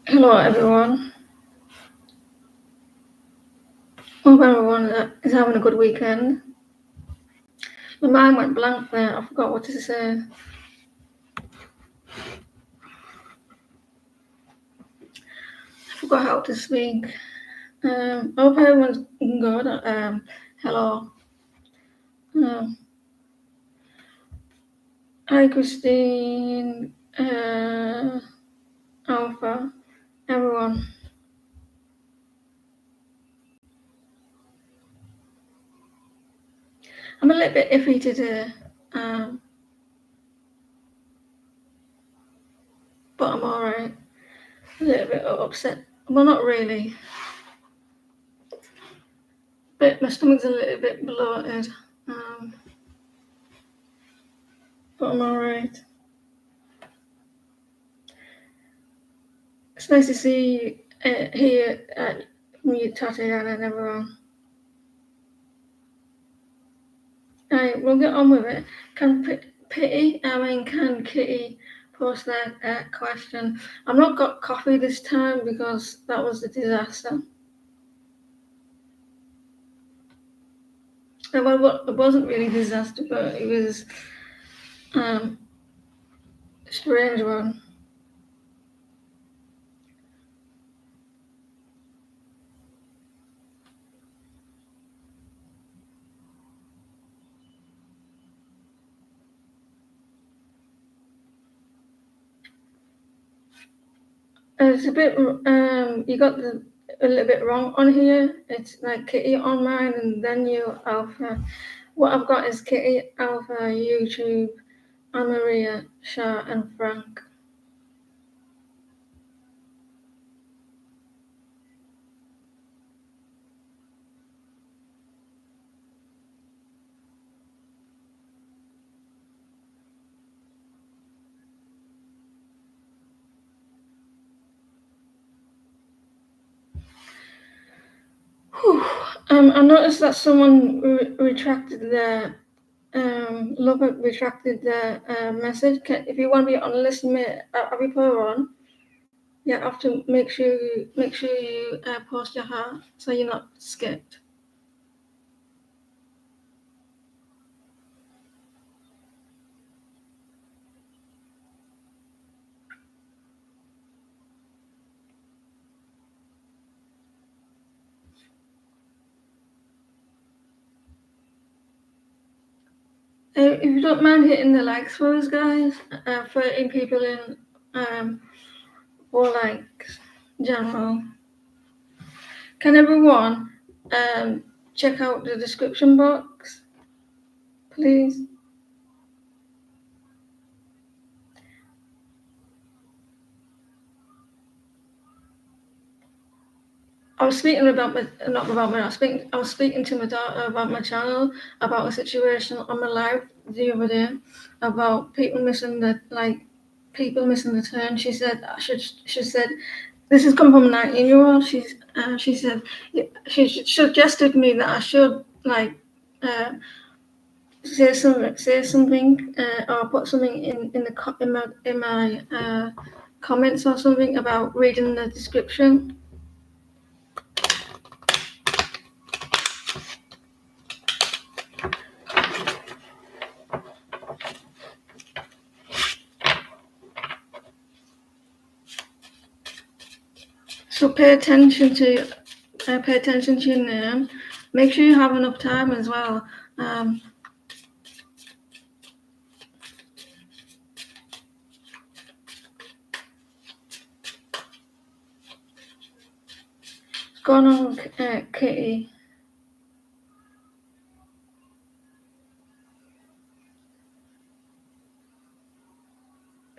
Hello everyone. Hope everyone is having a good weekend. My mind went blank there. I forgot what to say. I forgot how to speak. I hope everyone's good. Hello. Hi Christine. Alpha. Everyone. I'm a little bit iffy today. But I'm alright. A little bit upset. Well, not really. But my stomach's a little bit bloated. But I'm alright. It's nice to see you here at me, Tatiana, and everyone. Right, we'll get on with it. Can Kitty post that question? I've not got coffee this time because that was a disaster. Well, it wasn't really a disaster, but it was a strange one. It's a bit, you got a little bit wrong on here. It's like Kitty on mine and then you, Alpha. What I've got is Kitty, Alpha, YouTube, Anne-Maria, Shah, and Frank. I noticed that someone retracted their Lubbock retracted their message. If you want to be on list, I'll be put on. You have to make sure you post your heart so you're not skipped. If you don't mind hitting the likes for us, guys, 13 people in, 4 likes, general. Can everyone check out the description box, please? I was speaking about I was speaking to my daughter about my channel, about a situation on my live the other day, about people missing the turn. She said, this has come from a 19-year-old. She said, she suggested me that I should say something or put something in my comments or something about reading the description. So pay attention to your name. Make sure you have enough time as well. What's going on, Kitty?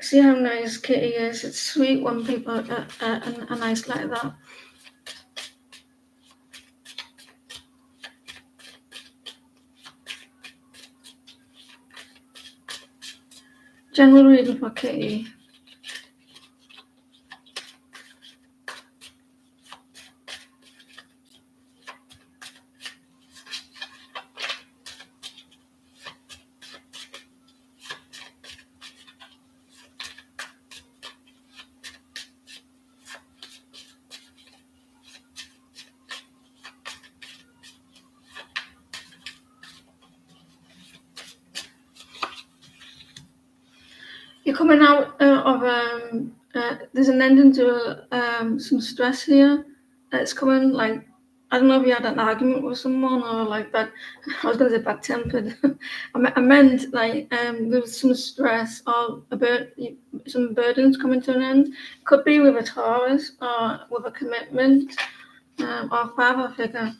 See how nice Kitty is. It's sweet when people are nice like that. General reading for Kitty. you're coming out of there's an ending to some stress here. It's coming like, I don't know if you had an argument with someone or like that. I was going to say bad tempered. I meant like there was some stress or some burdens coming to an end. Could be with a Taurus or with a commitment or father figure,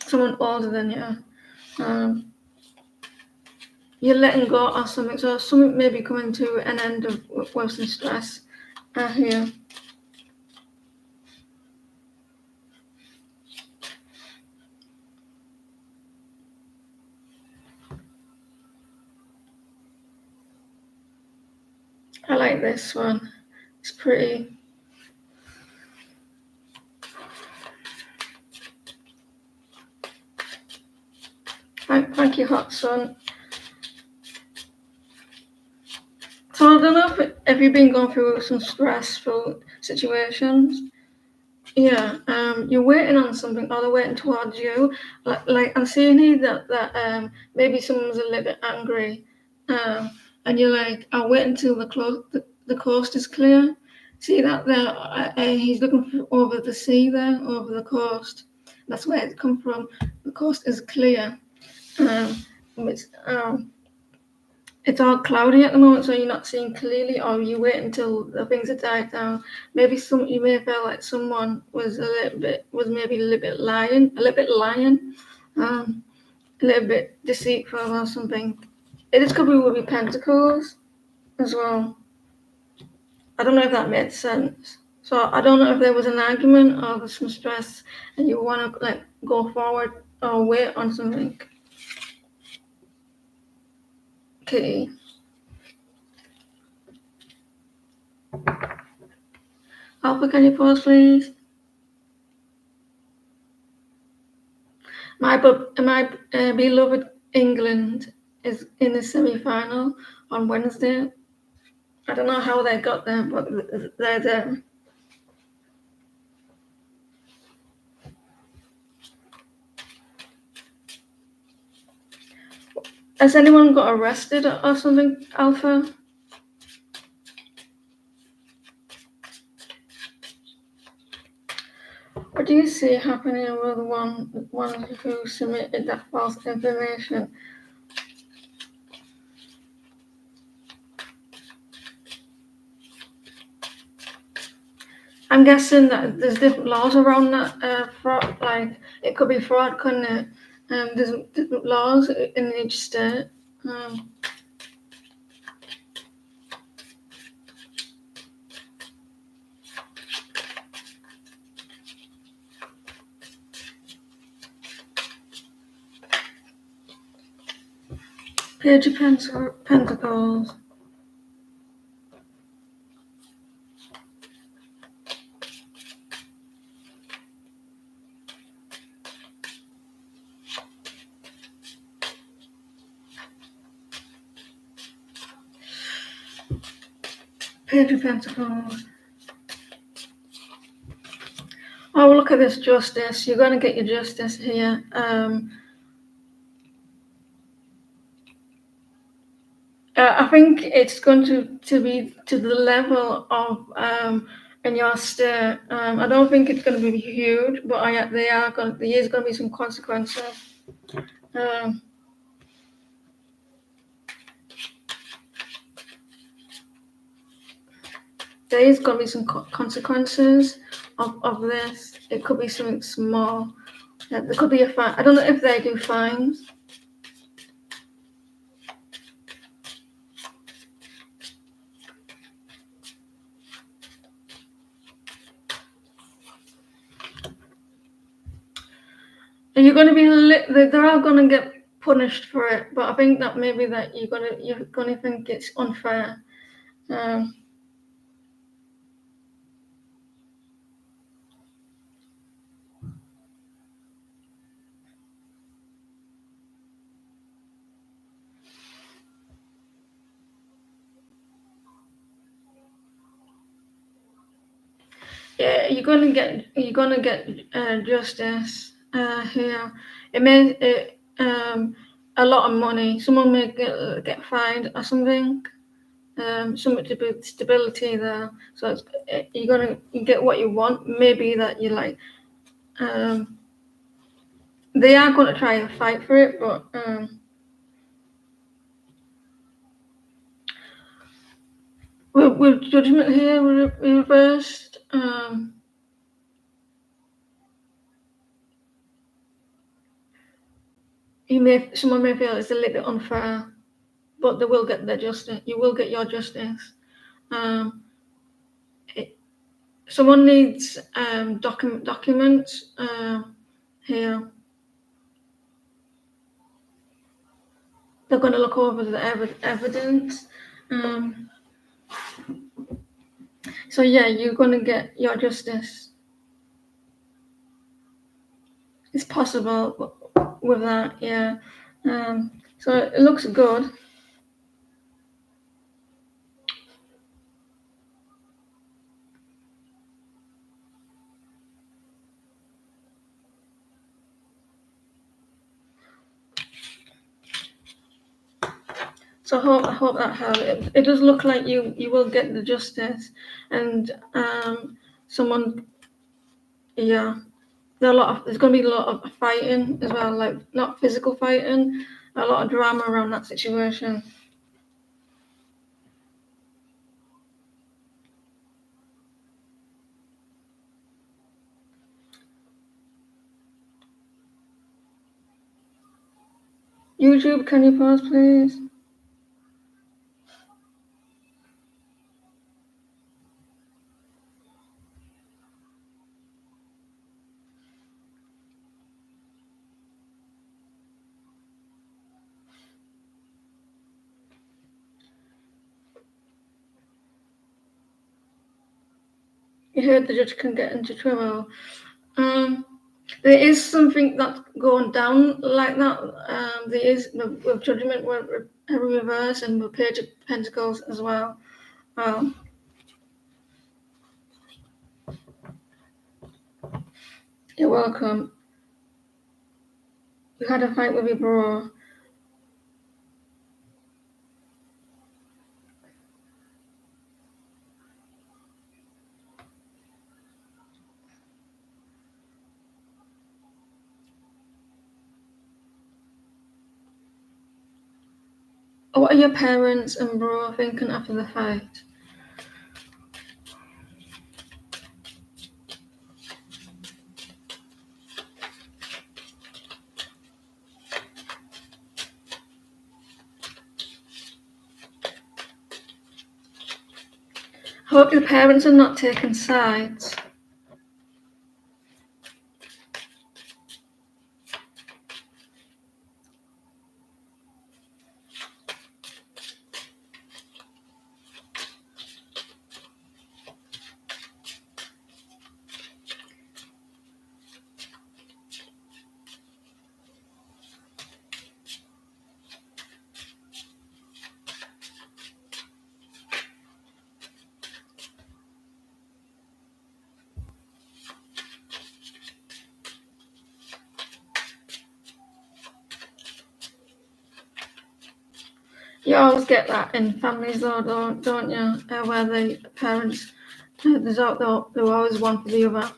someone older than you. You're letting go of something, so something may be coming to an end with some stress here. I like this one. It's pretty. Thank you, Hot Sun. So I don't know if you've been going through some stressful situations. Yeah, you're waiting on something, or they're waiting towards you. Like I'm seeing here that maybe someone's a little bit angry, and you're like, I'll wait until the coast is clear. See that there? He's looking over the sea there, over the coast. That's where it's come from. The coast is clear. It's it's all cloudy at the moment, so you're not seeing clearly, or you wait until the things are died down. Maybe you may feel like someone was maybe a little bit lying, a little bit deceitful or something. It is could be with your pentacles as well. I don't know if that made sense. So I don't know if there was an argument or some stress, and you want to like go forward or wait on something. Okay. Alpha, can you pause, please? My beloved England is in the semi-final on Wednesday. I don't know how they got there, but they're there. Has anyone got arrested or something, Alpha? What do you see happening with one who submitted that false information? I'm guessing that there's different laws around that fraud. Like it could be fraud, couldn't it? There's different laws in each state. Page of Pentacles. Page of Pentacles. Oh, look at this justice. You're going to get your justice here. I think it's going to be to the level of in your state. I don't think it's going to be huge, but there is going to be some consequences. There is going to be some consequences of this. It could be something small. There could be a fine. I don't know if they do fines. And you're going to be they're all going to get punished for it, but I think that maybe that you're going to think it's unfair. Yeah, you're gonna get justice here. a lot of money. Someone may get fined or something. Something to do with stability there. So you get what you want. Maybe that you like. They are going to try and fight for it, but with judgment here reversed. Someone may feel it's a little bit unfair, but they will get their justice. You will get your justice. Someone needs documents here. They're going to look over the evidence. So yeah, you're going to get your justice. It's possible with that, yeah. So it looks good. So I hope that helps. It does look like you will get the justice, and someone, yeah. There's going to be a lot of fighting as well, like not physical fighting, a lot of drama around that situation. YouTube, can you pause, please? You heard the judge can get into trouble. There is something that's going down like that. There is with judgment with reverse and with Page of Pentacles as well. You're welcome. You had a fight with your bro. What are your parents and bro thinking after the fight? I hope your parents are not taking sides. You always get that in families, though, don't you? Where the parents, there's always one for the other.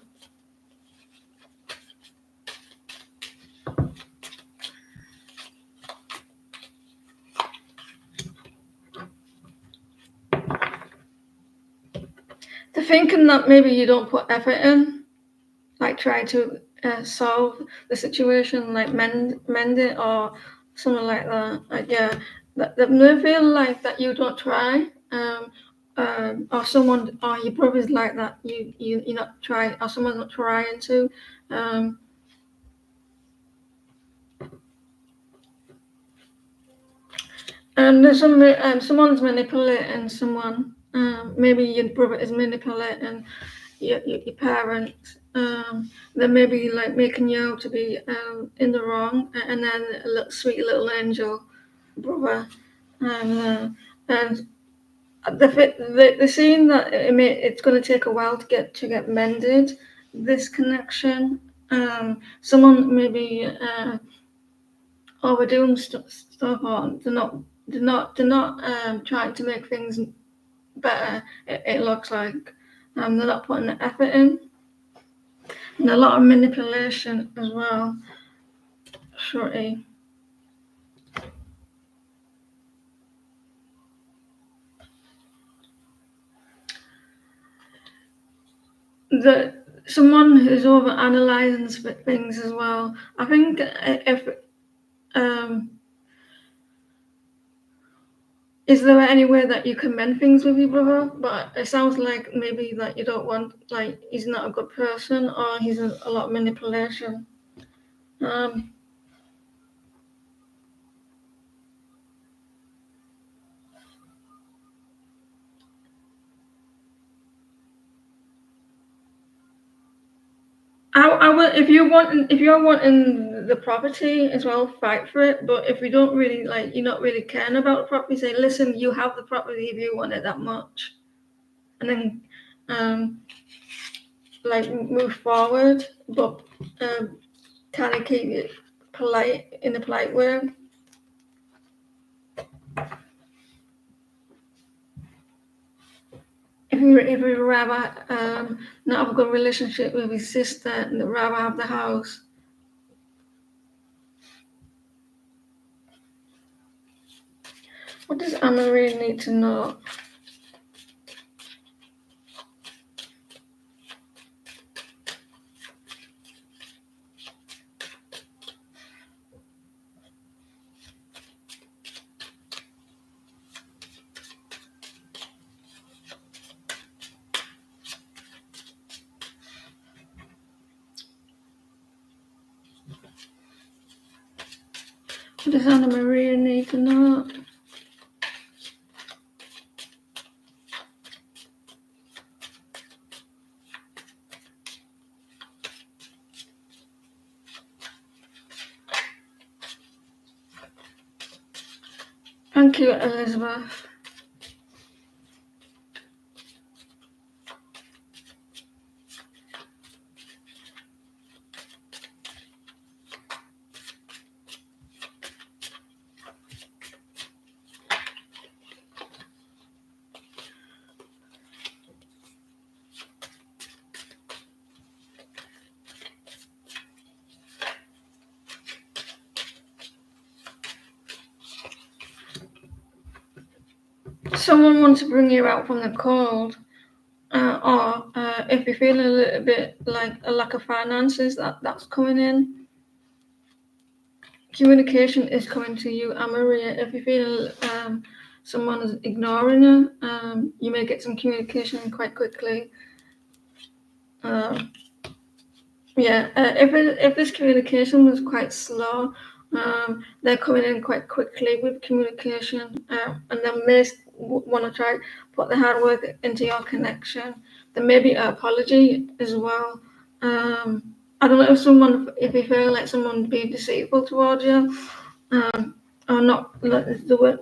They're thinking that maybe you don't put effort in, like try to solve the situation, like mend it or something like that. Yeah, they feel like that you don't try, or someone or your brother's like that. You're not trying, or someone's not trying to. And there's someone's manipulating someone. Maybe your brother is manipulating your parents. They may be like making you out to be in the wrong, and then a sweet little angel brother, and they're saying that it's going to take a while to get mended. This connection. Someone maybe overdoing stuff, or they're not trying to make things better. It looks like they're not putting the effort in, and a lot of manipulation as well. Shorty. Someone who's over analyzing things as well. I think if is there any way that you can mend things with your brother? But it sounds like maybe that you don't want, like, he's not a good person, or he's a lot of manipulation. Um, I will, if you're wanting the property as well, fight for it. But if you don't really, like, you're not really caring about the property, say, listen, you have the property if you want it that much, and then like move forward, but kind of keep it polite, in a polite way. If you rather not have a good relationship with his sister and rather have the house. What does Anna really need to know? What does Anna Maria need to know? Thank you, Elizabeth. Someone wants to bring you out from the cold, or if you feel a little bit like a lack of finances, that's coming in. Communication is coming to you, Maria. If you feel someone is ignoring you, you may get some communication quite quickly. If this communication was quite slow, they're coming in quite quickly with communication, and they may want to try put the hard work into your connection. There may be an apology as well. I don't know if you feel like someone being deceitful towards you, or not, they were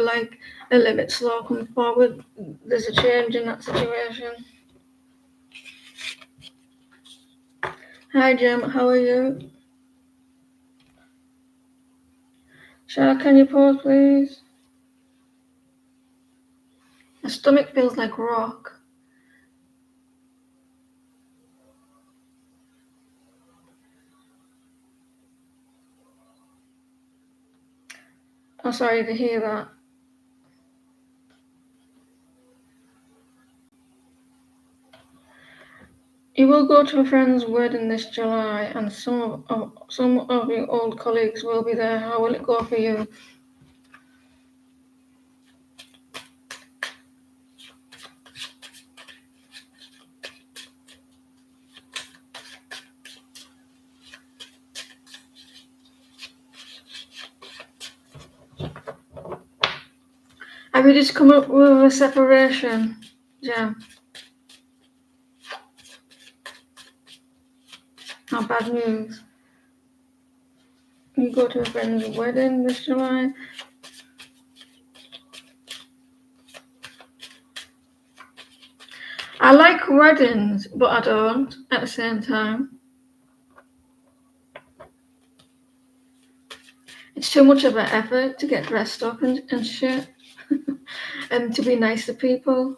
like a little bit slow coming forward. There's a change in that situation. Hi Jim, how are you? Shara, can you pause, please? My stomach feels like rock. I'm sorry to hear that. You will go to a friend's wedding this July, and some of your old colleagues will be there. How will it go for you? Have you just come up with a separation, Jam? Not bad news. You go to a friend's wedding this July. I like weddings, but I don't at the same time. It's too much of an effort to get dressed up and shit, and to be nice to people.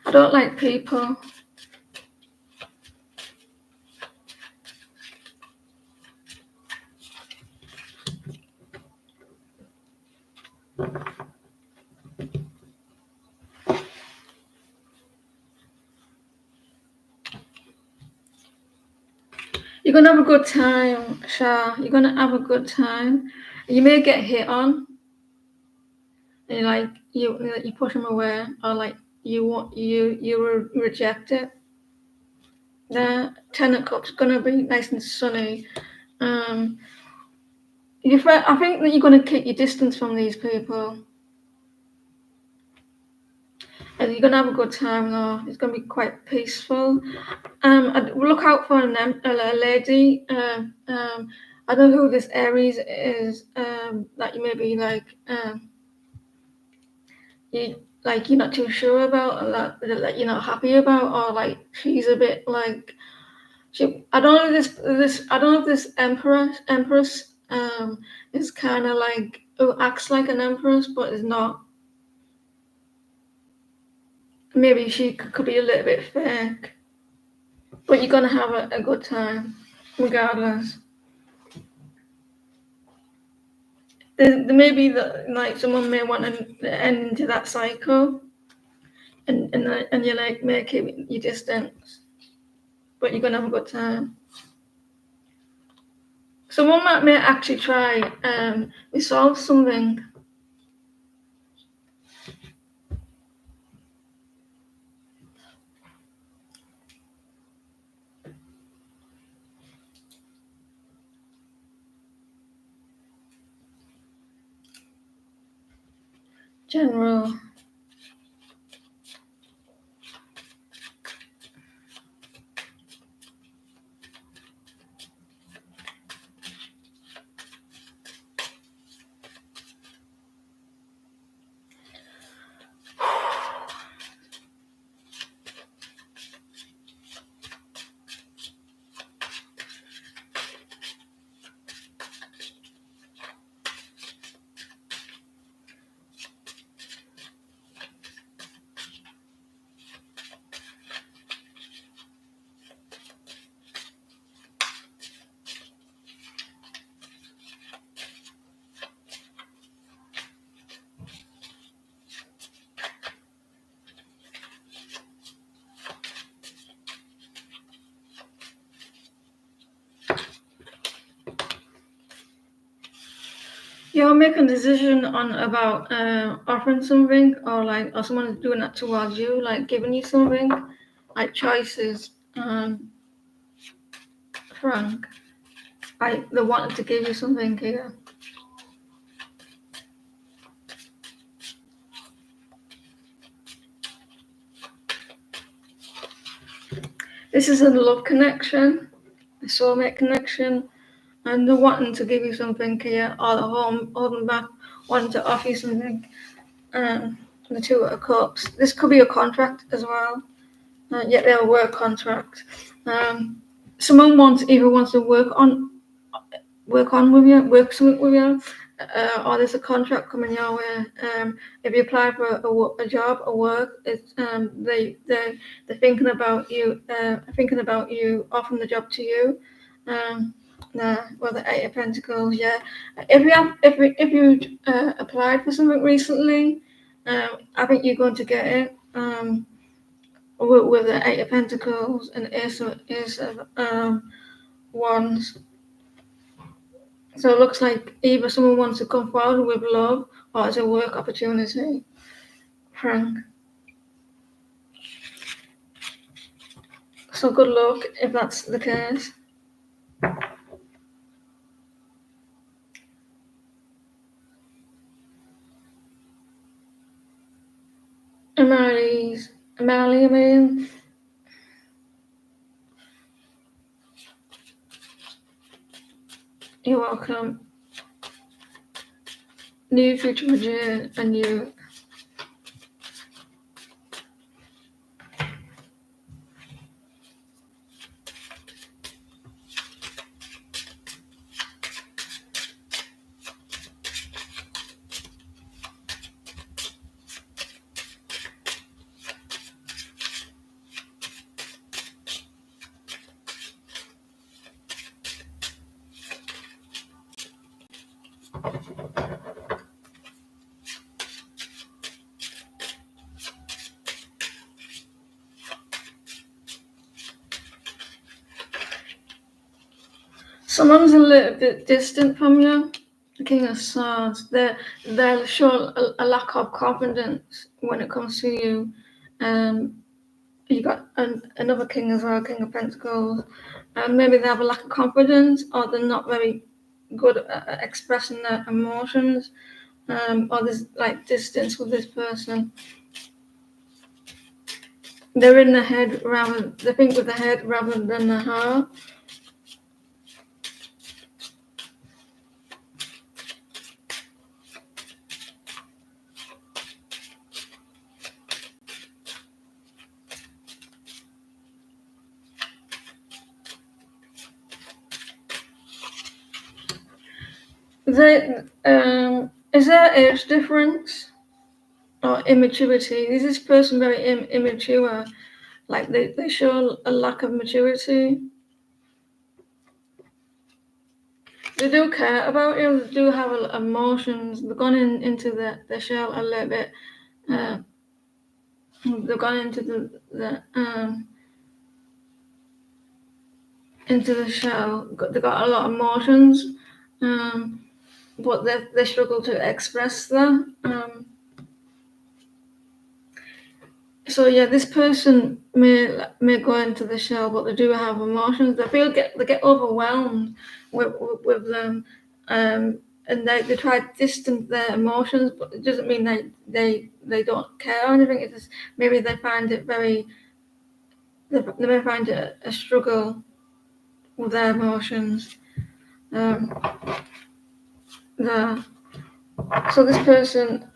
I don't like people. You're gonna have a good time, Shah. You're gonna have a good time. You may get hit on, and like you push them away, or like you reject it. The 10 of Cups gonna be nice and sunny. Um, I think that you're gonna keep your distance from these people, and you're gonna have a good time though. It's gonna be quite peaceful. Look out for a lady. I don't know who this Aries is. That you may be like you're not too sure about, or that you're not happy about, or like she's a bit like I don't know if this empress is kind of like who acts like an empress but is not. Maybe she could be a little bit fake, but you're gonna have a good time regardless. There may be that like someone may want to end into that cycle, and you like make it your distance, but you're gonna have a good time. Someone may actually try resolve something. General. You're making a decision on about offering something, or someone is doing that towards you, like giving you something, like choices. Frank, they wanted to give you something here. This is a love connection, a soulmate connection, and they're wanting to give you something here, or they're holding back, wanting to offer you something. The 2 of Cups. This could be a contract as well. Yet they're a work contract. Someone wants to work something with you, or there's a contract coming your way. If you apply for a job or work, it's they're thinking about you, offering the job to you. Well, the 8 of Pentacles, yeah. If you applied for something recently, I think you're going to get it. With the 8 of Pentacles and Ace of Wands. So it looks like either someone wants to come forward with love or it's a work opportunity. Frank. So good luck if that's the case. Amarys. Melanie, I mean. You're welcome. New future Virginia and you. Someone's a little bit distant from you. The King of Swords. They'll show a lack of confidence when it comes to you. You got another king as well, King of Pentacles. Maybe they have a lack of confidence, or they're not very good at expressing their emotions, or there's like distance with this person. They're in the head they think with the head rather than the heart. Is there age difference or immaturity? Is this person very immature? Like they show a lack of maturity. They do care about you. They do have emotions. They've gone into the shell a little bit. They've gone into the shell. They've got a lot of emotions, but they struggle to express them. So yeah, this person may go into the shell, but they do have emotions. They get overwhelmed with them, and they try to distance their emotions, but it doesn't mean they don't care or anything. It's just maybe they find it they may find it a struggle with their emotions. So this person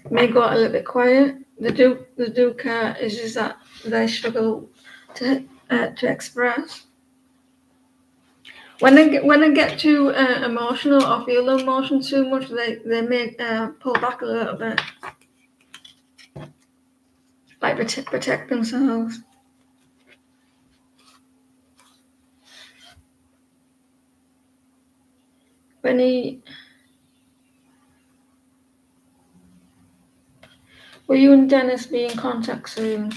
may go a little bit quiet. They do care. It's just that they struggle to express. When they get too emotional or feel the emotion too much, they may pull back a little bit, like protect themselves. Will you and Dennis be in contact soon?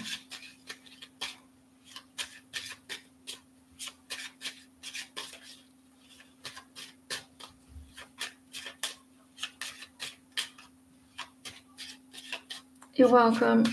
You're welcome.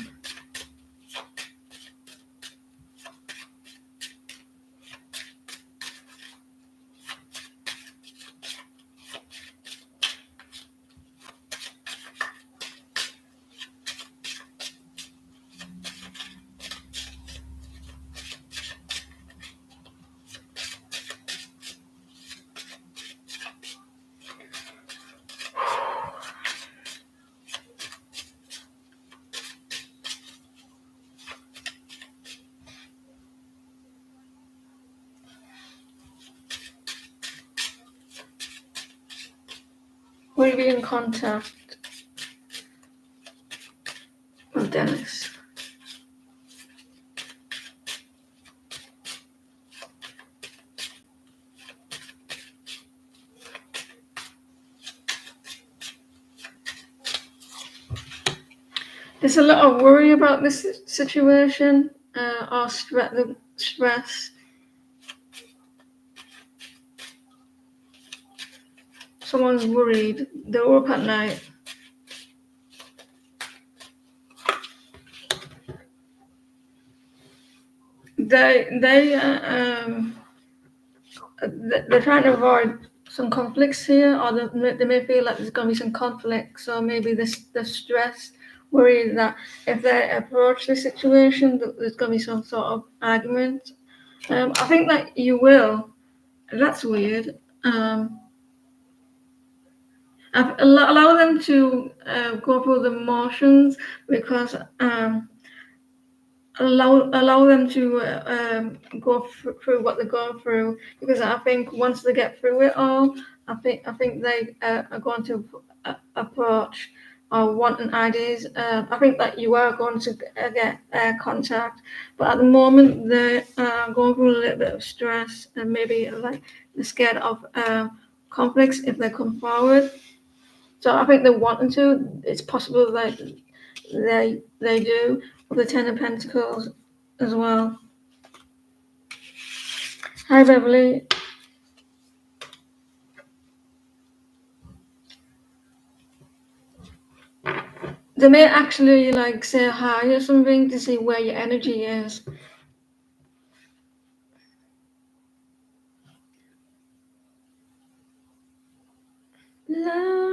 Will you be in contact with Dennis? There's a lot of worry about this situation, or stress. Someone's worried. They're up at night. They're trying to avoid some conflicts here, or they may feel like there's going to be some conflict. So maybe the stress worried that if they approach the situation, that there's going to be some sort of argument. I think that you will. That's weird. Allow them to go through the motions, because allow them to go through what they're going through, because I think once they get through it all, I think they are going to approach or wanting ideas. I think that you are going to get contact, but at the moment they're going through a little bit of stress, and maybe like they're scared of conflicts if they come forward. So I think they're wanting to. It's possible that they do, with the Ten of Pentacles as well. Hi, Beverly. They may actually like say hi or something to see where your energy is. Love.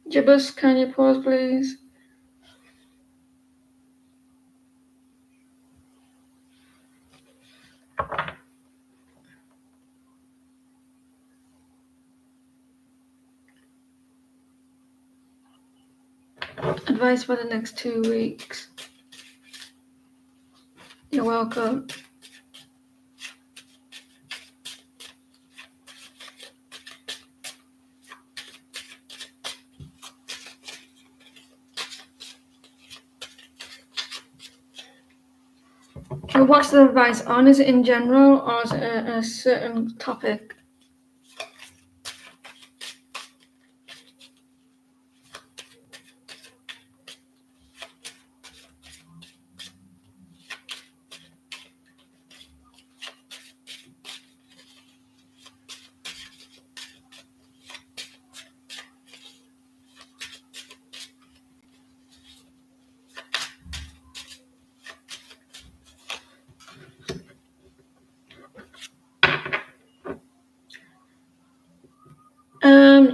Jibbus, can you pause, please? Advice for the next 2 weeks. You're welcome. And what's the advice on? Is it in general, or is it a certain topic?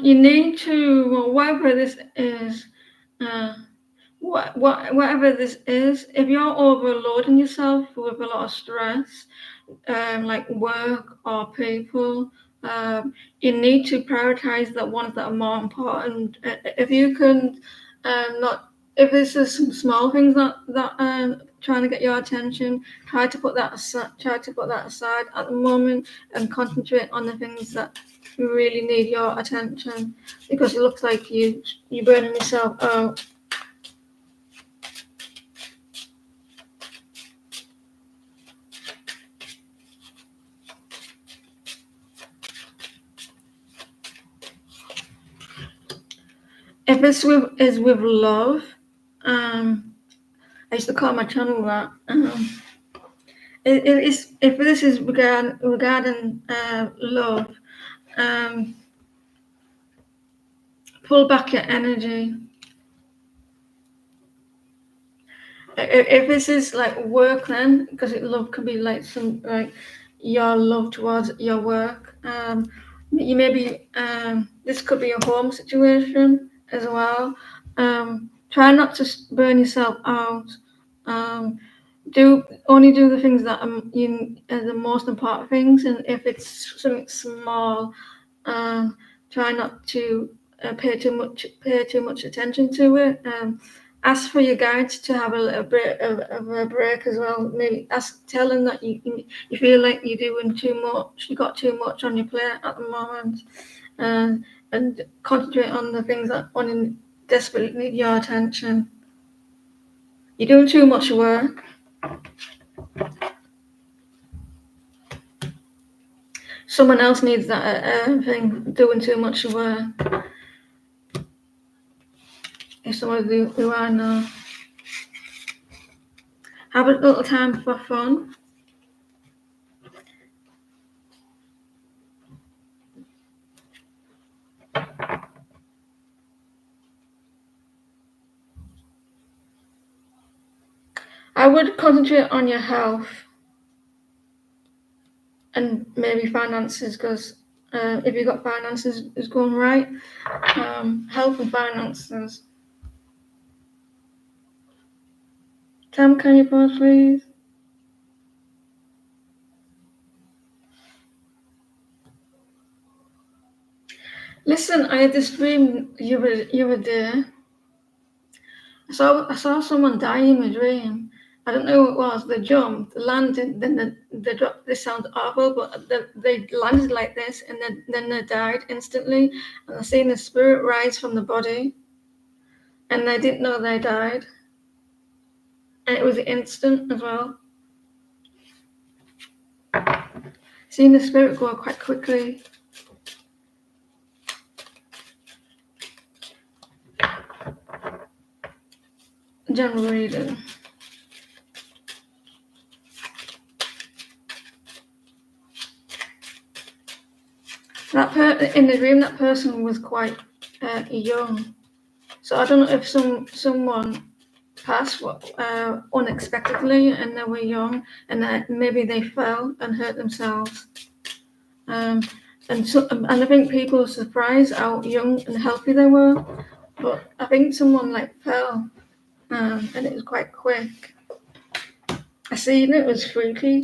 You need to, whatever this is, whatever this is, if you're overloading yourself with a lot of stress, like work or people, you need to prioritize the ones that are more important. If you can, not if this is some small things that trying to get your attention, try to put that aside. Try to put that aside at the moment and concentrate on the things that really need your attention, because it looks like you're burning yourself out. If this is with love, I used to call my channel that. It is, if this is regarding love, pull back your energy. If this is like work, then, because love can be like some like your love towards your work. You maybe this could be a home situation as well. Try not to burn yourself out. Do the things that are the most important things, and if it's something small, try not to pay too much attention to it. Ask for your guides to have a little bit of a break as well. Maybe tell them that you feel like you're doing too much. You got too much on your plate at the moment, and concentrate on the things that desperately need your attention. You're doing too much work. Someone else needs that thing, doing too much work. If someone who I know. Have a little time for fun. I would concentrate on your health and maybe finances, because if you've got finances is going right, health and finances. Tam, can you pause, please? Listen, I had this dream you were there. I saw someone die in my dream. I don't know who it was. They jumped, landed, then they dropped. This sounds awful, but they landed like this, and then they died instantly. And I seen the spirit rise from the body, and they didn't know they died. And it was instant as well. Seeing the spirit go quite quickly. General reading. In the dream, that person was quite young. So I don't know if someone passed unexpectedly and they were young, and maybe they fell and hurt themselves. And I think people were surprised how young and healthy they were. But I think someone like fell, and it was quite quick. I seen it was freaky.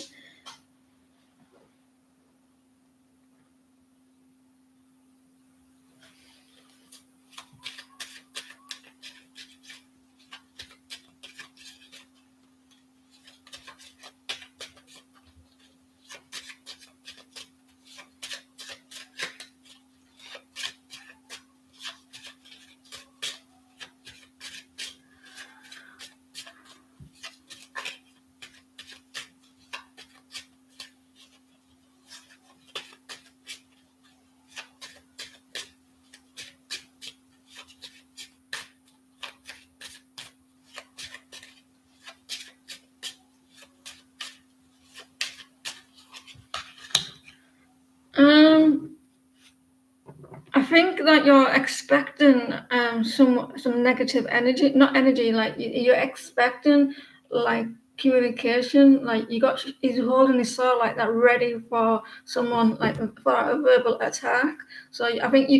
I think that you're expecting some negative energy, not energy, like you're expecting like communication, like he's holding his sword like that, ready for someone, like for a verbal attack. So I think you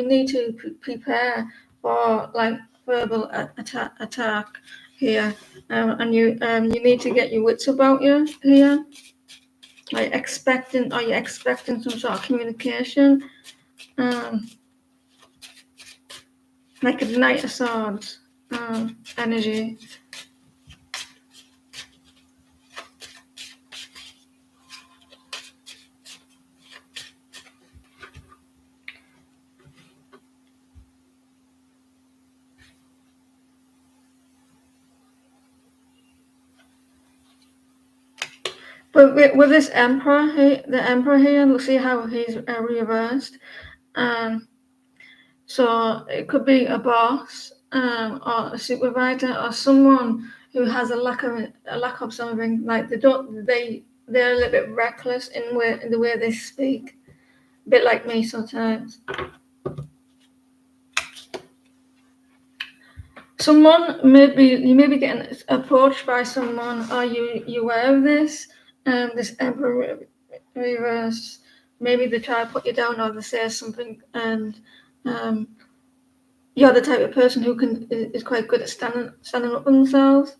need to prepare for like verbal attack here, and you need to get your wits about you here. Are you expecting some sort of communication? Like a Knight of Swords energy. But with this Emperor, the Emperor here, we'll see how he's reversed. So it could be a boss, or a supervisor, or someone who has a lack of something. Like they're a little bit reckless in the way they speak, a bit like me sometimes. You may be getting approached by someone. Are you aware of this? This Emperor reverse. Maybe they try to put you down, or they say something, and you're the type of person who is quite good at standing up for themselves.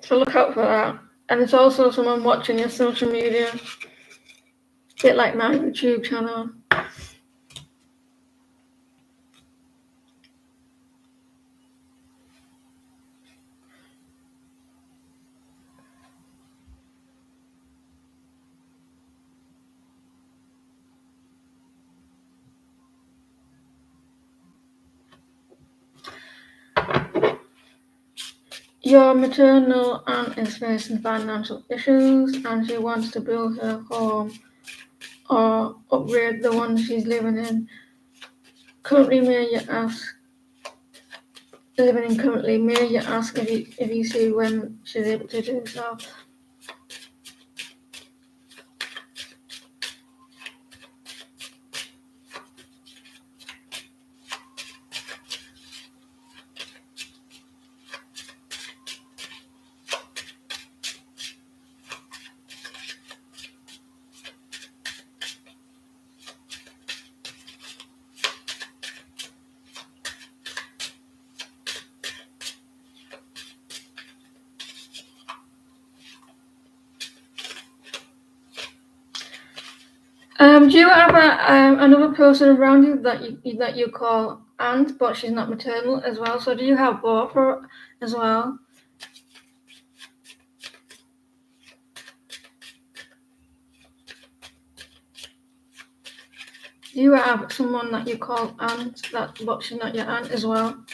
So look out for that. And it's also someone watching your social media, a bit like my YouTube channel. Your maternal aunt is facing financial issues, and she wants to build her home or upgrade the one she's living in. Currently, may you ask if you see when she's able to do so. Do you have another person around you that you call aunt, but she's not maternal as well? So do you have both as well? Do you have someone that you call aunt, but she's not your aunt as well?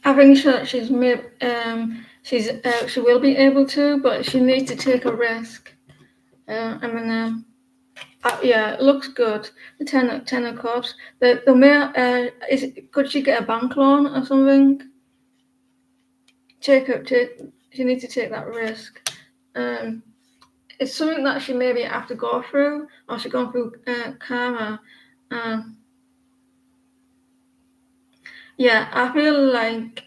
I think she will be able to, but she needs to take a risk. Yeah, it looks good. The ten of cups. The mayor. Could she get a bank loan or something? She needs to take that risk. It's something that she maybe have to go through, or she's going through karma. Yeah, I feel like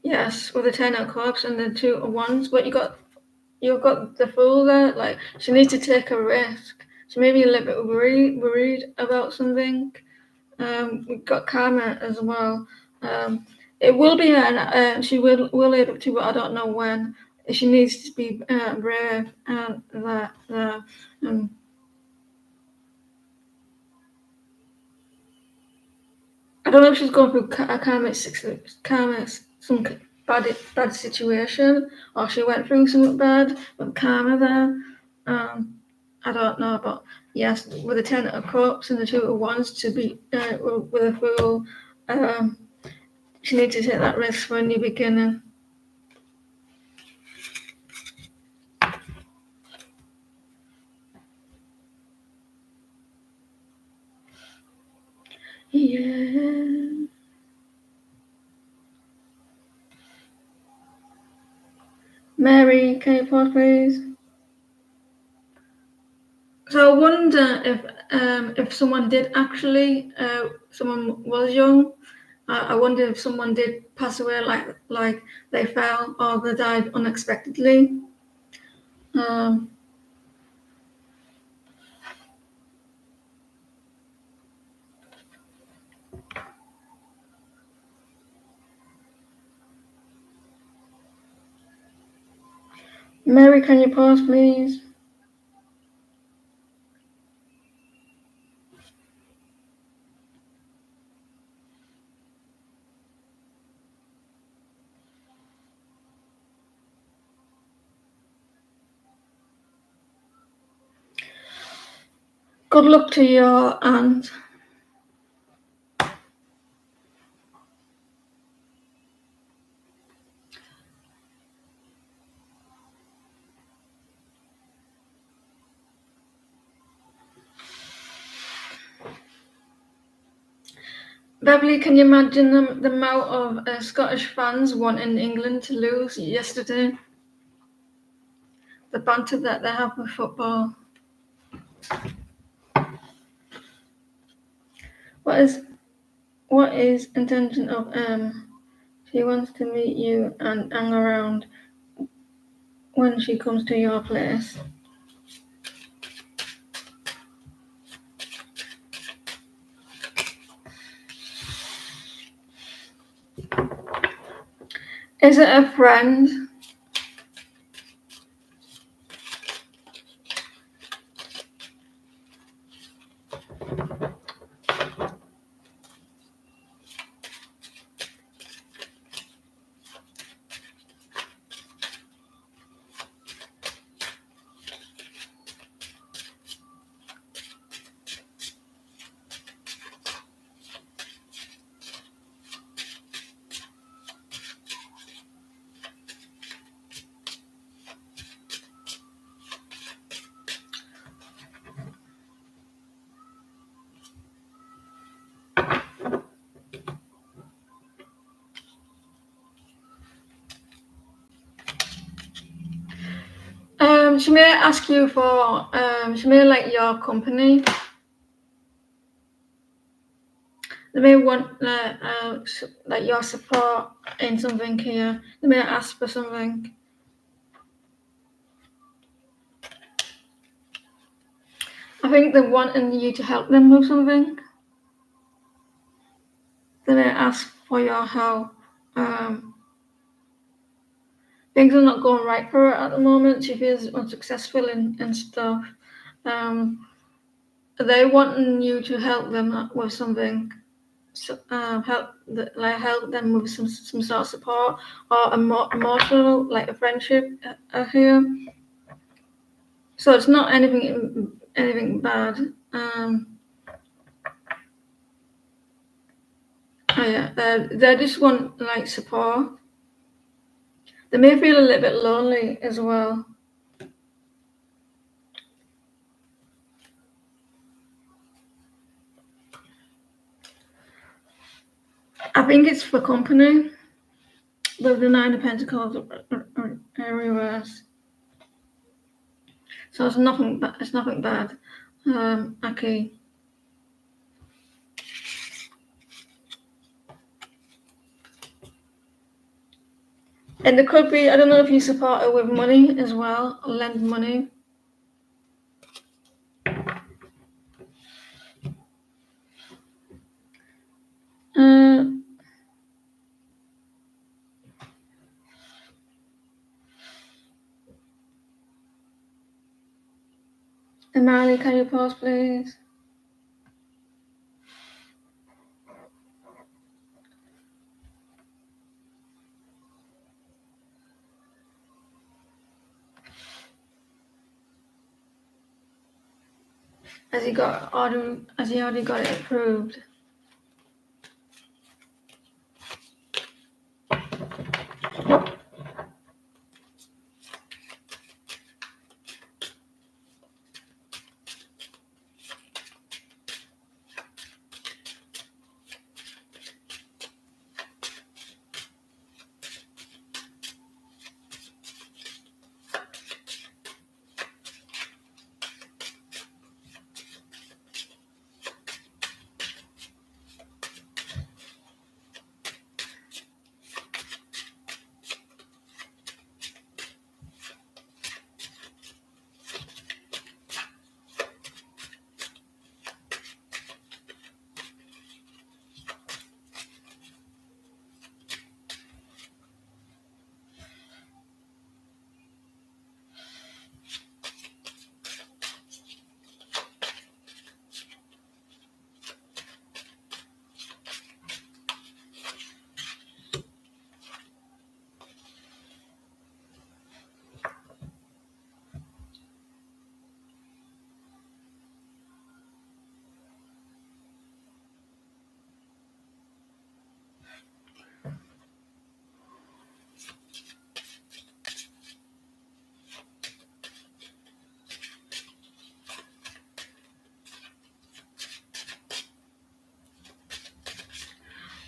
yes, with the ten of cups and the two of wands, but you've got the fool there. Like she needs to take a risk. She may be a little bit worried about something. We've got karma as well. It will be she will able to, but I don't know when. She needs to be brave and that. I don't know if she's going through some bad situation, or she went through something bad with karma there. I don't know, but yes, with the ten of cups and the two of wands to be with a fool, she needs to take that risk for a new beginning. Yeah. Mary, can you pause, please? So I wonder if someone did actually, someone was young. I wonder if someone did pass away, like they fell or they died unexpectedly. Mary, can you pause, please? Good luck to your aunt. Beverly, can you imagine the amount of Scottish fans wanting England to lose yesterday? The banter that they have with football. What is intention of She wants to meet you and hang around when she comes to your place. Is it a friend? She may ask you for, she may like your company. They may want like your support in something here. They may ask for something. I think they're wanting you to help them with something. They may ask for your help. Things are not going right for her at the moment. She feels unsuccessful and stuff. They're wanting you to help them with something. Help them with some sort of support or emotional, like a friendship here. So it's not anything bad. They just want like support. They may feel a little bit lonely as well. I think it's for company with the Nine of Pentacles reverse. So it's nothing. It's nothing bad. Okay. And there could be, I don't know if you support her with money as well, or lend money. And Marley, can you pause, please? Has he already got it approved?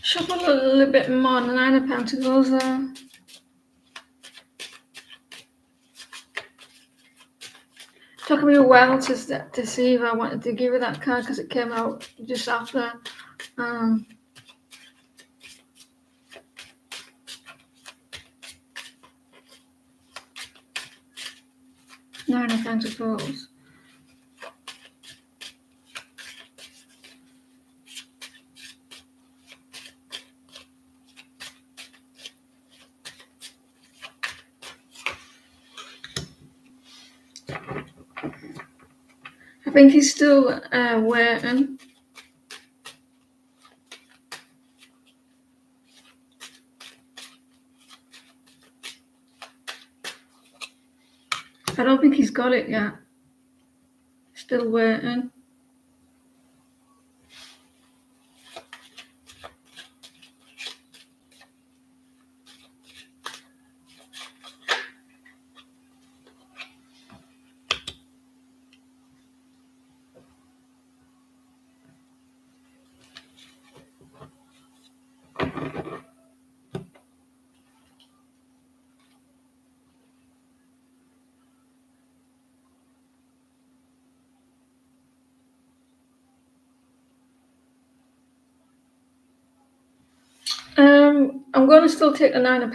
Shuffle a little bit more. The Nine of Pentacles there. Took me a while to see if I wanted to give her that card because it came out just after. Nine of Pentacles. I think he's still waiting. I don't think he's got it yet. Still waiting. I'm going to still take the Nine of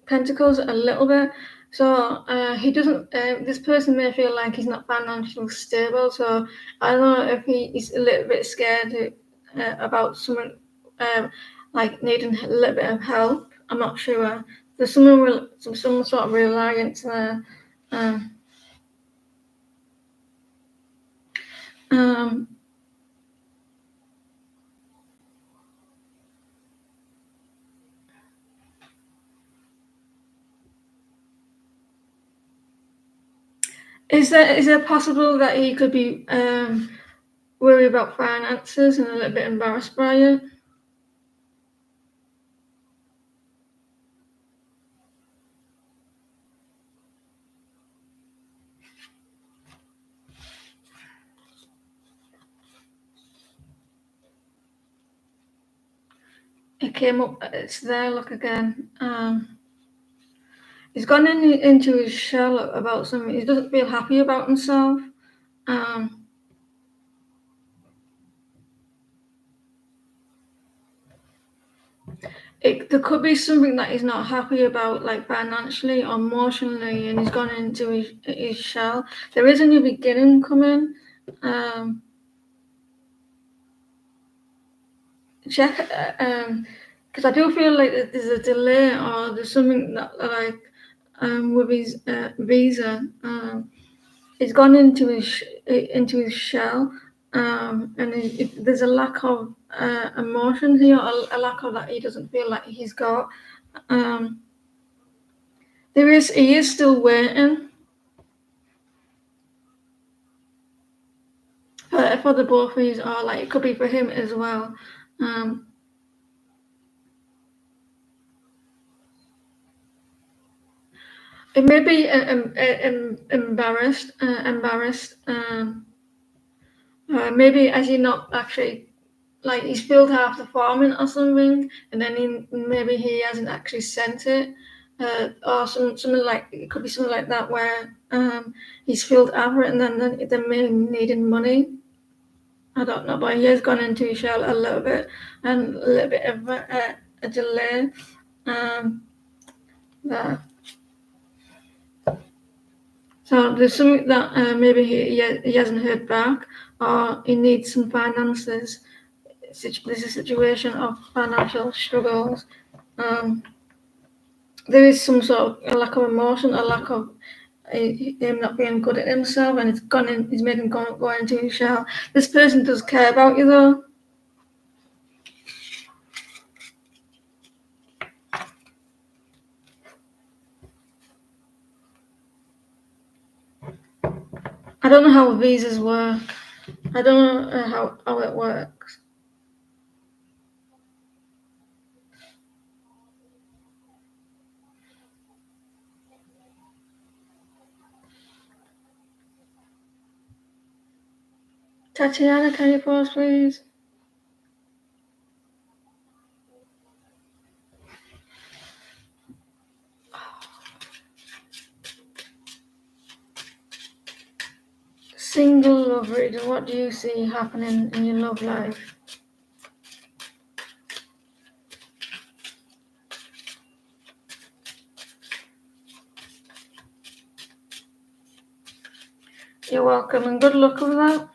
Pentacles a little bit. So he doesn't. This person may feel like he's not financially stable. So I don't know if he's a little bit scared about someone like needing a little bit of help. I'm not sure. There's some sort of reliance there. Is it possible that he could be worried about finances and a little bit embarrassed by it? It came up. It's there. Look again. He's gone into his shell about something. He doesn't feel happy about himself. There could be something that he's not happy about, like financially or emotionally, and he's gone into his shell. There is a new beginning coming. Check, because I do feel like there's a delay or there's something that like with his visa. He's gone into his shell, and there's a lack of emotion here, a lack of that he doesn't feel like he's got. He is still waiting for the both of you, or like it could be for him as well. It may be embarrassed. Maybe as he not actually like he's filled half the form in or something, and then maybe he hasn't actually sent it, or something like it could be something like that where he's filled half it and then they may needing money. I don't know, but he has gone into his shell a little bit and a little bit of a delay. That. So there's something that maybe he hasn't heard back, or he needs some finances. There's a situation of financial struggles. There is some sort of a lack of emotion, a lack of him not being good at himself, and he's made him go into his shell. This person does care about you though. I don't know how visas work. I don't know how it works. Tatiana, can you pause, please? Single love reader, what do you see happening in your love life? You're welcome and good luck with that.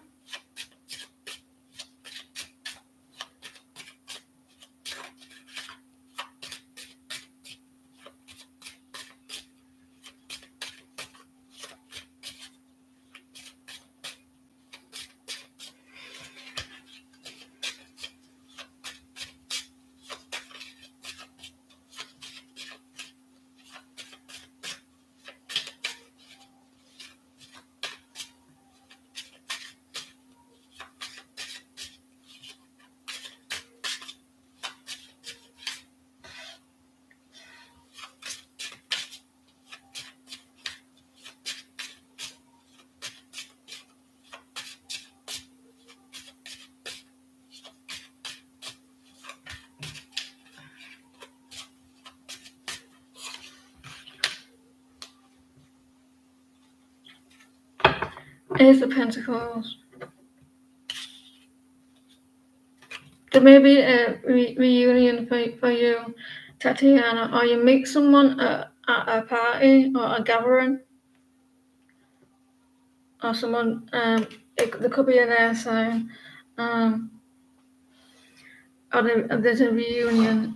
Ace of Pentacles. There may be a reunion for you. Tatiana, or you meet someone at a party or a gathering, or someone, there could be an air sign, or there's a reunion.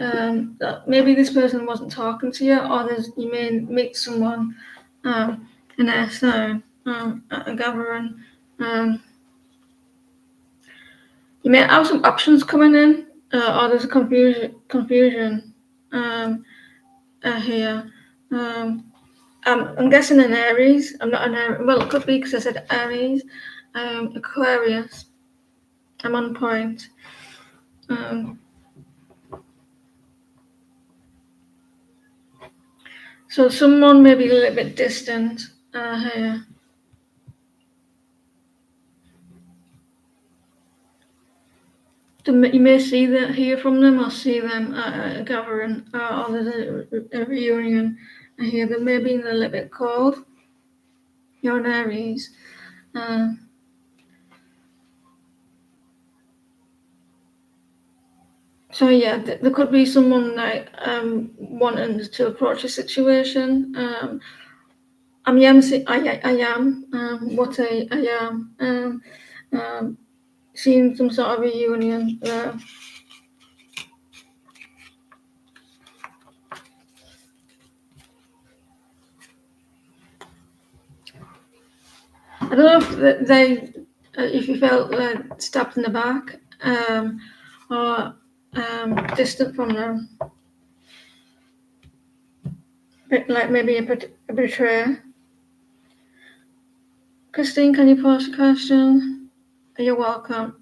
That maybe this person wasn't talking to you, or you may meet someone, an air sign, at a gathering. You may have some options coming in, or there's a confusion here. I'm guessing an Aries. I'm not an Aries. Well, it could be because I said Aries. Aquarius. I'm on point. So someone may be a little bit distant here. You may hear from them or see them at a gathering or there's a reunion here. They may be a little bit cold. You're an Aries. So yeah, there could be someone like wanting to approach a situation. I am what I am seeing some sort of reunion. I don't know if if you felt stabbed in the back or distant from them, like maybe a betrayal. Christine, can you pose a question? You're welcome.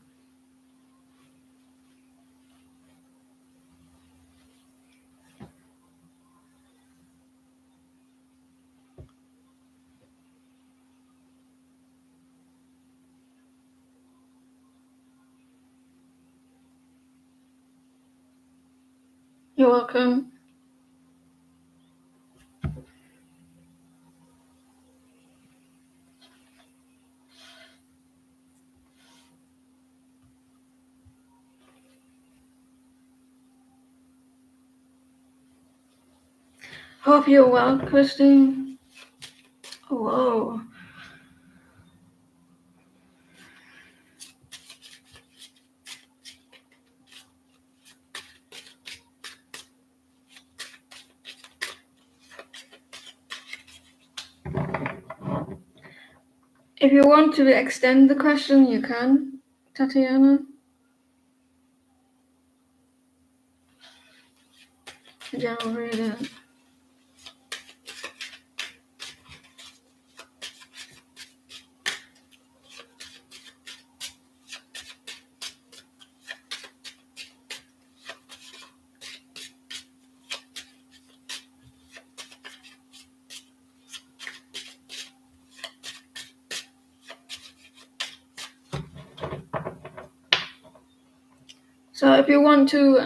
You're welcome. Hope you're well, Christine. Whoa. If you want to extend the question, you can, Tatiana. General reading. So if you want to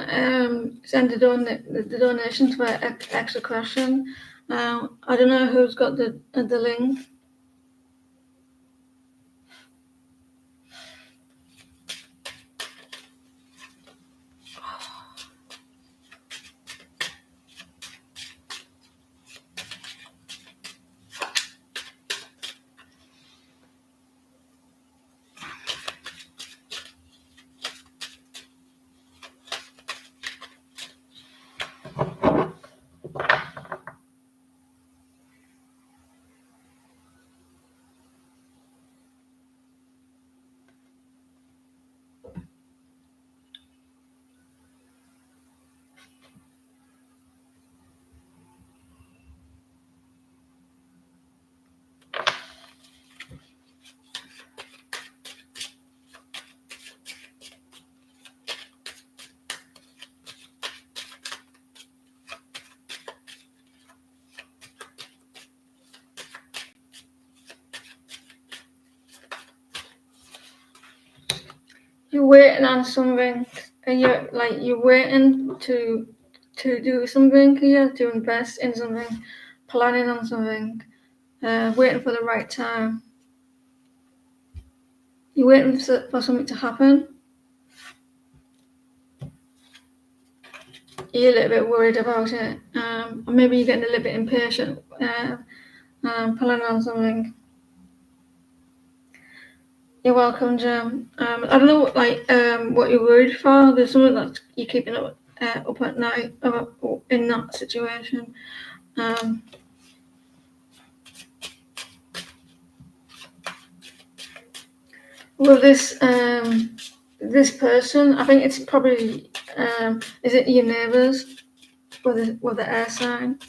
send the donation to an extra question, I don't know who's got the link. You're waiting on something, and you're waiting to do something here, to invest in something, planning on something, waiting for the right time. You're waiting for something to happen. you're a little bit worried about it, or maybe you're getting a little bit impatient, pulling on something. You're welcome, Jim. I don't know what you're worried for. There's something that you're keeping up at night in that situation. Well, this person, I think it's probably is it your neighbours with the air sign?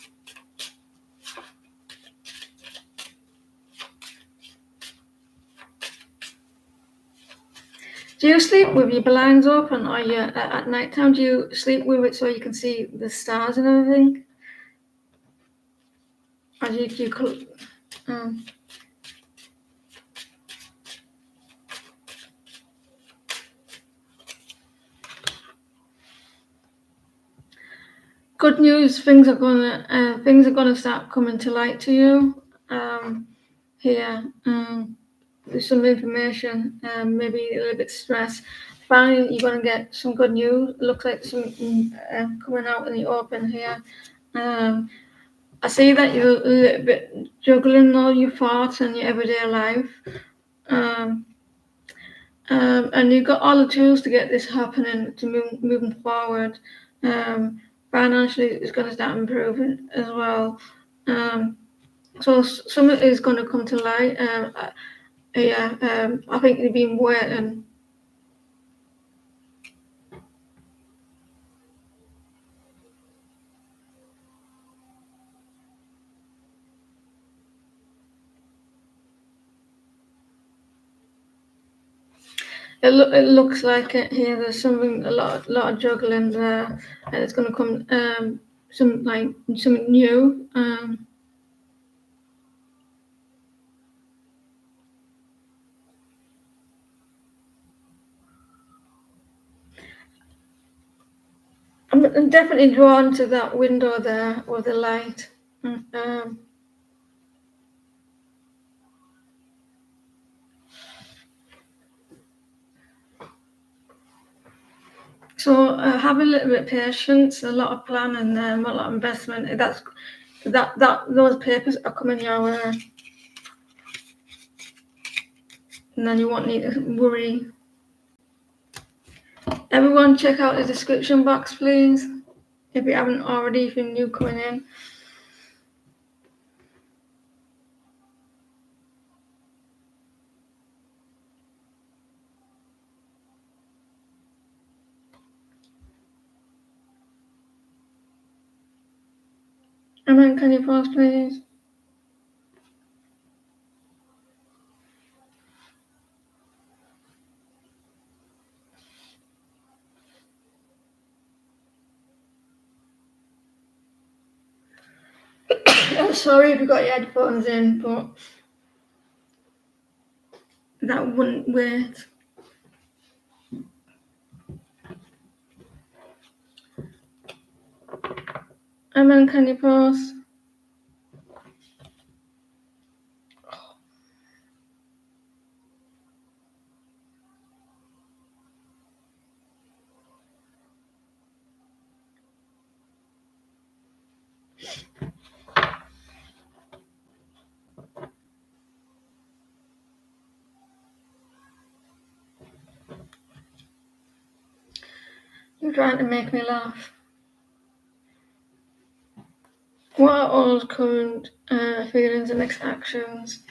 Do you sleep with your blinds open, or you at night time? Do you sleep with it so you can see the stars and everything? Or do you good news, things are gonna start coming to light to you here. There's some information, maybe a little bit stress. Finally, you're gonna get some good news. It looks like something coming out in the open here. I see that you're a little bit juggling all your thoughts and your everyday life. And you've got all the tools to get this happening, to moving forward. Financially, it's going to start improving as well. So something is going to come to light. I think you've been waiting. It looks like it here. There's a lot of juggling there, and it's going to come something new. I'm definitely drawn to that window there with the light. So have a little bit of patience, a lot of planning, a lot of investment. Those papers are coming your way, and then you won't need to worry. Everyone, check out the description box, please, if you haven't already. If you're new coming in. Amen. Can you pause, please? I'm sorry if you got your headphones in, but that wouldn't wait. Amen. Can you pause? You're trying to make me laugh. What are all current feelings and next actions?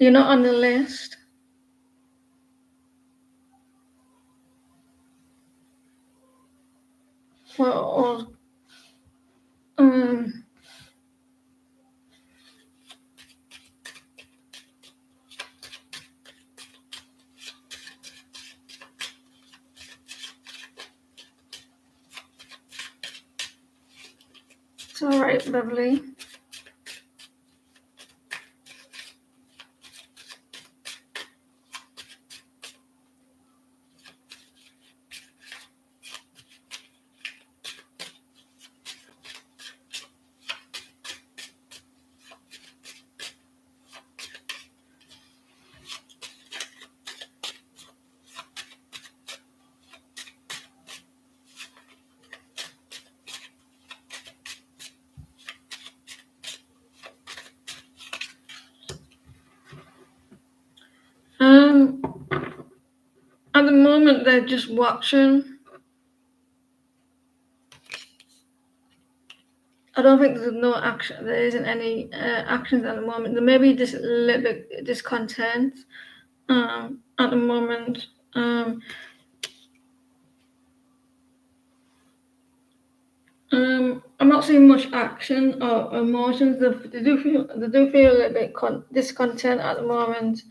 You're not on the list. What are all It's all right, Beverly. At the moment, they're just watching. I don't think there's no action. There isn't any actions at the moment. There may be just a little bit discontent at the moment. I'm not seeing much action or emotions. They do feel a little bit discontent at the moment.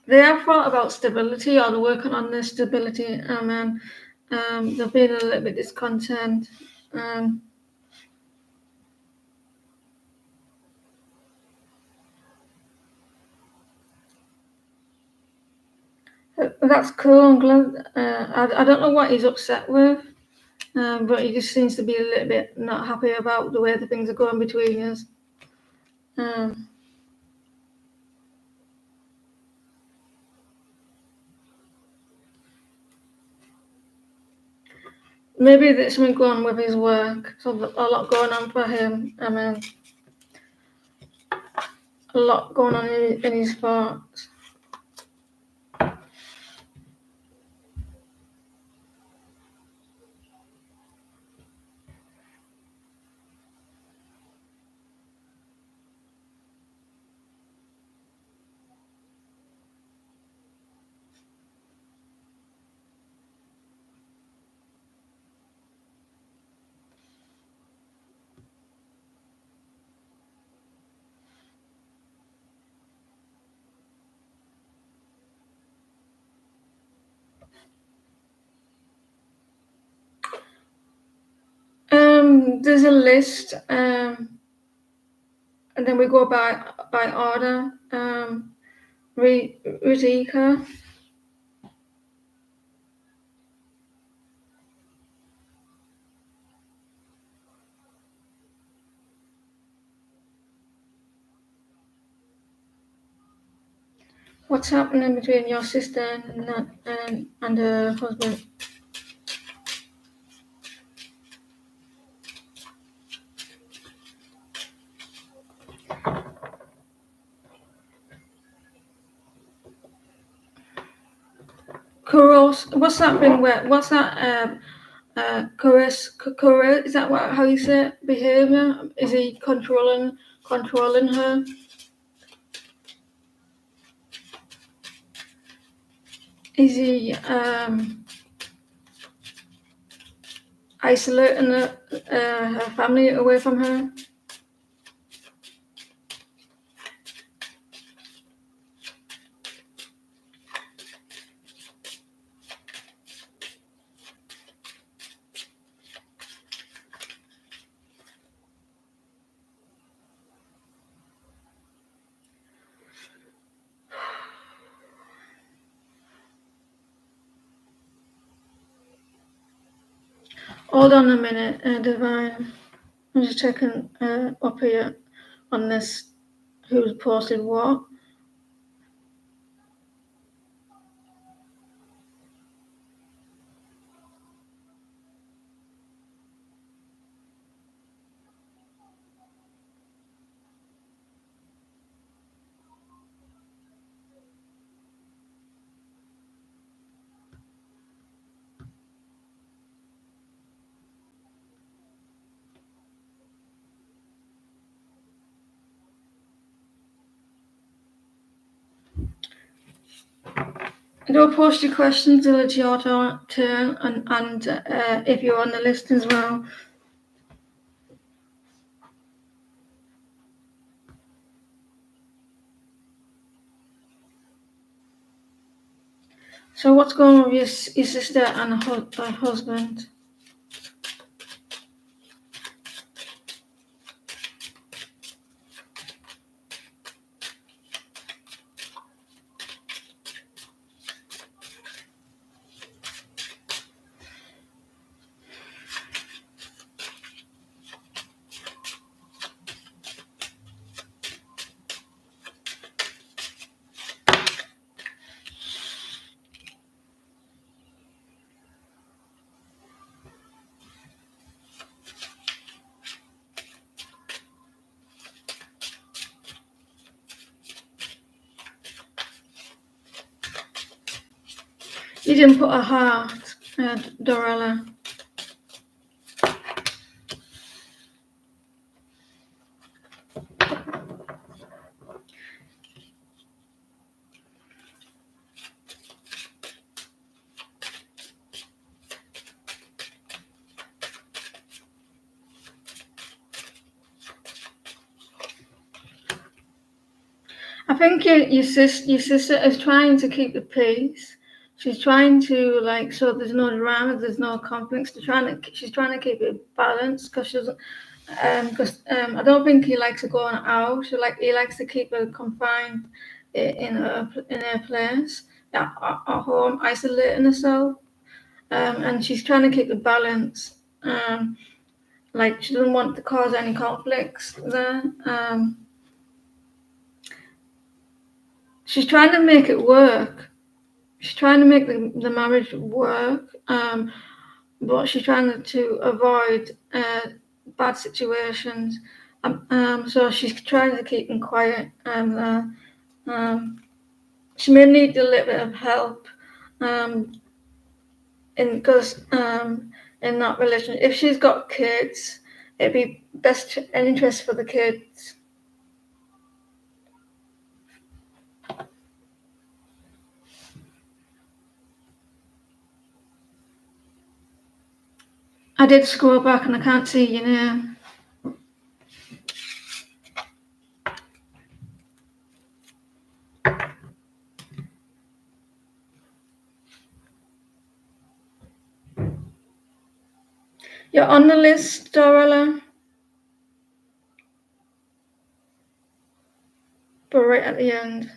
They have thought about stability, or they're working on their stability, and they've been a little bit discontent. That's cool. I'm glad. I don't know what he's upset with, but he just seems to be a little bit not happy about the way the things are going between us. Maybe there's something going on with his work. So a lot going on for him. I mean, a lot going on in his thoughts. There's a list, and then we go by order. Rizika. What's happening between your sister and her husband? Kuros. What's that thing? What's that? Kuros. Is that how you say it? Behavior? Is he controlling her? Is he isolating her family away from her? Hold on a minute, Divine. I'm just checking up here on this. Who's posted what? Don't post your questions till it's your turn, and if you're on the list as well. So what's going on with your sister and her husband? You didn't put a heart, Dorella. I think your sister is trying to keep the peace. She's trying to so there's no drama, there's no conflicts. She's trying to keep it balanced because she doesn't. I don't think he likes her going out. He likes to keep her confined in her place at home, isolating herself. And she's trying to keep the balance. She doesn't want to cause any conflicts there. She's trying to make it work. She's trying to make the marriage work, but she's trying to avoid bad situations. So she's trying to keep them quiet. She may need a little bit of help, because in that relationship, if she's got kids, it'd be best interest for the kids. I did scroll back and I can't see your name. You're on the list, Dorella, but right at the end.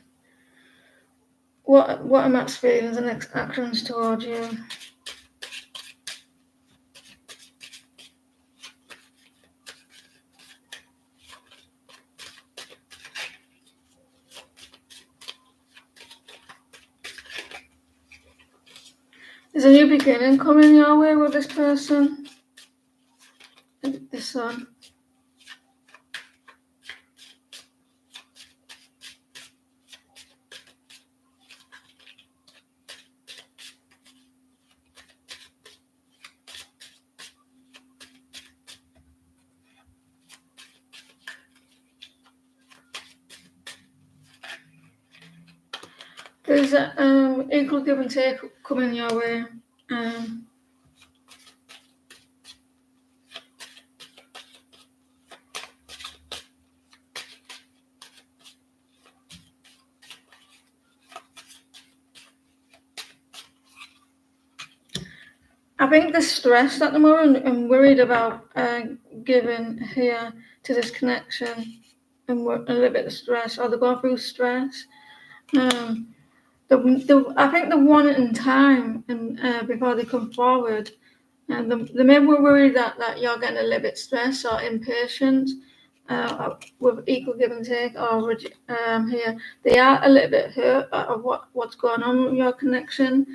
What are Matt's feelings and actions towards you? Is a new beginning coming your way with this person? This son. There's equal give and take coming your way. I think they're stressed at the moment and worried about giving here to this connection, and a little bit of stress, or they're going through stress. I think they're wanting time and before they come forward, and they may be worried that you're getting a little bit stressed or impatient with equal give and take, or here they are a little bit hurt of what's going on with your connection.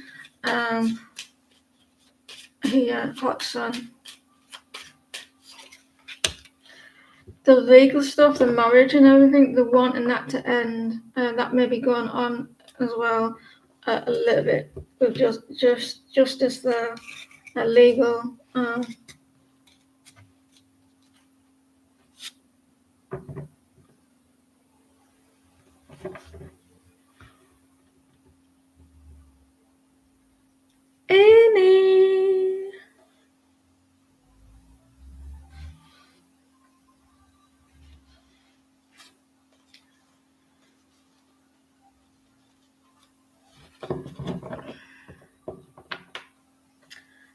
Here, hot sun. The legal stuff, the marriage and everything, they're wanting that to end. That may be going on as well a little bit with justice there, legal. Any.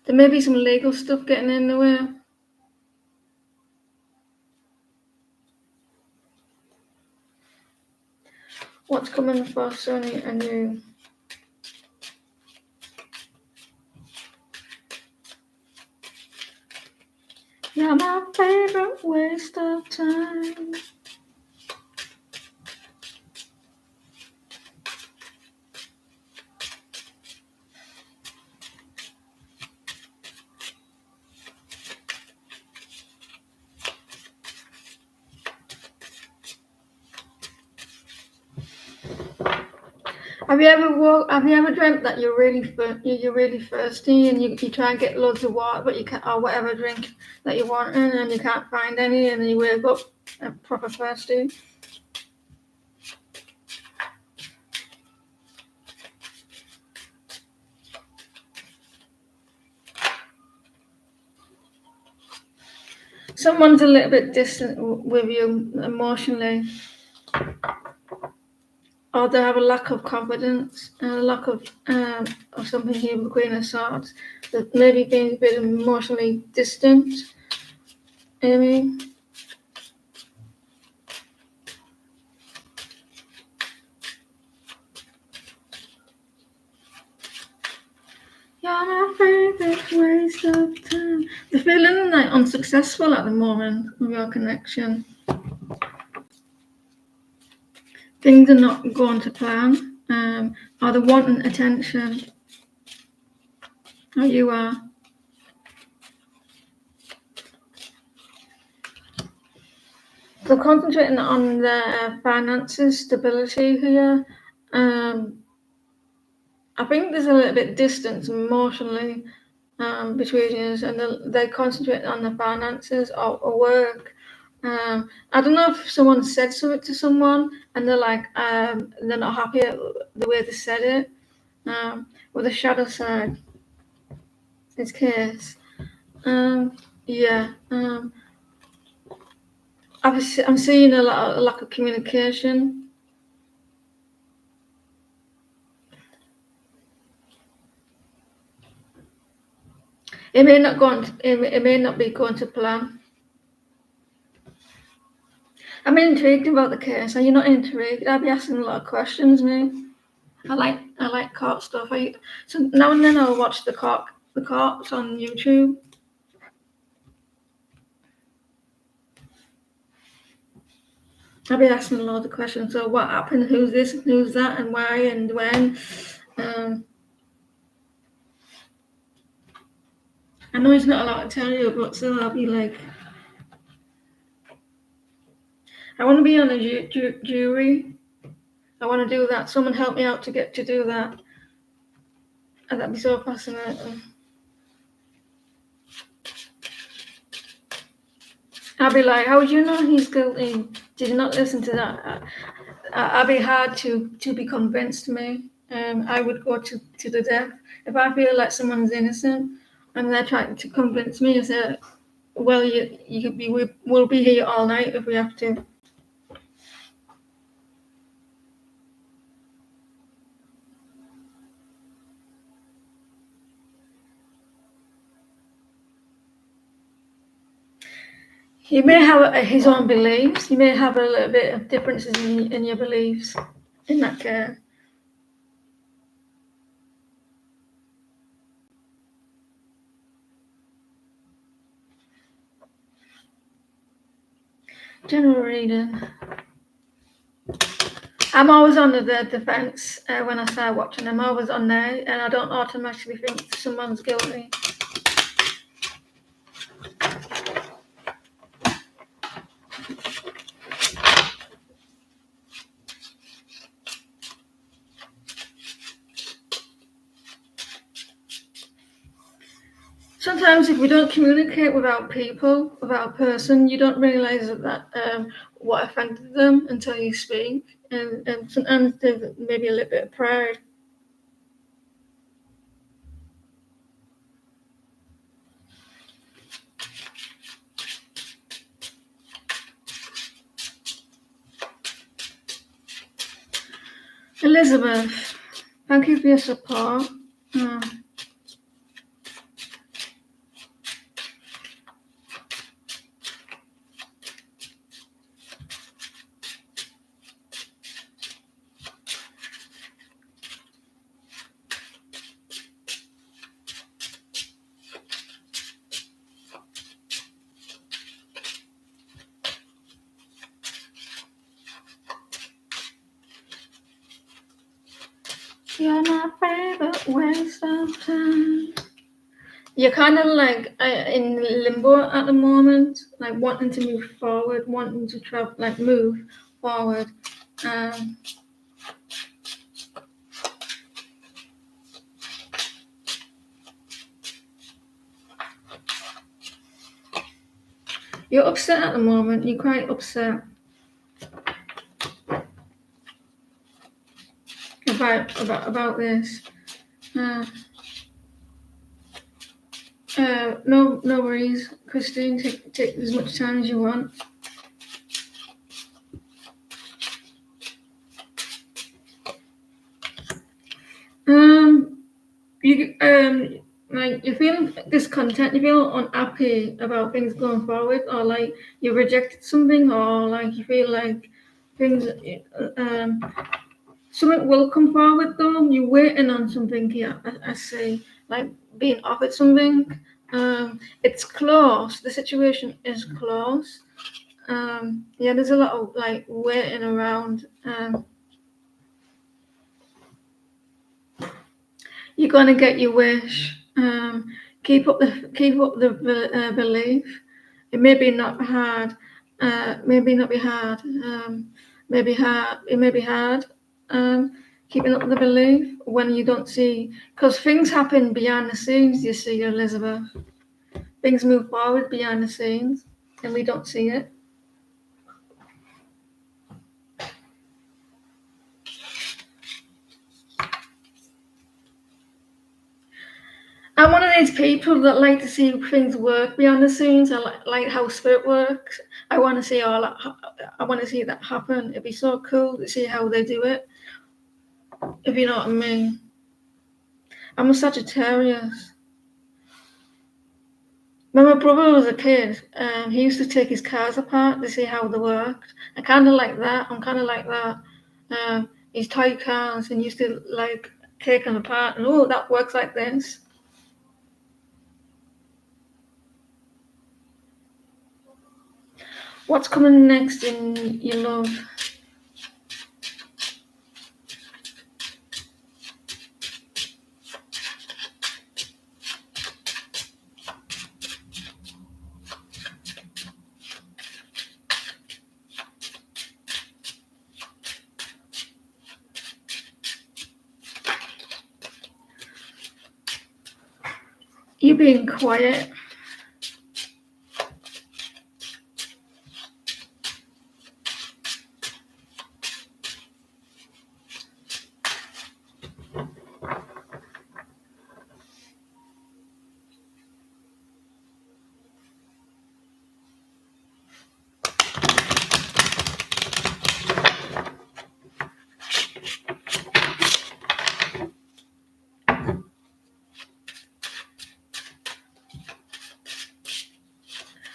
There may be some legal stuff getting in the way. What's coming for Sonny and you? You're my favorite waste of time. Have you ever dreamt that you're really thirsty and you try and get loads of water, but you can't, or whatever drink that you want, and you can't find any, and then you wake up proper thirsty? Someone's a little bit distant with you emotionally, or they have a lack of confidence and a lack of something here with the Queen of Swords, that maybe being a bit emotionally distant. Amy. You're my favorite waste of time. They're feeling like unsuccessful at the moment with your connection. Things are not going to plan. Or they're wanting attention. Or you are. So concentrating on their finances, stability here. I think there's a little bit of distance emotionally between us, and they concentrate on the finances or work. I don't know if someone said something to someone and they're like they're not happy at the way they said it. With the shadow side, it's case. Yeah. I'm seeing a lack of communication. It may not be going to plan. I'm intrigued about the case. Are you not intrigued? I'll be asking a lot of questions, mate. I like court stuff. So now and then I'll watch the courts on YouTube. I'll be asking a lot of questions. So what happened? Who's this? Who's that? And why? And when? I know it's not allowed to tell you, but still I'll be like, I want to be on a jury. I want to do that. Someone help me out to get to do that. And that'd be so fascinating. I'll be like, how would you know he's guilty? Did you not listen to that? I'd be hard to be convinced me. I would go to the death. If I feel like someone's innocent and they're trying to convince me, I say, well, we'll be here all night if we have to. He may have his own beliefs. You may have a little bit of differences in your beliefs in that case. General reading. I'm always on the defense when I start watching. I'm always on there, and I don't automatically think someone's guilty. Sometimes if we don't communicate with our people, with our person, you don't realise that what offended them until you speak. And sometimes there's maybe a little bit of pride. Elizabeth, thank you for your support. You're my favorite waste of time. You're kind of like in limbo at the moment, like wanting to move forward, wanting to move forward. You're upset at the moment. You're quite upset about this. No worries, Christine. Take as much time as you want. You like you feel discontent. You feel unhappy about things going forward, or like you rejected something, or like you feel like things something will come forward though. You're waiting on something here. I say like being offered something. It's close. The situation is close. Yeah, there's a lot of like waiting around. You're gonna get your wish. Keep up the belief. It may be not hard. Maybe not be hard. Maybe hard. It may be hard. Keeping up the belief when you don't see, because things happen behind the scenes. You see, Elizabeth. Things move forward behind the scenes, and we don't see it. I'm one of these people that like to see things work behind the scenes. I like how spirit works. I want to see all that. I want to see that happen. It'd be so cool to see how they do it. If you know what I mean. I'm a Sagittarius. When my brother was a kid, he used to take his cars apart to see how they worked. I kind of like that. I'm kind of like that. His toy cars and used to like take them apart and oh, that works like this. What's coming next in your love? You being quiet.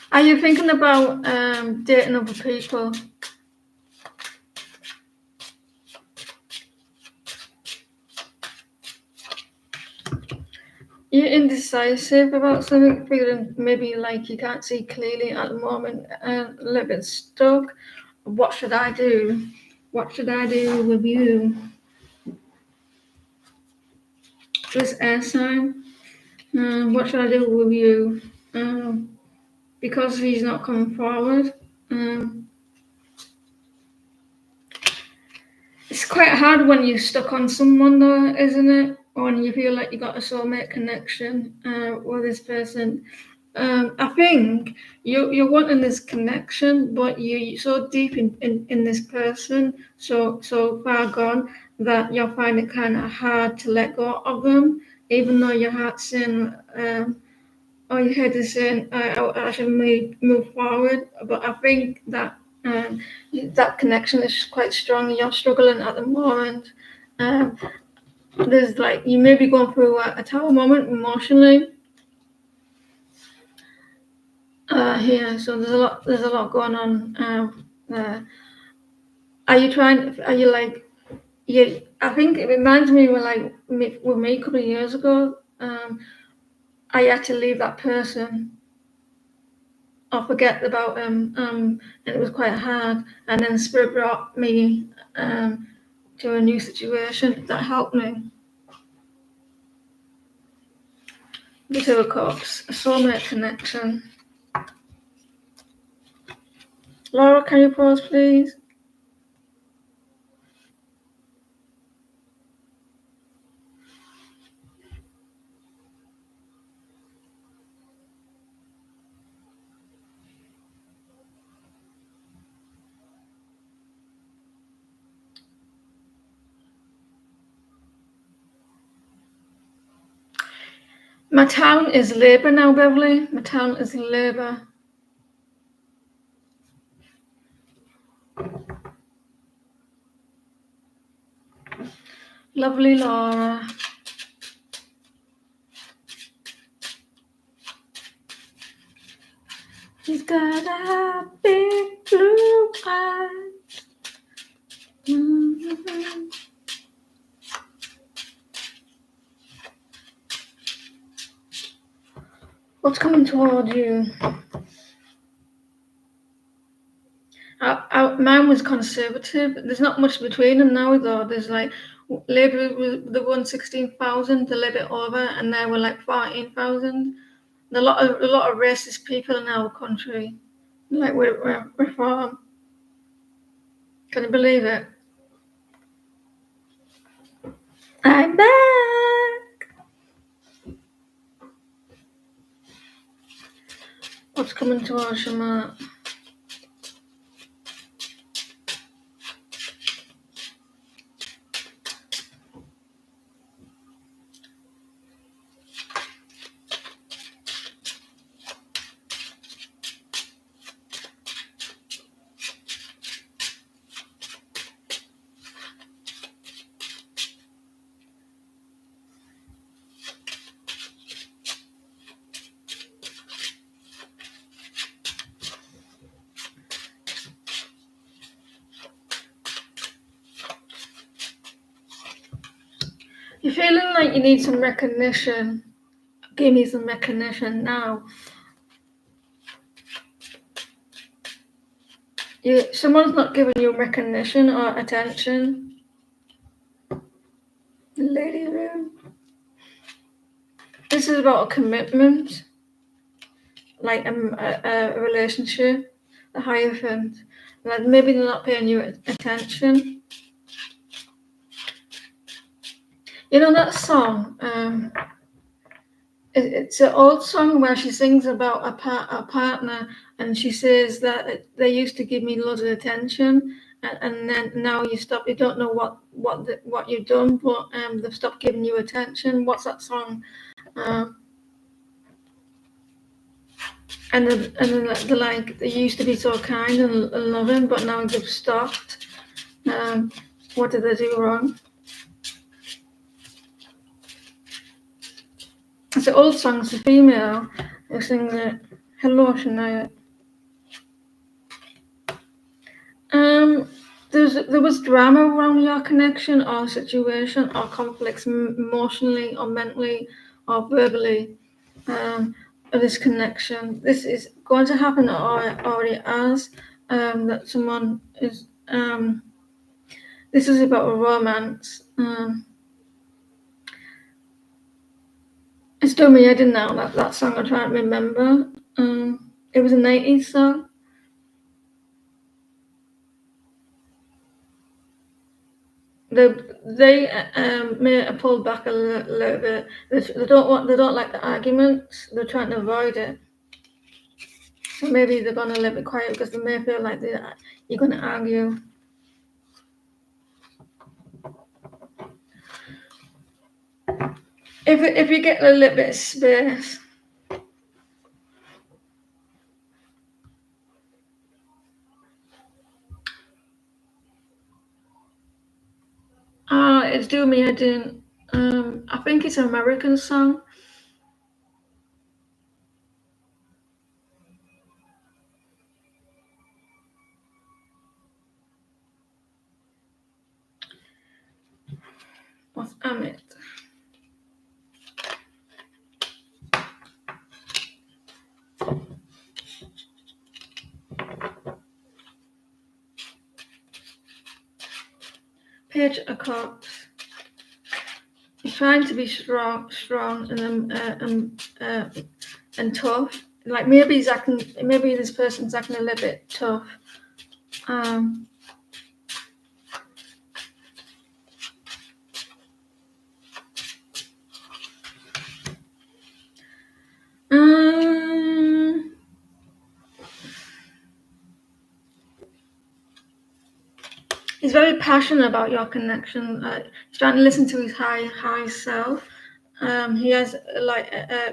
Are you thinking about dating other people? You're indecisive about something, feeling maybe like you can't see clearly at the moment and a little bit stuck. What should I do? What should I do with you? This air sign. What should I do with you? Because he's not coming forward. It's quite hard when you're stuck on someone, though, isn't it? When you feel like you got a soulmate connection with this person. I think you're wanting this connection, but you're so deep in this person, so far gone that you'll find it kind of hard to let go of them, even though your heart's saying, or your head is saying, I should move forward. But I think that that connection is quite strong. You're struggling at the moment. There's like you may be going through a tough moment emotionally. Here, so there's a lot going on there. Are you trying? Are you like? Yeah, I think it reminds me of like with me a couple of years ago. I had to leave that person or forget about him, and it was quite hard. And then Spirit brought me to a new situation that helped me. The Two of Cups, a soulmate connection. Laura, can you pause, please? My town is Labour now, Beverly. My town is Labour. Lovely Laura. He's got a big blue eye. Mm-hmm. What's coming toward you? Mine was Conservative. There's not much between them now, though. There's like Labour was the 116,000, a little bit over, and now we're like 14,000. A lot of racist people in our country. Like we're reform. Can you believe it? I'm back. What's coming towards you, Matt? You're feeling like you need some recognition. Give me some recognition now. Someone's not giving you recognition or attention. Lady room. This is about a commitment, like a relationship, a Hierophant. Like maybe they're not paying you attention. You know that song? It's an old song where she sings about a partner, and she says that they used to give me loads of attention, and then now you stop. You don't know what you've done, but they've stopped giving you attention. What's that song? And they're like they used to be so kind and loving, but now they've stopped. What did they do wrong? It's an old song. It's a female who sings it. Hello, Shania. There was drama around your connection or situation or conflicts emotionally or mentally or verbally. Of this connection. This is going to happen or already has. That someone is. This is about a romance. It's done me head in now. That song I'm trying to remember. It was a 90s song. They may have pulled back a little bit. They don't like the arguments. They're trying to avoid it. So maybe they're gonna let it quiet because they may feel like you're gonna argue. If you get a little bit of space. It's doing me head in. I think it's an American song. What's Amit? Page of Cups. He's trying to be strong and tough. Like maybe this person's acting a little bit tough. He's very passionate about your connection. He's trying to listen to his high self. He has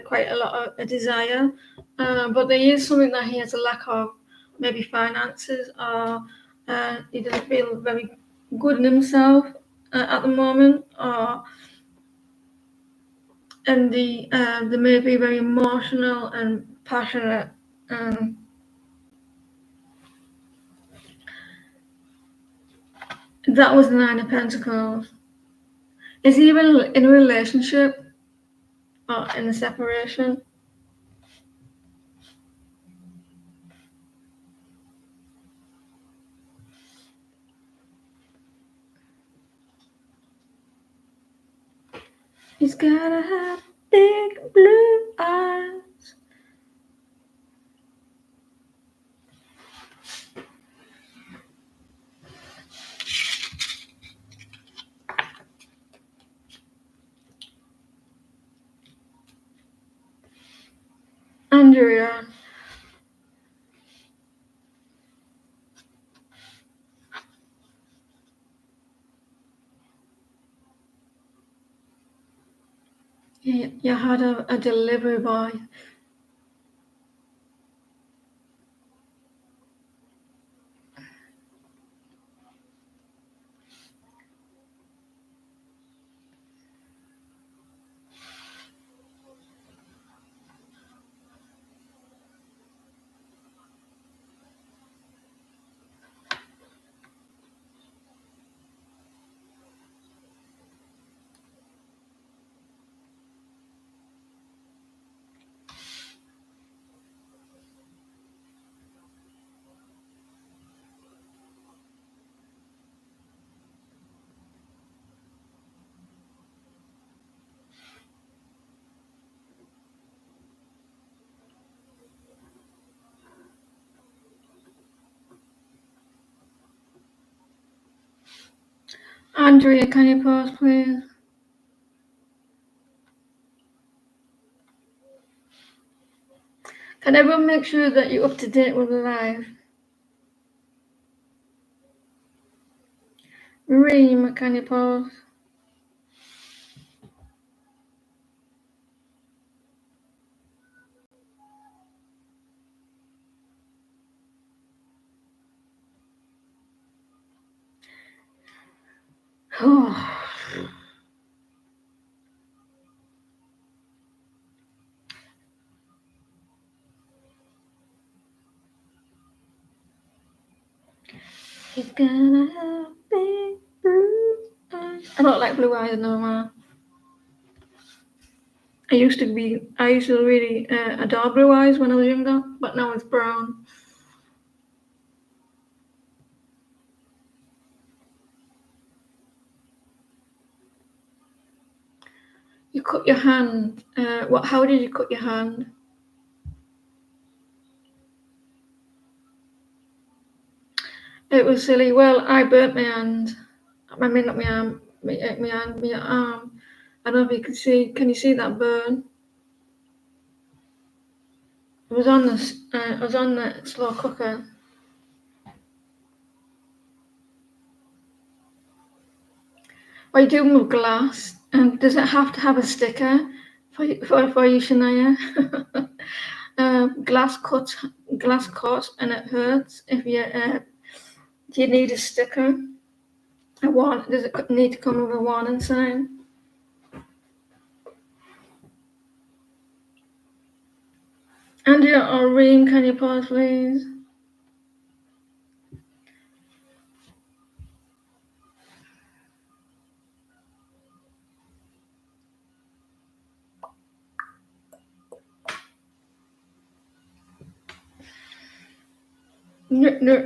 quite a lot of a desire, but there is something that he has a lack of, maybe finances, or he doesn't feel very good in himself at the moment, or and they may be very emotional and passionate. That was the Nine of Pentacles. Is he even in a relationship or in a separation? He's gotta have big blue eyes. Andrea. You had a delivery boy. Andrea, can you pause, please? Can everyone make sure that you're up to date with the live? Reem, can you pause? Oh. He's gonna have big blue eyes. I don't like blue eyes no more. I used to really adore blue eyes when I was younger, but now it's brown. You cut your hand. How did you cut your hand? It was silly. Well, I burnt my hand. I mean, not my arm. My hand, my arm. I don't know if you can see. Can you see that burn? It was on the slow cooker. What you do with glass? And does it have to have a sticker for you, Shania? Glass cuts, and it hurts. If you do you need a sticker? Does it need to come with a warning sign? Andrea or Reem, can you pause, please? No.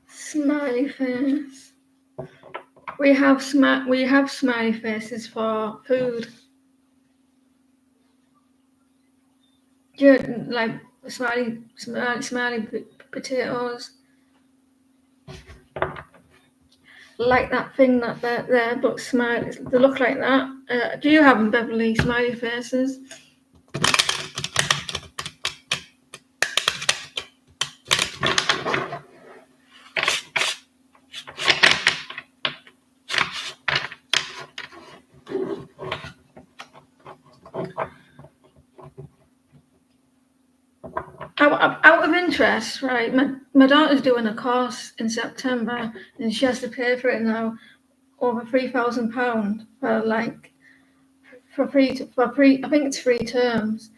Smiley face. We have smiley faces for food. Like smiley potatoes. Like that thing that they're there, but smiley. They look like that. Do you have them, Beverly? Smiley faces. out of interest, right? My daughter's doing a course in September, and she has to pay for it now, over £3,000 for free. I think it's 3 terms.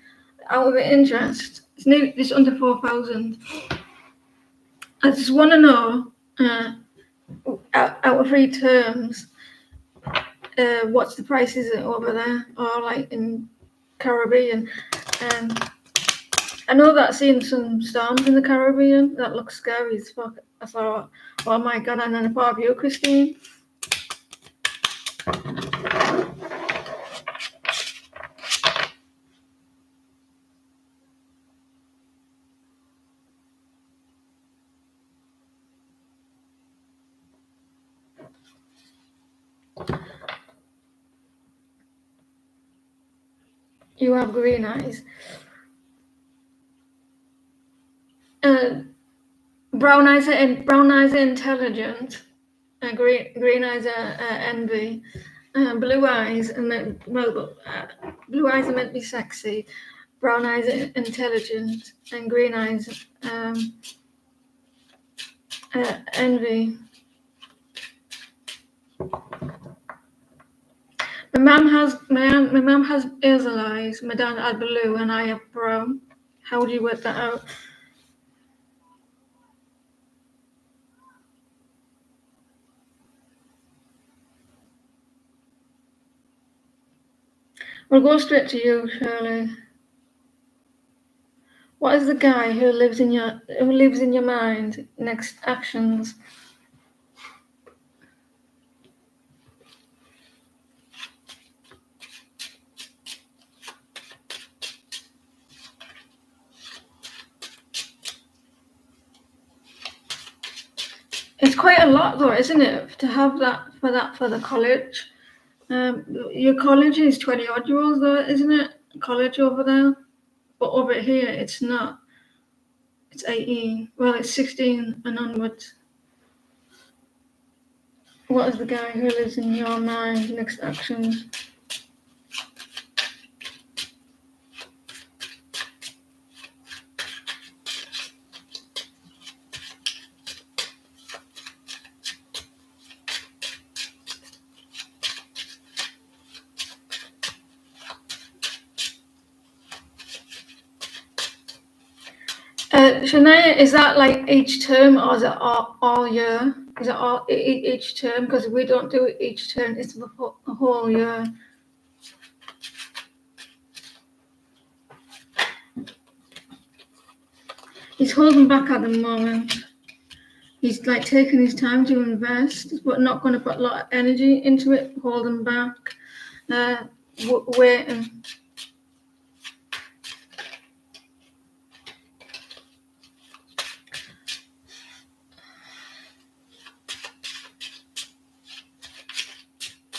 Out of interest, it's under 4,000. I just want to know, out of 3 terms, what's the prices over there, or like in Caribbean. I know that seeing some storms in the Caribbean, that looks scary as fuck. I thought, oh my god, and then I thought of you, Christine. You have green eyes. Brown eyes are intelligent. Green eyes are envy. Blue eyes are blue eyes are meant to be sexy. Brown eyes are intelligent, and green eyes envy. My mum has hazel eyes. My dad had blue, and I have brown. How would you work that out? We'll go straight to you, Shirley. What is the guy who lives in your mind? Next actions. It's quite a lot, though, isn't it, to have that for the college? Your college is 20-odd-year-olds, though, isn't it? College over there, but over here it's not. It's 18. Well, it's 16 and onwards. What is the guy who lives in your mind? Next actions. Shania, is that like each term, or is it all year? Is it all each term? Because we don't do it each term, it's the whole year. He's holding back at the moment. He's like taking his time to invest, but not going to put a lot of energy into it, holding back, waiting.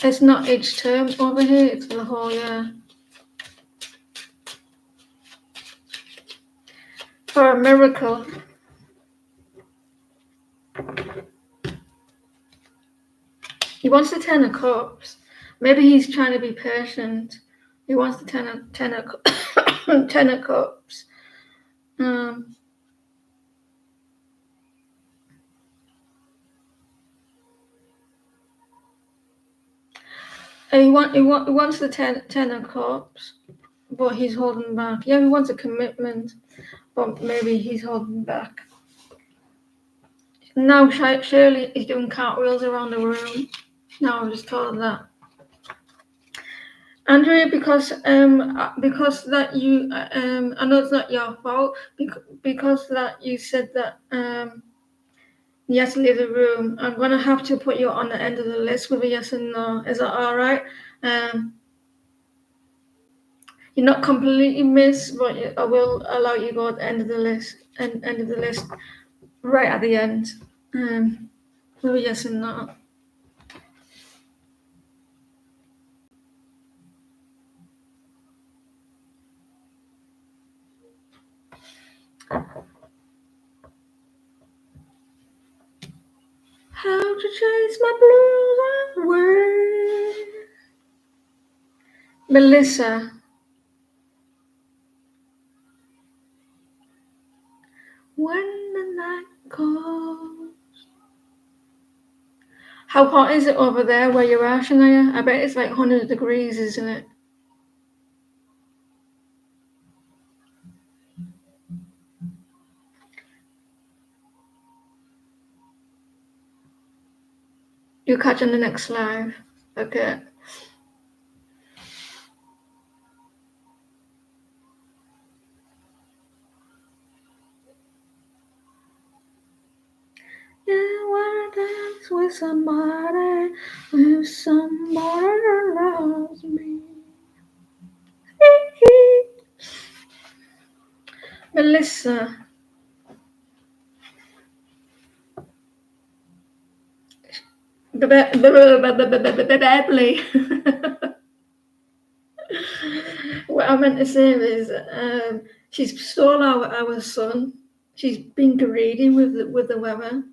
It's not each term over here, it's for the whole year. For a miracle. He wants the 10 of cups. Maybe he's trying to be patient. He wants the 10 of cups. He wants the 10 of cups, but he's holding back. Yeah, he wants a commitment, but maybe he's holding back. Now Shirley is doing cartwheels around the room. Now I just told her that. Andrea, because that you I know it's not your fault, because that you said that you have to leave the room. I'm gonna have to put you on the end of the list with a yes and no. Is that all right? You're not completely missed, but I will allow you to go at the end of the list, right at the end. With a yes and no. How to chase my blues away. Melissa. How hot is it over there where you are, Shania? I bet it's like 100 degrees, isn't it? You'll catch on the next live. Okay. Yeah, I wanna dance with somebody that loves me. Melissa. Badly. What I meant to say is, she's stole our son. She's been greedy with the weather.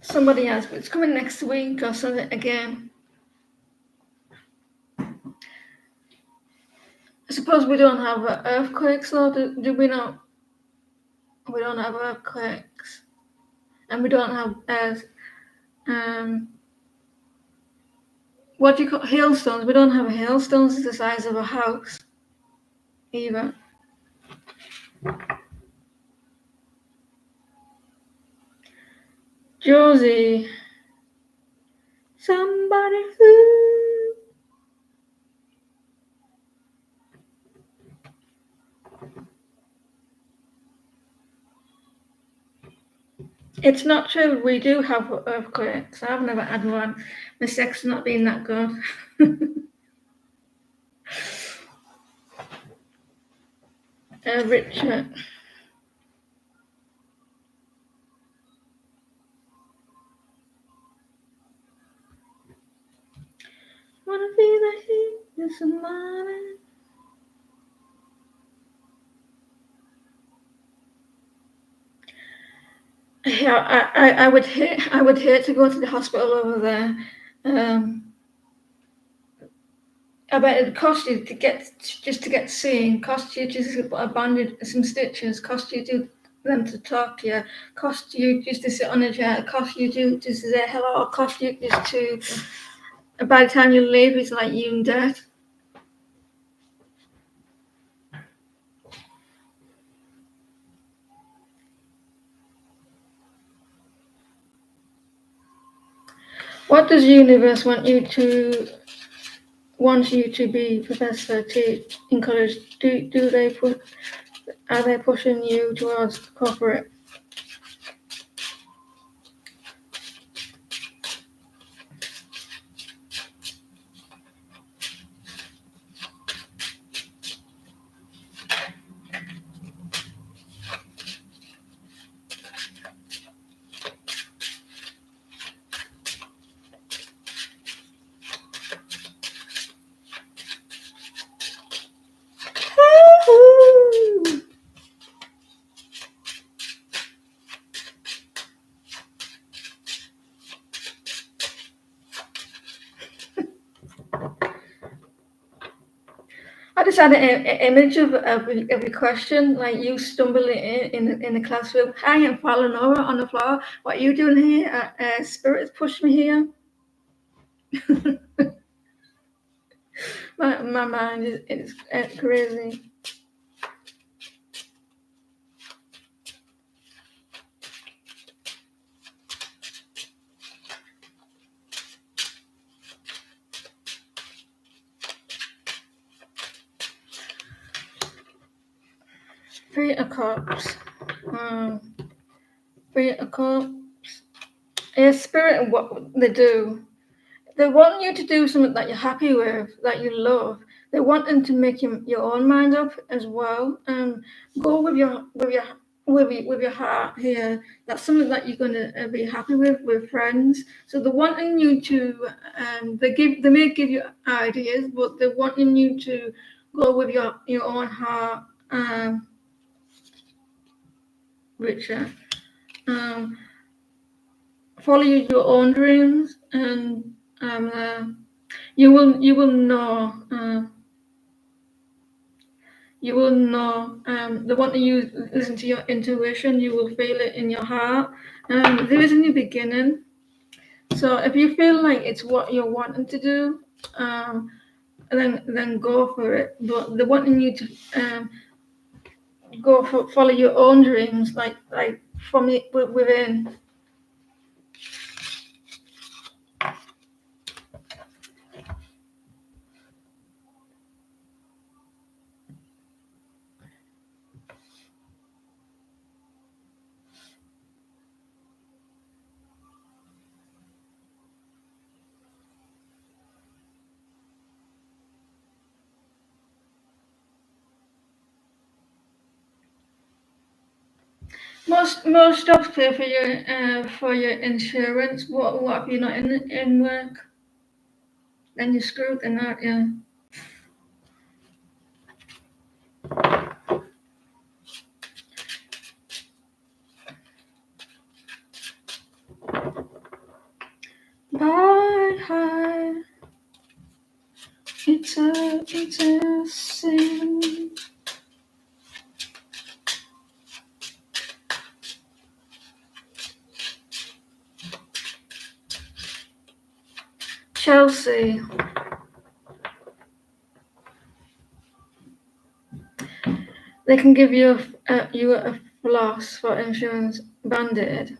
Somebody else, but it's coming next week or something again. I suppose we don't have earthquakes, though, do we not? We don't have earthquakes, and we don't have what do you call hailstones? We don't have hailstones the size of a house either. Josie, somebody who. It's not true. We do have earthquakes. I've never had one. My sex not been that good. Richard. Wanna be the heat of somebody. Yeah, I would hate to go to the hospital over there. I bet it'd cost you to get seen, cost you just to put a bandage, some stitches, cost you to them to talk to you, cost you just to sit on a chair, cost you just to say hello, cost you just to. By the time you leave, it's like you in debt. What does the universe want you to be, professor, teach, encourage? Are they pushing you towards corporate? I just had an image of every question, like you stumbling in the classroom. I am falling over on the floor. What are you doing here? Spirits push me here. My mind is crazy. Three of Cups. Three of Cups. Yeah, spirit. What they do. They want you to do something that you're happy with, that you love. They want them to make your own mind up as well. Go with your heart here. That's something that you're going to be happy with friends. So they're wanting you to. They may give you ideas, but they're wanting you to go with your own heart. Richard. Follow your own dreams. and you will know. You will know the one that you listen to your intuition. You will feel it in your heart. There is a new beginning. So if you feel like it's what you're wanting to do, then go for it. But the wanting you to follow your own dreams, like from within. Most jobs pay for your insurance. What if you're not in work? Then you're screwed, then aren't you? Bye, hi. It's a sin. Chelsea. They can give you a floss for insurance Band-Aid.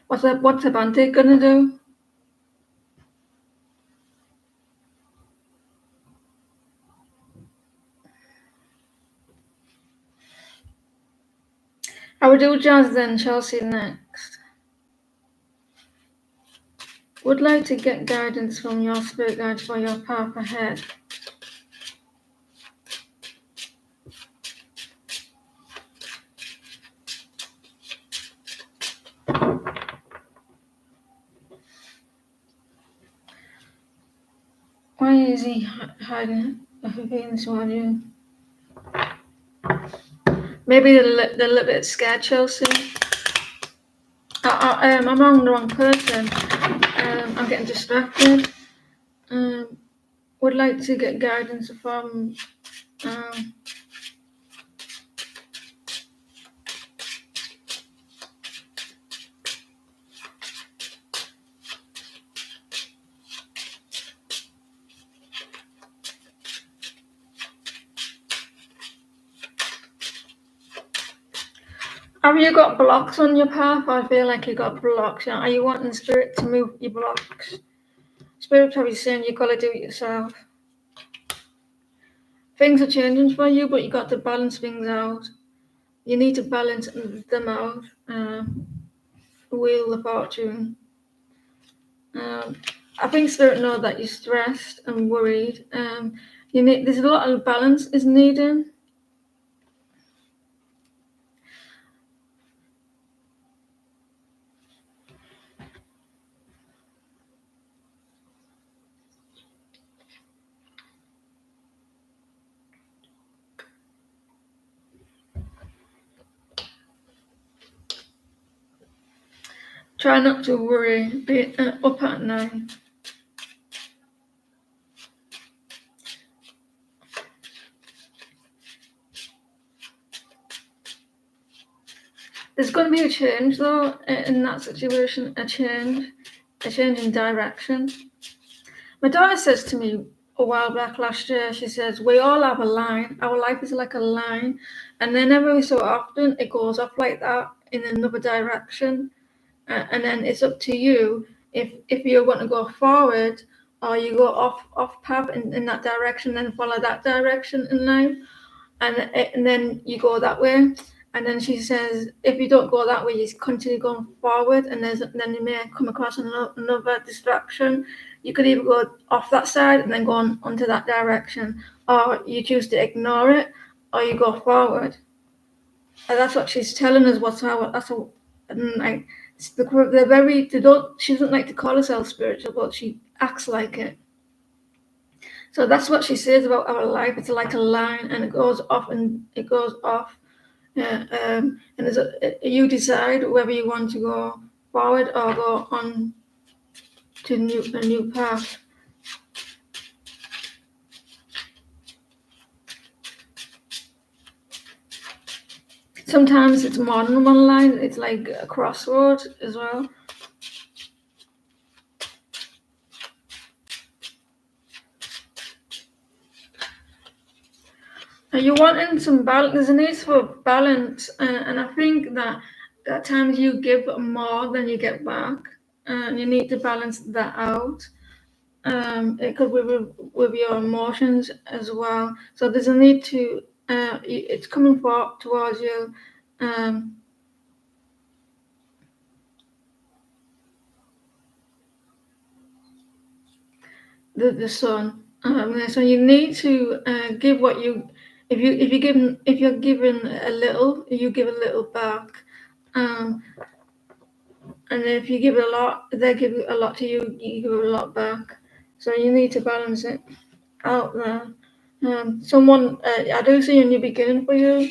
What's a Band-Aid gonna do? I will do jazz then, Chelsea next. Would like to get guidance from your spirit guide for your path ahead. Why is he hiding a feelings from you? Maybe they're a little bit scared, Chelsea. I'm on the wrong person. I'm getting distracted. Would like to get guidance from. Have you got blocks on your path? I feel like you got blocks. Are you wanting spirit to move your blocks? Spirit probably saying you gotta do it yourself. Things are changing for you, but you got to balance things out. You need to balance them out. Wheel of Fortune. I think Spirit know that you're stressed and worried. There's a lot of balance is needed. Try not to worry. Be up at night. There's going to be a change though in that situation. A change in direction. My daughter says to me a while back last year, she says, we all have a line. Our life is like a line. And then every so often it goes off like that in another direction. And then it's up to you if you want to go forward or you go off path in that direction, then follow that direction in life. And then you go that way. And then she says, if you don't go that way, you continue going forward, and then you may come across another distraction. You could either go off that side and then go onto that direction, or you choose to ignore it, or you go forward. And that's what she's telling us. Like they're very. She doesn't like to call herself spiritual, but she acts like it. So that's what she says about our life. It's like a line, and it goes off and it goes off. And you decide whether you want to go forward or go on to a new path. Sometimes it's more than one line. It's like a crossroad as well. Are you wanting some balance? There's a need for balance, and I think that at times you give more than you get back, and you need to balance that out. It could be with your emotions as well. So there's a need to. It's coming towards you. Um, the sun. So you need to give what you. If you're given a little, you give a little back. Um, and if you give a lot, they give a lot to you. You give a lot back. So you need to balance it out there. Someone, I do see a new beginning for you.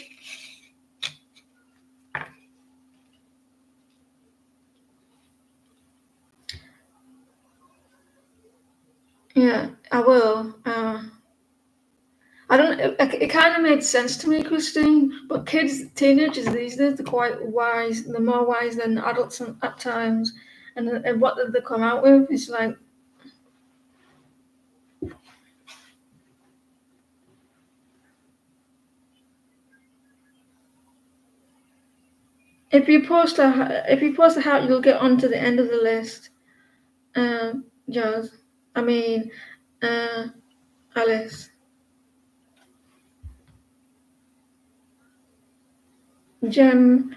Yeah, I will. I don't. It kind of made sense to me, Christine. But teenagers these days, they're quite wise. They're more wise than adults at times. And what they come out with is like, if you post a hat, you'll get onto the end of the list. Jazz. I mean, uh, Alice. Jem.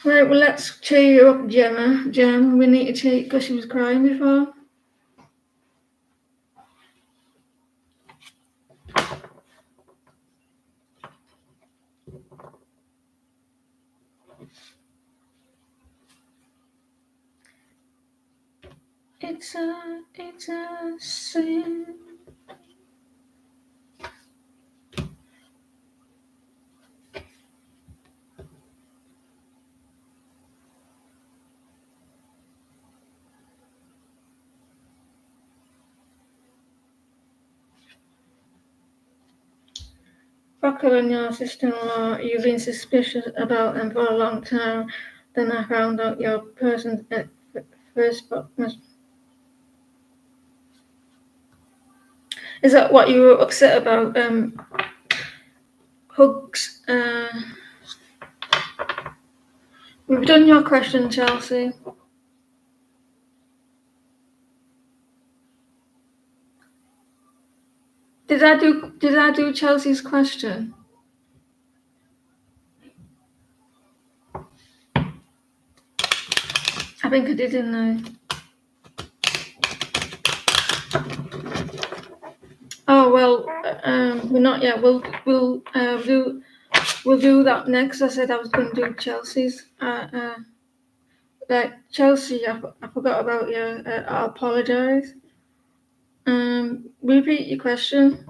Right. Well, let's cheer you up, Gemma. Gem. We need to cheer because she was crying before. It's a sin. Buckle and your sister-in-law, you've been suspicious about them for a long time. Then I found out your person at first. Is that what you were upset about? Hugs. We've done your question, Chelsea. Did I do Chelsea's question? I think I did, didn't I? Oh well, we're not yet. We'll do that next. I said I was going to do Chelsea's. Like Chelsea, I forgot about you. I apologize. Repeat your question.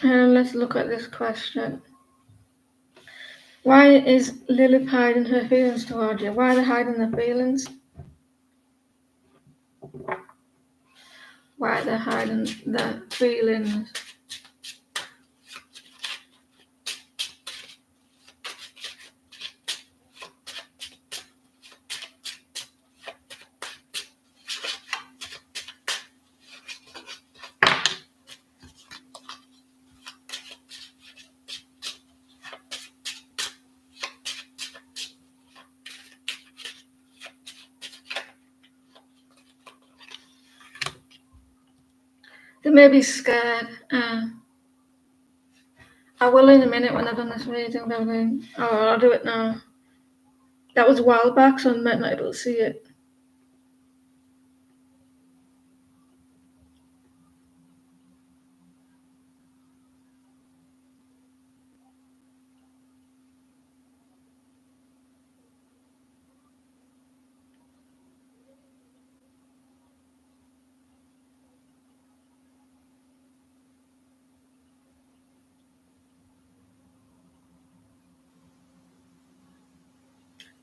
Let's look at this question. Why is Lilith hiding her feelings toward you? Why are they hiding their feelings? Why are they hiding their feelings? They may be scared. I will in a minute when I've done this reading, darling. Oh, I'll do it now. That was a while back, so I might not be able to see it.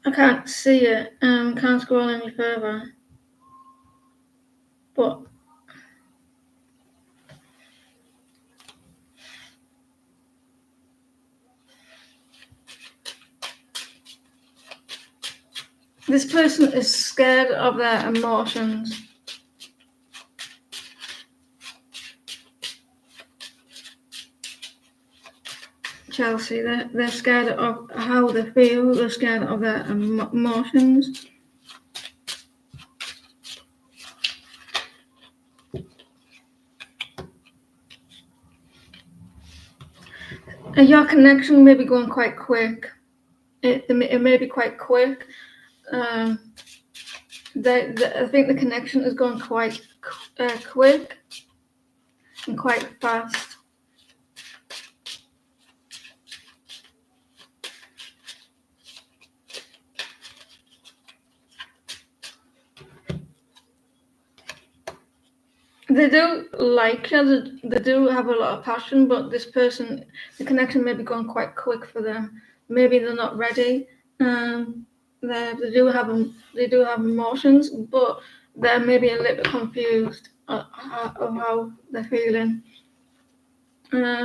I can't see it. Can't scroll any further. But this person is scared of their emotions. Chelsea, they're scared of how they feel. They're scared of their emotions. Your connection may be going quite quick. It may be quite quick. I think the connection is going quite quick and quite fast. They do like you, they do have a lot of passion, but this person, the connection may be going quite quick for them. Maybe they're not ready. They do have emotions, but they're maybe a little bit confused of how they're feeling. They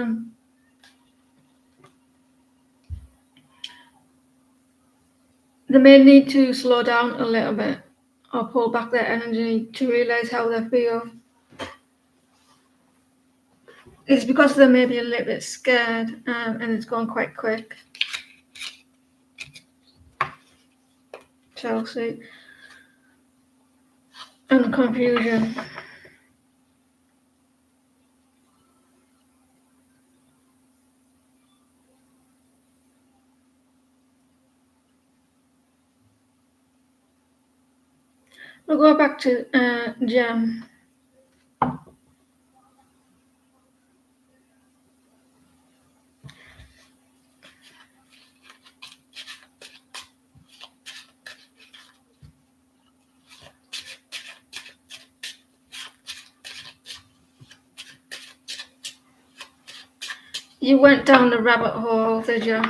may need to slow down a little bit or pull back their energy to realize how they feel. It's because they're maybe a little bit scared, and it's going quite quick. Chelsea. And confusion. We'll go back to Jem. You went down the rabbit hole, did you?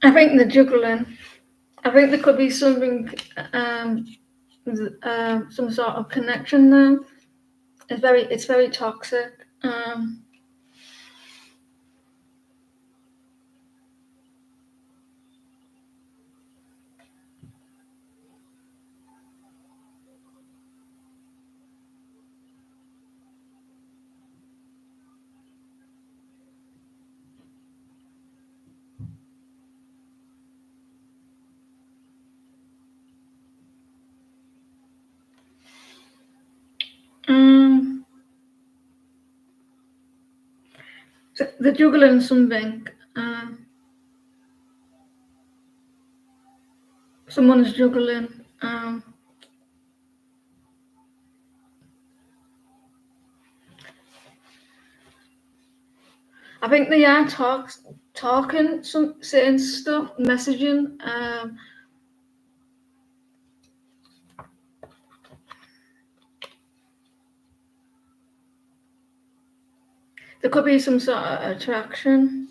I think the juggling. I think there could be something, some sort of connection there. It's very toxic. So the juggling something. Someone's juggling. I think they are talking, saying stuff, messaging. There could be some sort of attraction.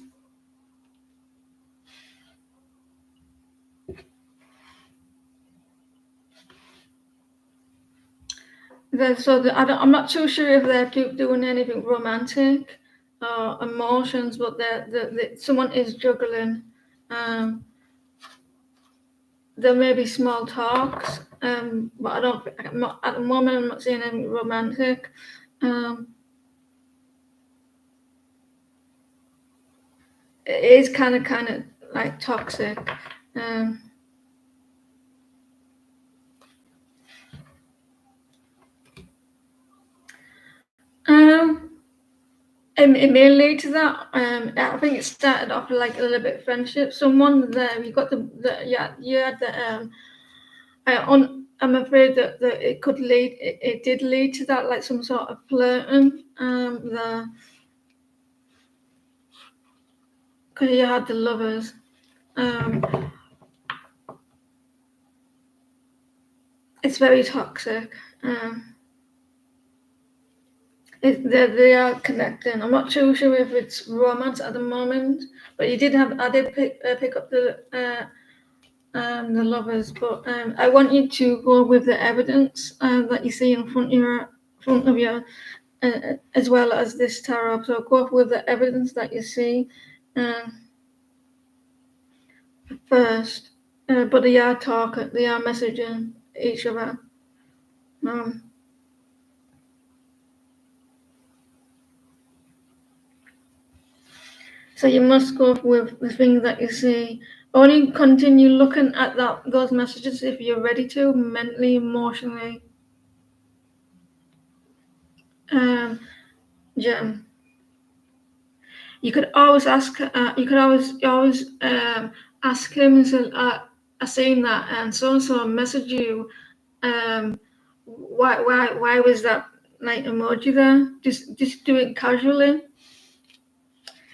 I'm not too sure if they're doing anything romantic or emotions, but someone is juggling. There may be small talks, but I'm not at the moment. I'm not seeing anything romantic. It is kind of like toxic. It may lead to that. I think it started off like a little bit friendship. Someone there, you got you had the I'm afraid that it could lead. It did lead to that, like some sort of flirting. Because you had the lovers. It's very toxic. They are connecting. I'm not too sure if it's romance at the moment, but I did pick up the lovers. But I want you to go with the evidence that you see in front of you, as well as this tarot. So go with the evidence that you see first. But they are talking. They are messaging each other. So you must go with the things that you see. Only continue looking at those messages if you're ready to, mentally, emotionally. Jem. You could always ask. You could always ask him and say, "I seen that and so and so message you. Why was that like emoji there? Just do it casually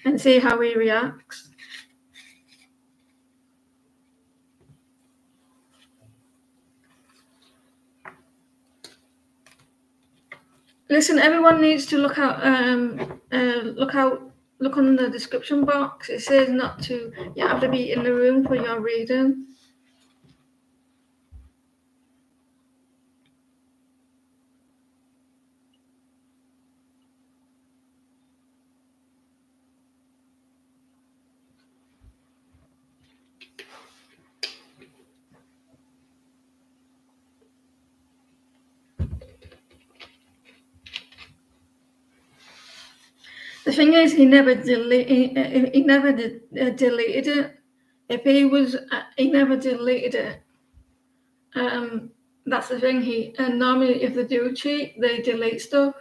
and see how he reacts." Listen, everyone needs to look on the description box. It says not to. You have to be in the room for your reading. The thing is, he never deleted it. If he never deleted it. That's the thing. Normally, if they do cheat, they delete stuff.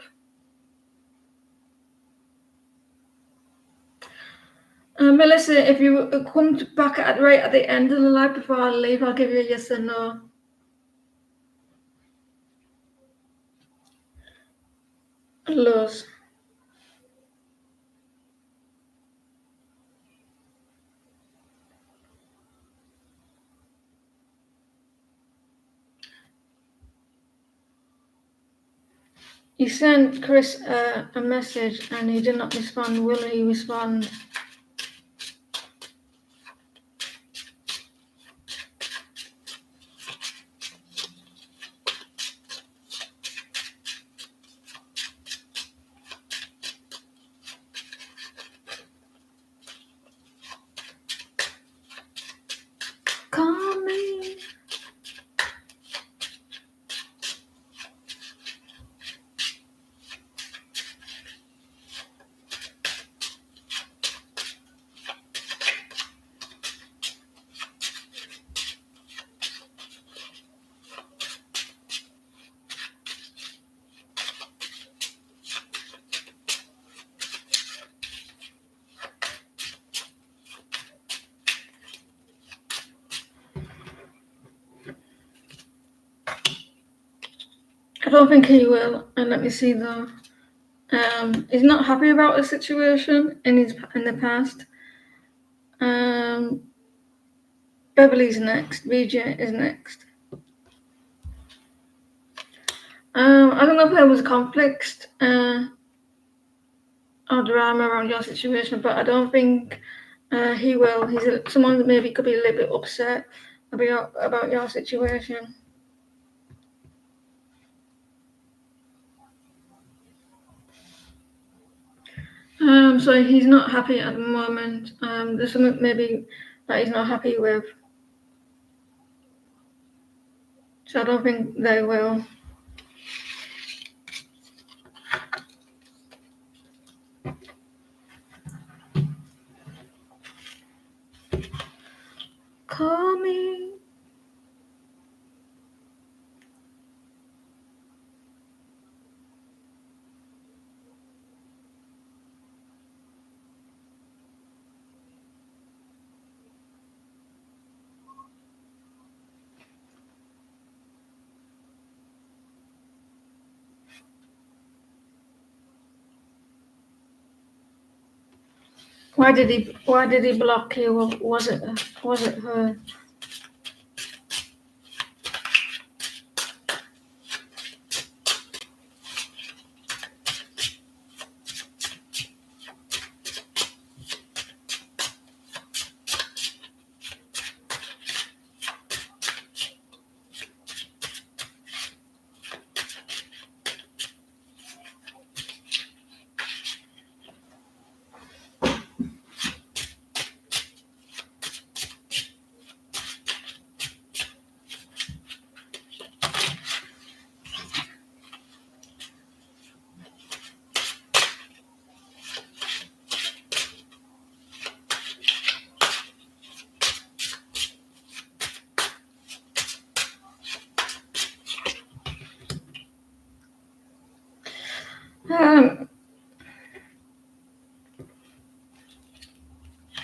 Melissa, if you come back right at the end of the live before I leave, I'll give you a yes or no. Lose. You sent Chris a message and he did not respond. Will he respond? Call me. I don't think he will. And let me see though. He's not happy about the situation in the past. Beverly's next. BJ is next. I don't know if there was conflict. I or drama around your situation, but I don't think he will. He's someone that maybe could be a little bit upset about your situation. So he's not happy at the moment. There's something maybe that he's not happy with. So I don't think they will. Call me. Why did he block you? Was it her?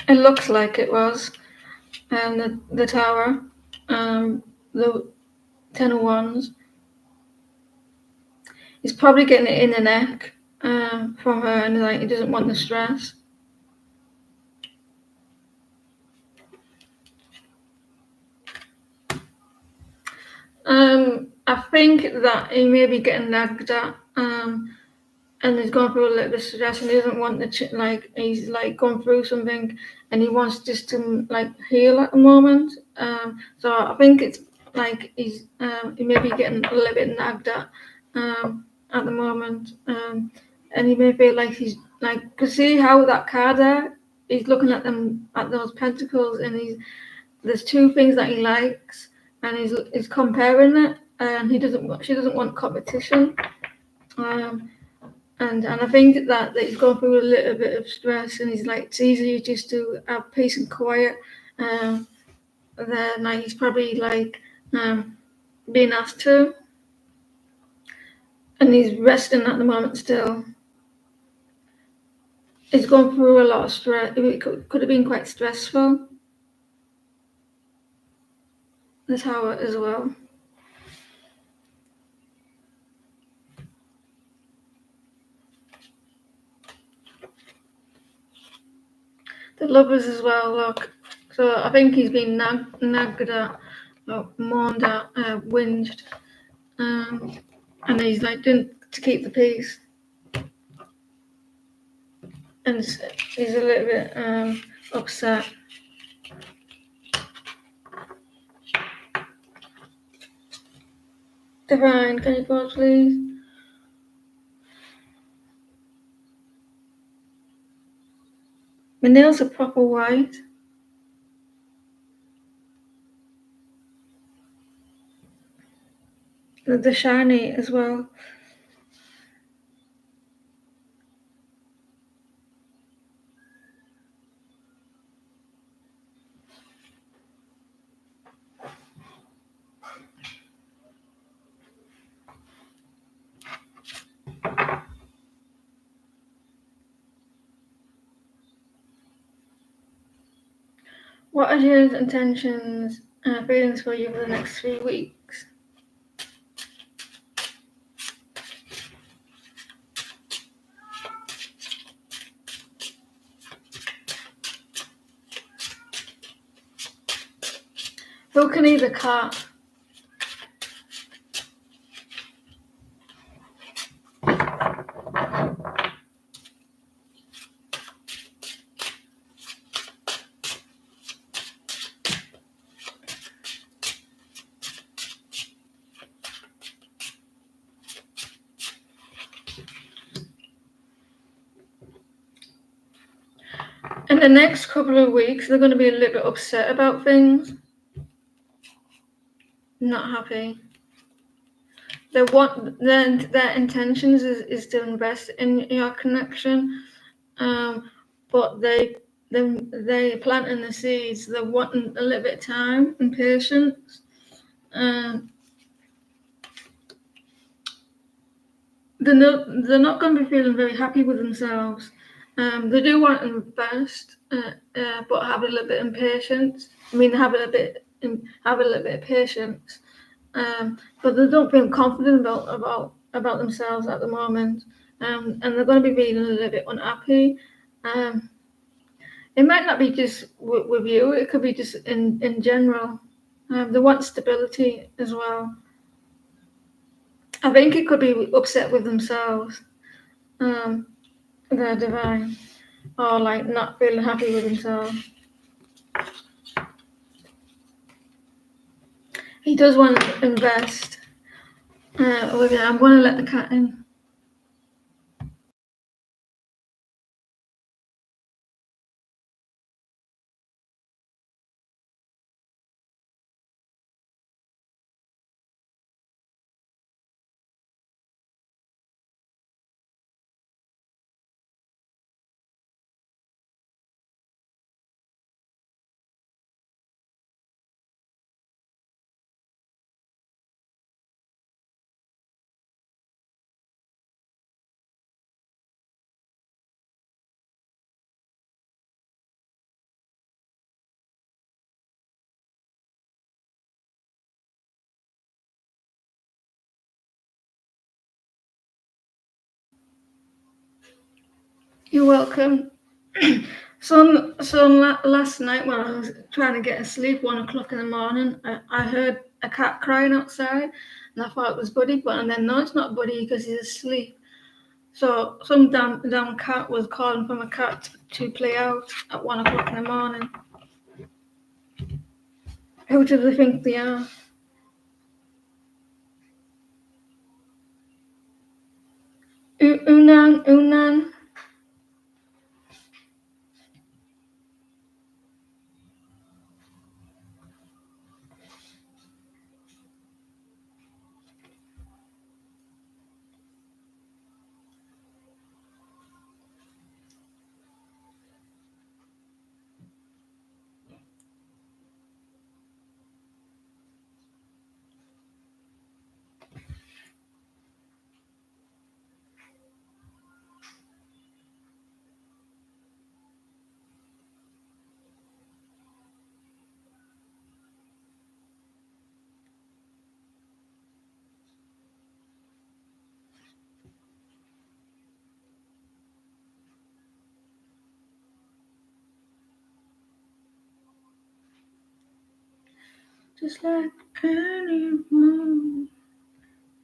It looks like it was. And the Tower, the 10 of Wands. He's probably getting it in the neck from her, and like he doesn't want the stress. I think that he may be getting nagged at, and he's going through a little bit of stress, and he doesn't want he's like going through something, and he wants just to like heal at the moment. So I think it's like he may be getting a little bit nagged at the moment, and he may feel like he's like, cause see how that card there, he's looking at those pentacles, and there's two things that he likes, and he's comparing it, and she doesn't want competition, and I think that he's going through a little bit of stress, and he's like, it's easier just to have peace and quiet. Then like he's probably like being asked to, and he's resting at the moment still. He's gone through a lot of stress. It could have been quite stressful. The Tower as well. The Lovers as well. Look, so I think he's been nagged at, mourned at, whinged, and he's like doing to keep the peace, and he's a little bit upset. Divine, can you pause, please? My nails are proper white. They're shiny as well. What are your intentions and feelings for you for the next 3 weeks? Who can eat the cat? In the next couple of weeks, they're going to be a little bit upset about things, not happy. They want their intentions is to invest in your connection, but they planting the seeds. They're wanting a little bit of time and patience. They're not going to be feeling very happy with themselves. They do want to invest, but have a little bit of patience. I mean, have a little bit of patience. But they don't feel confident about themselves at the moment, and they're going to be feeling a little bit unhappy. It might not be just with you; it could be just in general. They want stability as well. I think it could be upset with themselves. They're divine, or like not feeling happy with themselves. He does want to invest. I'm going to let the cat in. You're welcome. So last night when I was trying to get to sleep, 1 o'clock in the morning, I heard a cat crying outside, and I thought it was Buddy, and then no, it's not Buddy because he's asleep. So some damn cat was calling for my cat to play out at 1 o'clock in the morning. Who do they think they are? Unan. Just like any moon,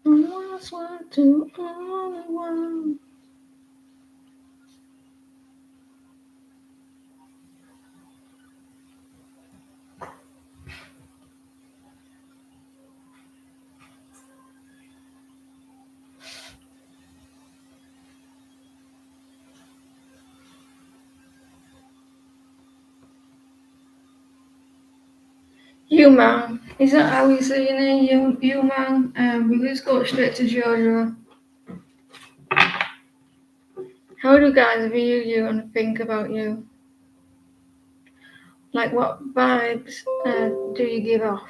from one side to only one. Human. Is that how we say your name? Human. We just go straight to Jojo. How do guys view you and think about you? Like what vibes do you give off?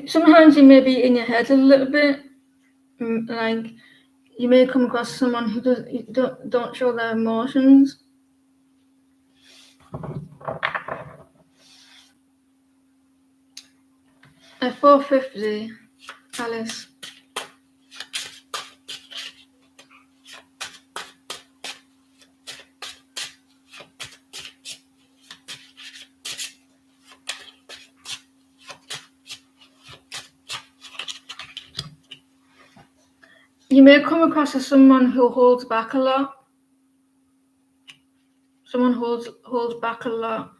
Sometimes you may be in your head a little bit, like you may come across someone who don't show their emotions. At 4:50, Alice. You may come across as someone who holds back a lot. Someone holds back a lot.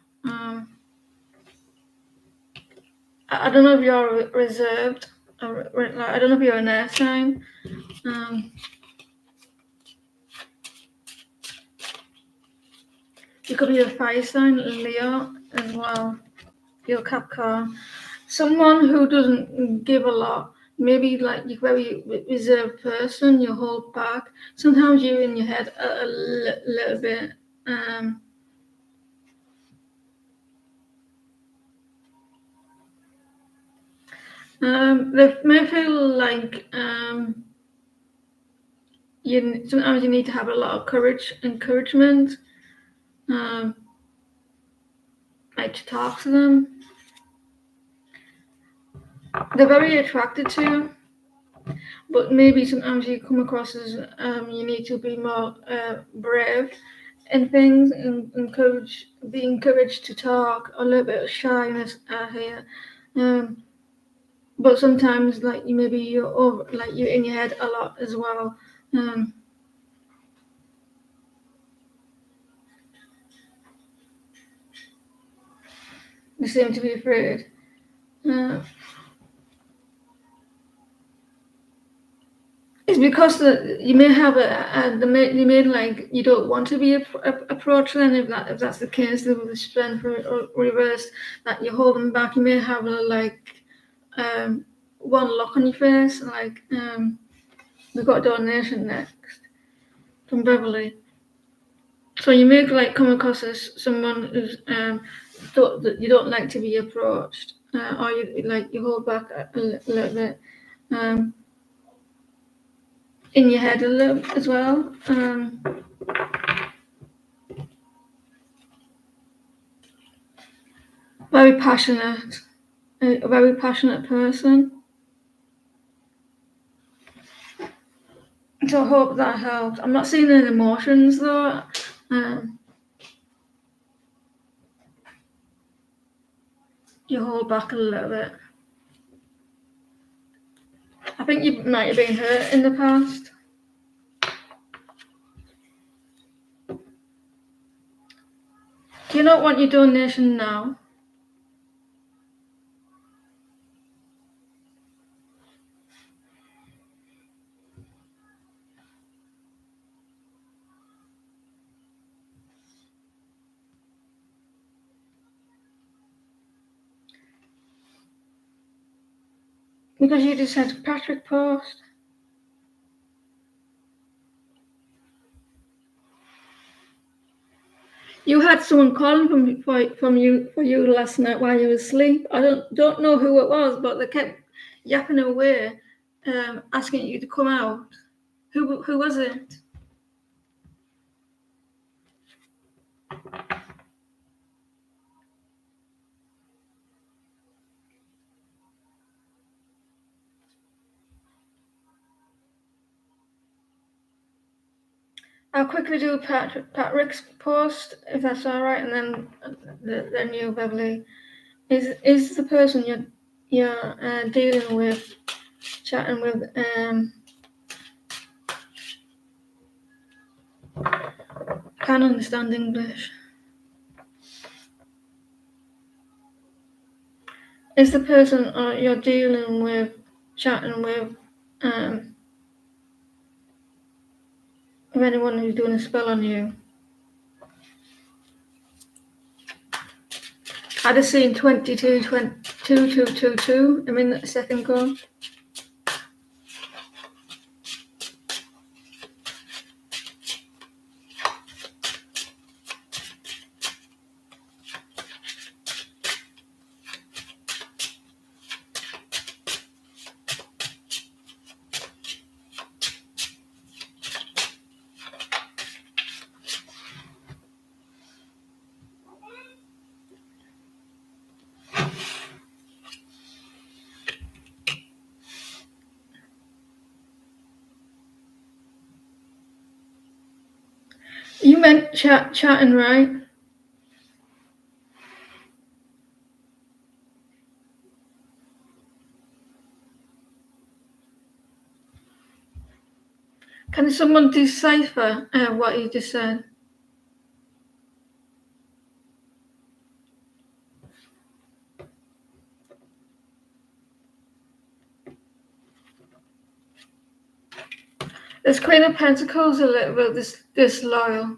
I don't know if you're reserved. I don't know if you're an air sign. You could be a fire sign, Leo, as well. You're Capricorn. Someone who doesn't give a lot. Maybe like you're a very reserved person. You hold back. Sometimes you're in your head a little bit. They may feel like sometimes you need to have a lot of encouragement, like to talk to them. They're very attracted to you, but maybe sometimes you come across as you need to be more brave in things and be encouraged to talk. A little bit of shyness here. But sometimes like you're in your head a lot as well. You seem to be afraid. It's because you may have you may like you don't want to be approached. Then if that's the case, the strength or reverse that you're holding back, you may have one look on your face, like we've got a donation next from Beverly. So you may like come across as someone who's that you don't like to be approached, or you hold back a little bit. In your head a little as well. Very passionate, a very passionate person. So I hope that helps. I'm not seeing any emotions though. You hold back a little bit. I think you might have been hurt in the past. Do you not want your donation now? Because you just said Patrick Post. You had someone calling from you for you last night while you were asleep. I don't know who it was, but they kept yapping away, asking you to come out. Who was it? I'll quickly do Patrick's post, if that's all right, and then you, Beverly. Is the person you're dealing with, chatting with, can understand English? Is the person you're dealing with, chatting with, anyone who's doing a spell on you? I just seen 22. I mean, the second call. You meant chatting, right? Can someone decipher what you just said? This Queen of Pentacles a little bit disloyal.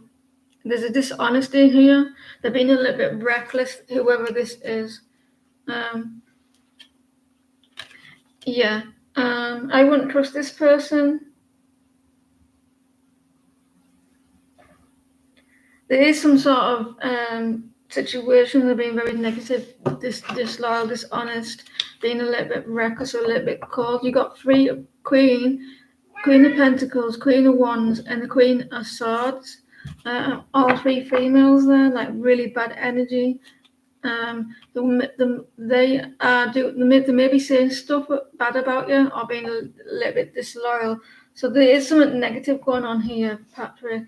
There's a dishonesty here. They're being a little bit reckless, whoever this is. Yeah. I wouldn't trust this person. There is some sort of situation of being very negative, disloyal, dishonest, being a little bit reckless, or a little bit cold. You got Queen of Pentacles, Queen of Wands, and the Queen of Swords. All three females there, like really bad energy. They may be saying stuff bad about you or being a little bit disloyal. So there is something negative going on here, Patrick.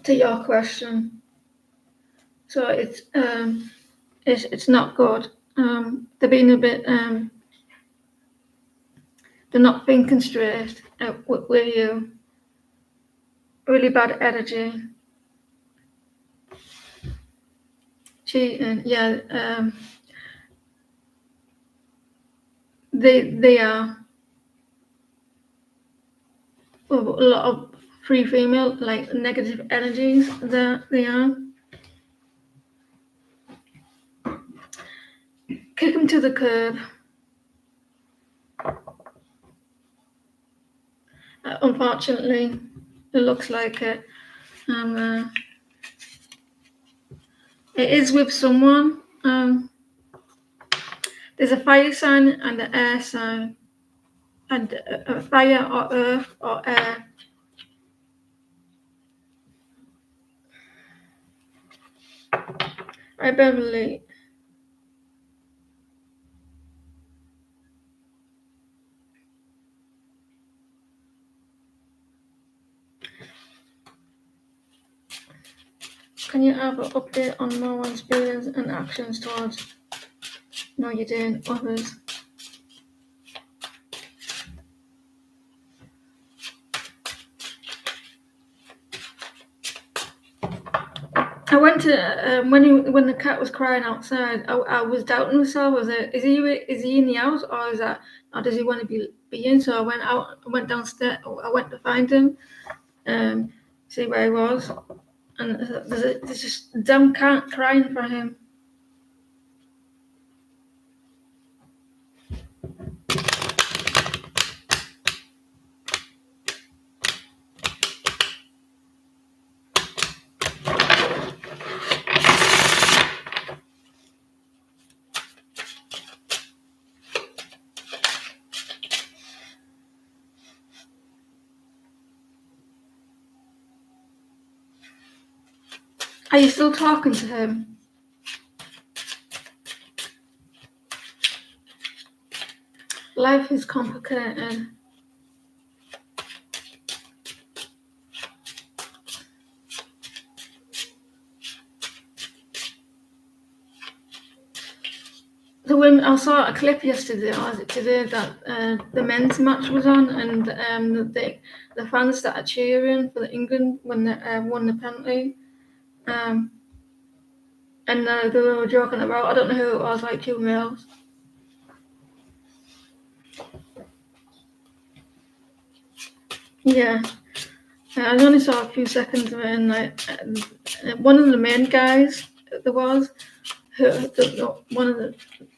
To your question, so it's not good. They're being a bit they're not thinking straight with you. Really bad energy. Cheating, yeah. They are a lot of free female, like negative energies. They are. Kick them to the curb. Unfortunately, it looks like it. It is with someone. There's a fire sign and an air sign, and a fire or earth or air. Right, Beverly. Can you have an update on no one's feelings and actions towards no you didn't others? I went to when the cat was crying outside. I was doubting myself. Is he in the house or does he want to be in? So I went out. I went downstairs. I went to find him, see where he was, and there's just a damn cat crying for him. Are you still talking to him? Life is complicated. The women, I saw a clip yesterday, or was it today, that the men's match was on, and the fans started cheering for England when they won the penalty. And they were joking about, I don't know who it was, like two males. Yeah. I only saw a few seconds of it, and like one of the main guys there was, one of the,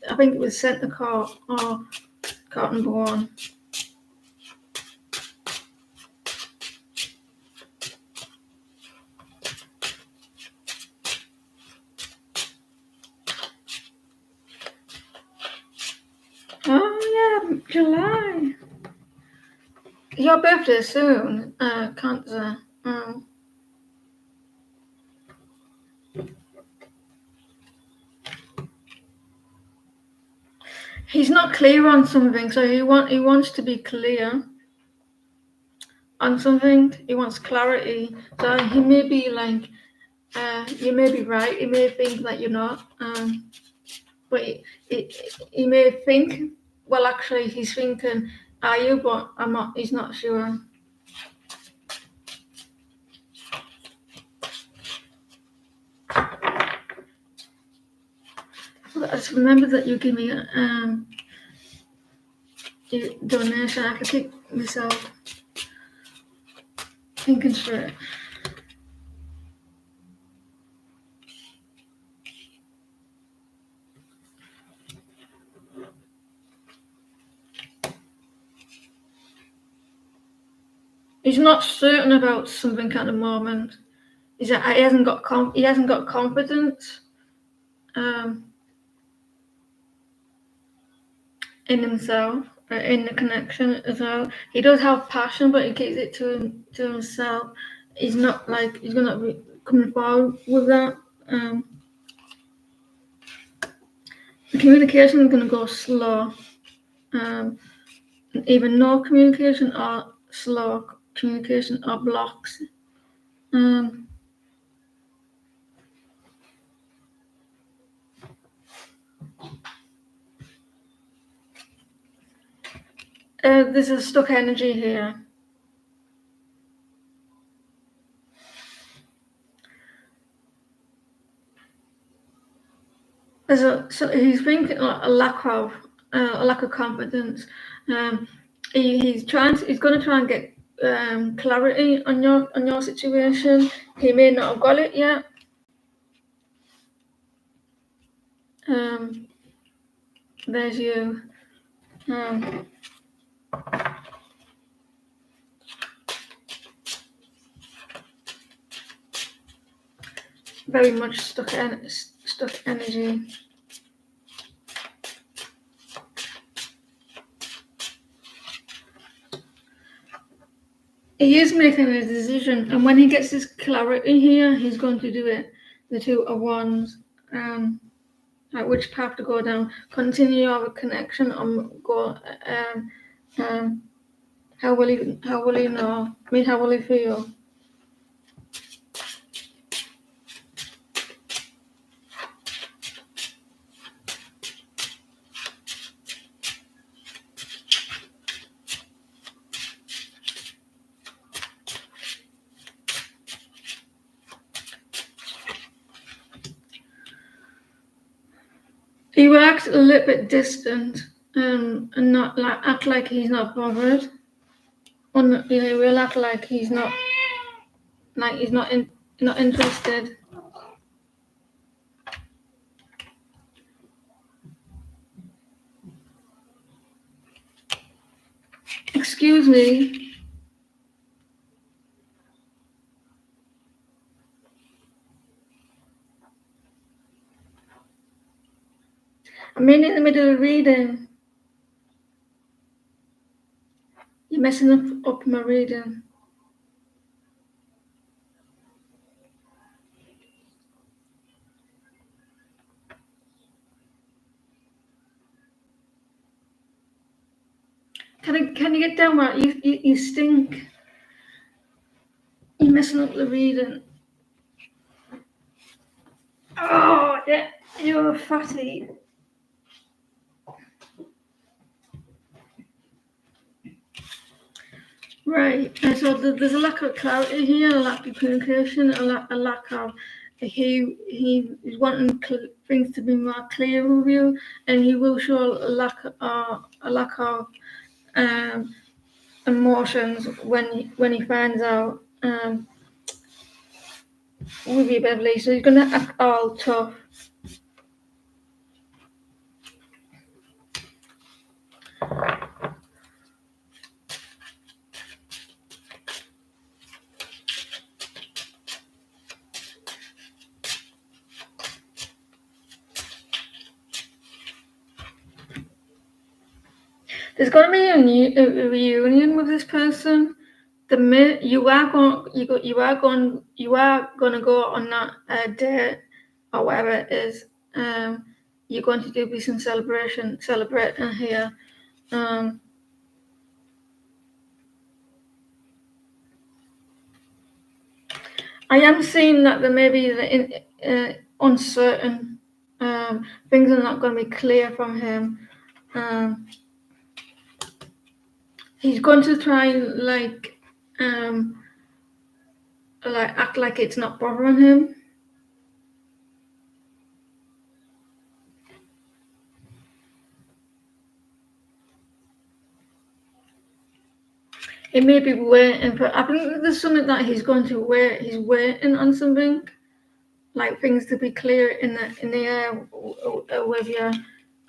I think it was centre court or court number one. Oh yeah, July. Your birthday soon, Cancer. He's not clear on something, so he wants to be clear on something. He wants clarity. So he may be like, you may be right. He may think that you're not. But he may think, well, actually, he's thinking, are you? But he's not sure. I just remember that you give me your donation. I have to keep myself thinking straight. He's not certain about something at the moment. He hasn't got confidence in himself, in the connection as well. He does have passion, but he keeps it to himself. He's not like he's gonna be coming forward with that. The communication is gonna go slow. Either no communication or slow communication or blocks. There's a stuck energy here. So he's thinking a lack of confidence. He's going to try and get clarity on your situation. He may not have got it yet. There's you. Very much stuck energy. He is making a decision, and when he gets this clarity here, he's going to do it. The Two of Wands. Like which path to go down, continue our connection, go. How will he know? I mean, how will he feel? He will act a little bit distant, and not act like he's not bothered. He will act like he's not interested. Excuse me. I'm in the middle of reading. You're messing up my reading. Can you get down, Mark? You stink. You're messing up the reading. Oh, yeah, you're a fatty. Right, so there's a lack of clarity here, a lack of communication, a lack of he is wanting things to be more clear with you, and he will show a lack of emotions when he finds out with you, Beverly. So he's gonna act all tough. There's going to be a reunion with this person. The minute you are going to go on that date or whatever it is. You're going to do some celebrating here. I am seeing that there may be uncertain. Things are not going to be clear from him. he's going to try and like act like it's not bothering him. He may be waiting for. I think there's something that he's going to wait. He's waiting on something, like things to be clear in the air with you,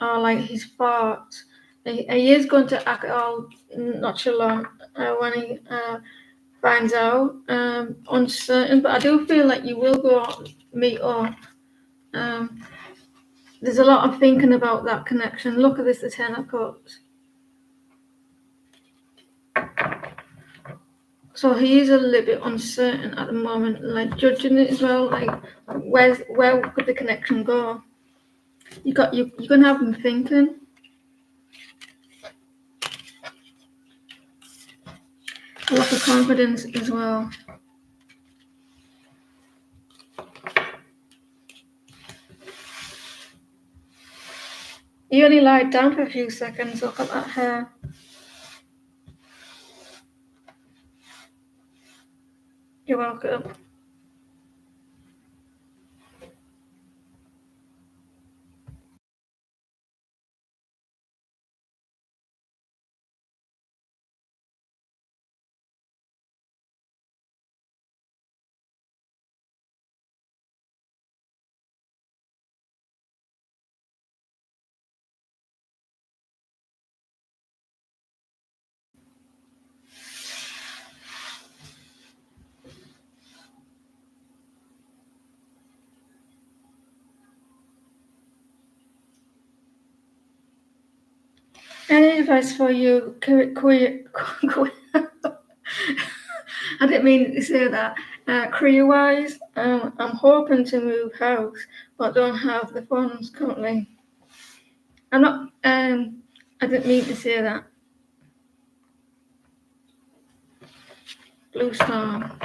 or like his thoughts. He is going to act all nonchalant when he finds out, uncertain. But I do feel like you will go out, meet up. Um, there's a lot of thinking about that connection. Look at this, the Ten of Cups. So he is a little bit uncertain at the moment, like judging it as well. Like, where could the connection go? You're gonna have him thinking. A lot of confidence as well. He only lied down for a few seconds. Look at that hair. You're welcome. Any advice for you, career? I didn't mean to say that. Career-wise, I'm hoping to move house, but don't have the funds currently. I'm not. I didn't mean to say that. Blue Star.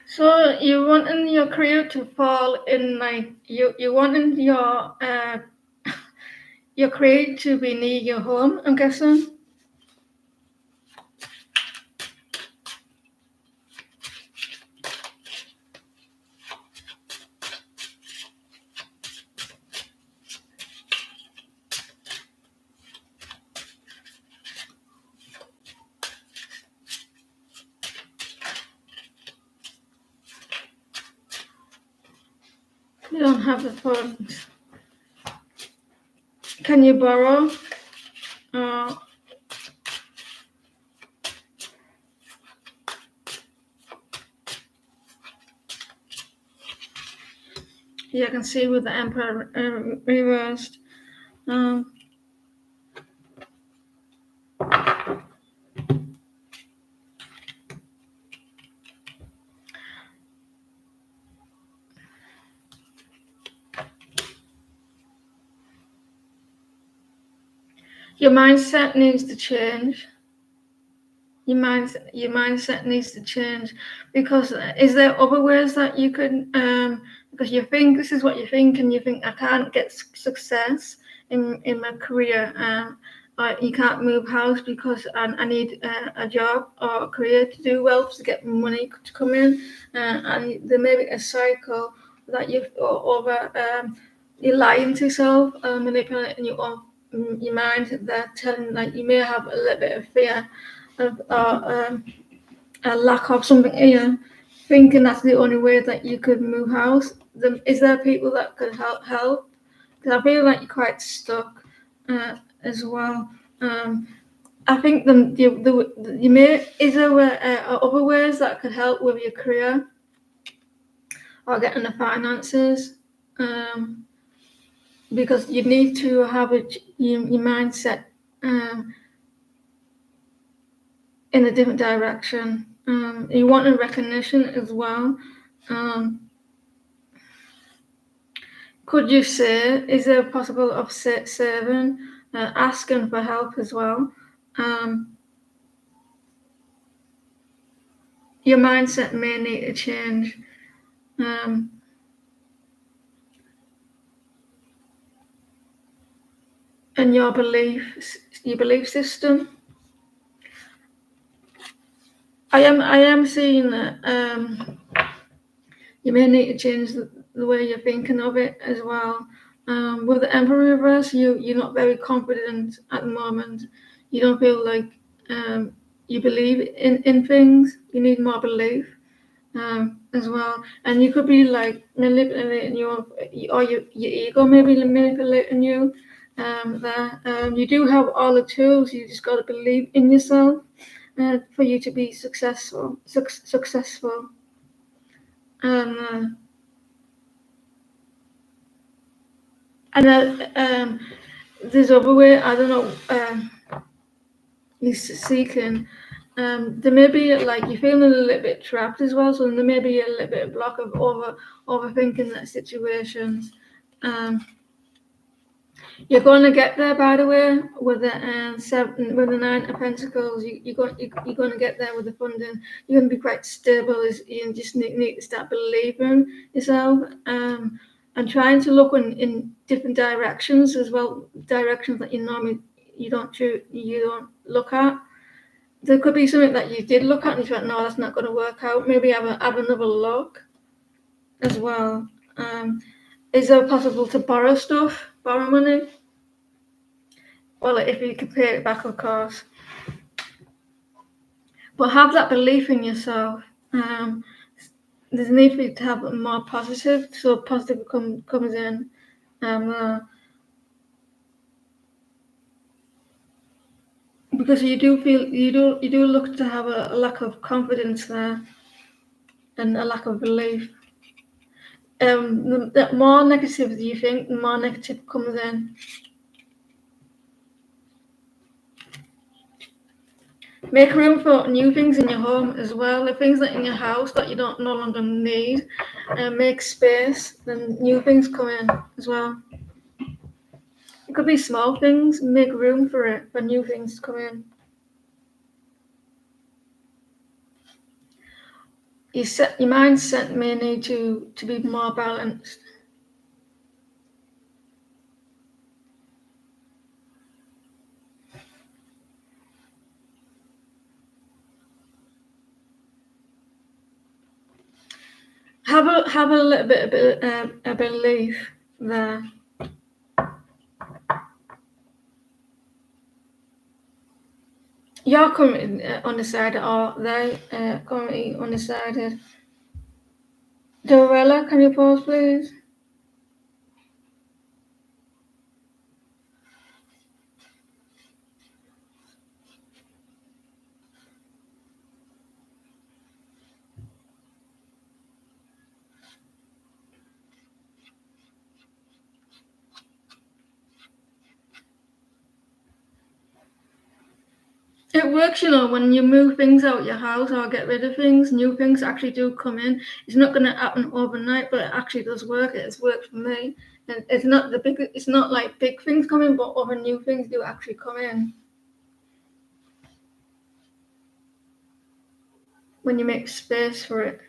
So you wanting your career to fall in like you wanting your career to be near your home, I'm guessing. You don't have the funds. Can you borrow? Uh, yeah, I can see with the Emperor reversed. Um, your mindset needs to change. Your mindset needs to change, because is there other ways that you could because you think this is what you think, and you think I can't get success in my career, or you can't move house because I need a job or a career to do well to get money to come in, and there may be a cycle that you've over you're lying to yourself, manipulating your mind. That telling, like, you may have a little bit of fear of a lack of something here, thinking that's the only way that you could move house. Is there people that could help? Because I feel like you're quite stuck as well. I think is there other ways that could help with your career, or getting the finances, because you need to have your mindset in a different direction. You want a recognition as well. Could you say, is there possible of serving, asking for help as well? Your mindset may need to change. And your belief system. I am seeing that you may need to change the way you're thinking of it as well. With the Emperor reverse, you're not very confident at the moment. You don't feel like you believe in things. You need more belief as well. And you could be like manipulating or your ego may be manipulating you. You do have all the tools. You just got to believe in yourself for you to be successful. Successful. And there's other way. I don't know. He's seeking. There may be like you're feeling a little bit trapped as well, so there may be a little bit of block of overthinking that situations. You're going to get there, by the way, with the 9 of Pentacles. You're going to get there with the funding. You're going to be quite stable. You just need to start believing yourself, and trying to look in different directions as well. Directions that you don't look at. There could be something that you did look at and you thought, no, that's not going to work out. Maybe have another look as well. Is it possible to borrow money? Well, if you can pay it back, of course. But have that belief in yourself. There's a need for you to have more positive, so positive comes in. Because you do look to have a lack of confidence there, and a lack of belief. The more negative you think, the more negative comes in. Make room for new things in your home as well. The things that in your house that you don't no longer need, make space. Then new things come in as well. It could be small things. Make room for it for new things to come in. Your mindset may need to be more balanced. Have a little bit of a belief there. You're currently undecided, or they currently undecided. Dorella, can you pause, please? It works, when you move things out your house or get rid of things, new things actually do come in. It's not going to happen overnight, but it actually does work. It's worked for me. And it's not like big things coming, but other new things do actually come in when you make space for it.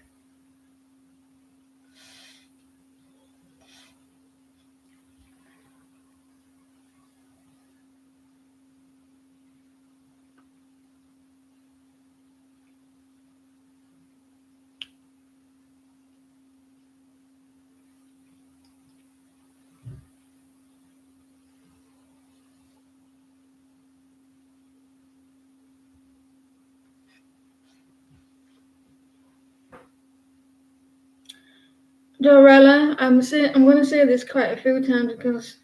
Dorella, I'm going to say this quite a few times because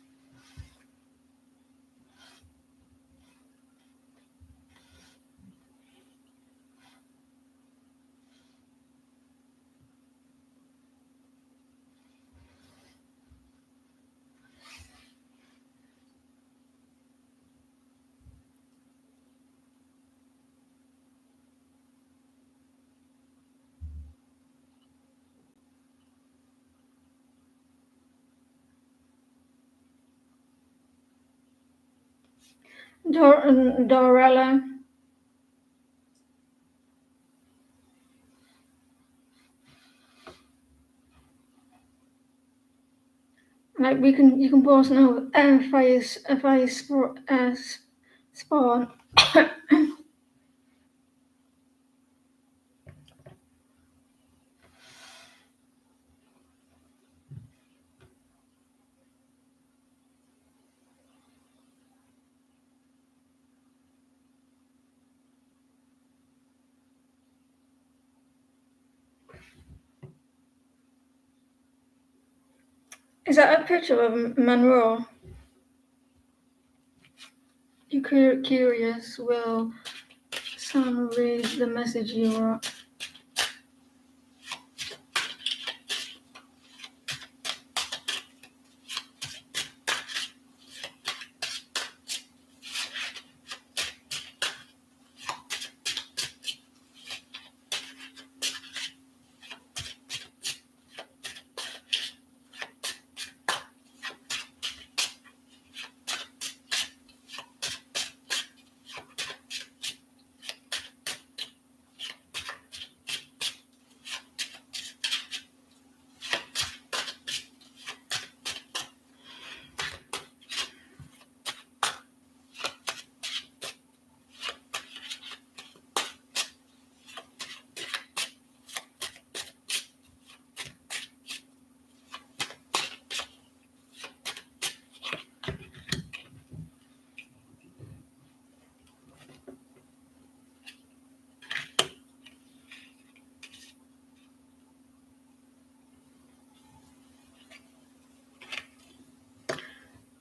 Dorella. Like you can pause now. Fire spawn. Is that a picture of Monroe? You're curious. Will Sam read the message you wrote?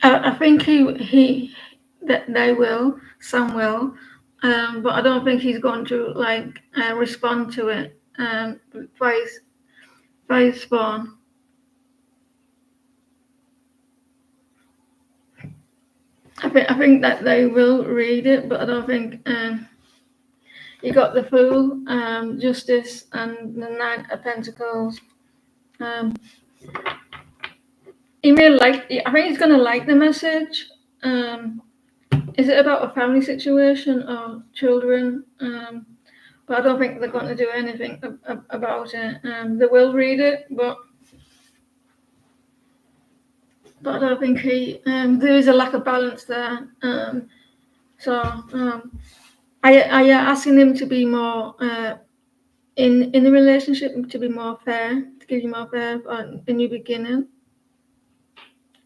I think that they will. Some will. But I don't think he's going to like respond to it. By spawn. I think that they will read it, but I don't think you got the Fool, Justice, and the Knight of Pentacles. He may like. I think he's gonna like the message. Is it about a family situation or children? But I don't think they're going to do anything about it. They will read it, but I don't think there is a lack of balance there. So I asking him to be more in the relationship, to be more fair, to give you more fair on the new beginning.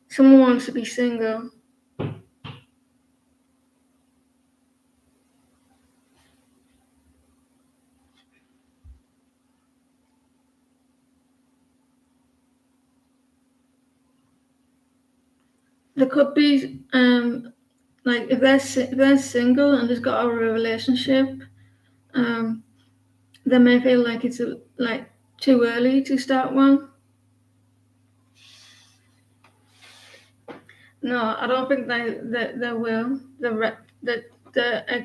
Someone wants to be single. There could be like if they're single and they've got a relationship, they may feel like it's like too early to start one. No, I don't think they will. They're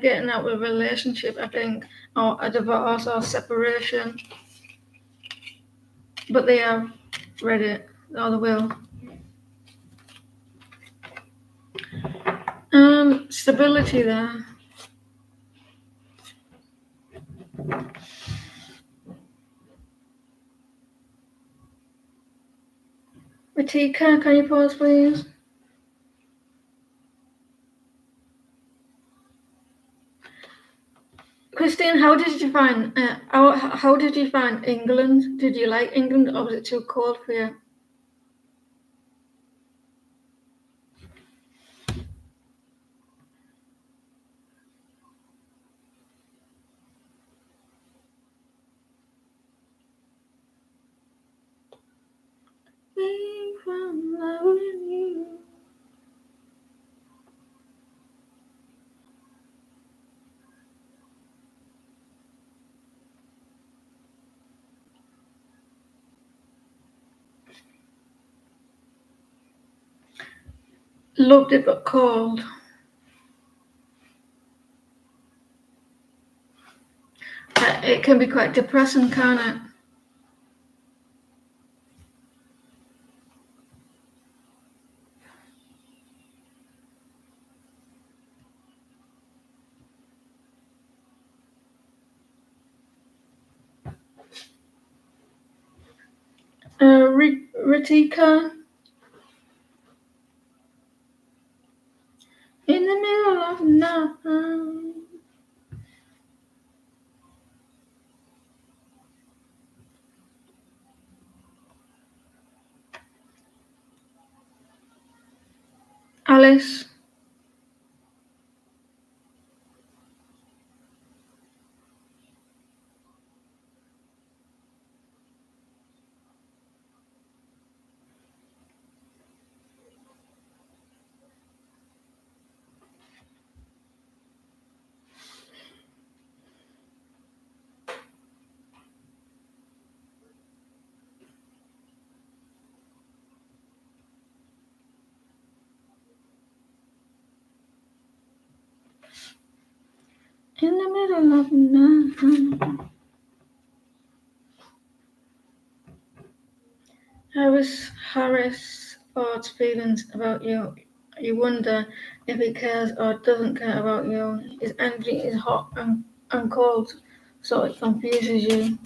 getting out of a relationship, I think, or a divorce or separation. But they have read it, or they will. Stability there. Ratika, can you pause, please? Christine, how did you find how did you find England? Did you like England, or was it too cold for you? Me from loving you. Loved it but cold. It can be quite depressing, can't it? Ritika. In the middle of the night. Alice. In the middle of the night. Harris thoughts, feelings about you. You wonder if he cares or doesn't care about you. His energy is hot and cold, so it confuses you.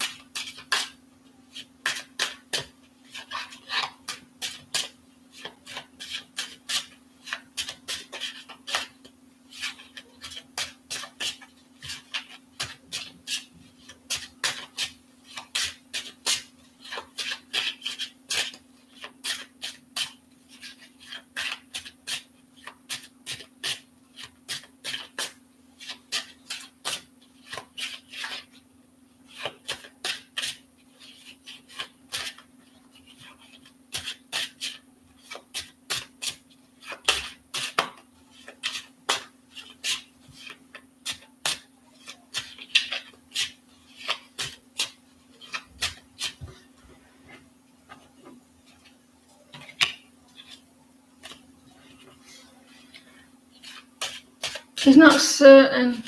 He's not certain.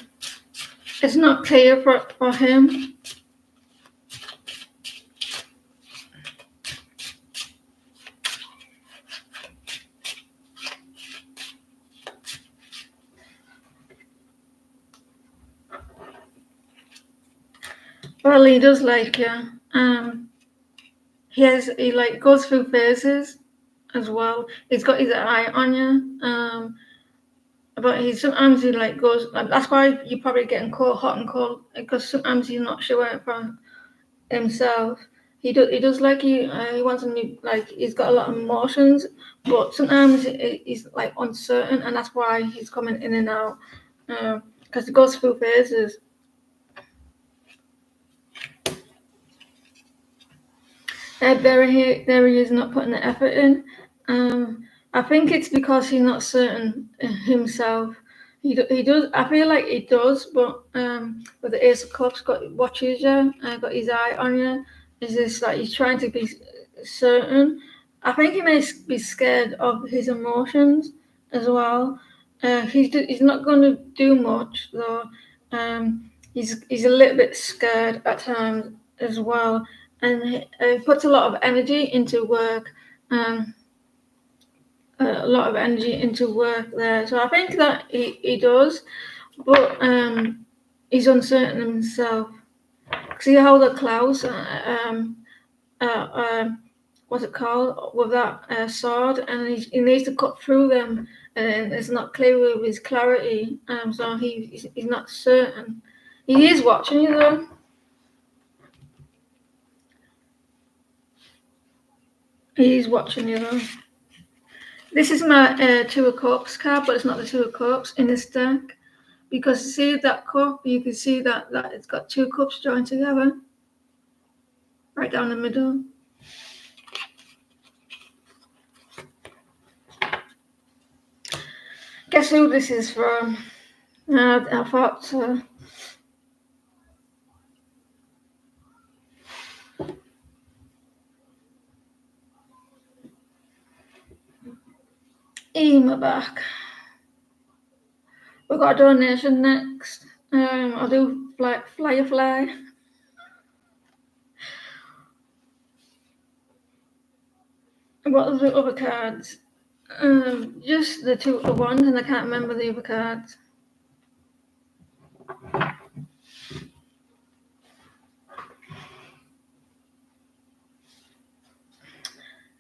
It's not clear for him. Well, he does like you. He like goes through phases as well. He's got his eye on you. But sometimes he like goes. That's why you're probably getting caught hot and cold, because sometimes he's not sure for himself. He does like you. He wants to be like, he's got a lot of emotions, but sometimes he's like uncertain, and that's why he's coming in and out. Because he goes through phases. There he is, not putting the effort in. I think it's because he's not certain himself. He does. I feel like he does, but with the Ace of Cups, watches you, got his eye on you. Is this like he's trying to be certain? I think he may be scared of his emotions as well. He's not going to do much though. He's a little bit scared at times as well, and he puts a lot of energy into work. A lot of energy into work there. So I think that he does, but he's uncertain himself. See how the clouds, what's it called, with that sword, and he needs to cut through them, and it's not clear with his clarity. So he's not certain. He is watching you though. He is watching you though. This is my Two of Cups card, but it's not the Two of Cups in this deck. Because see that cup, you can see that it's got two cups joined together. Right down the middle. Guess who this is from? I thought... Ema back. We've got a donation next. I'll do fly. What are the other cards? Just the two of ones, and I can't remember the other cards.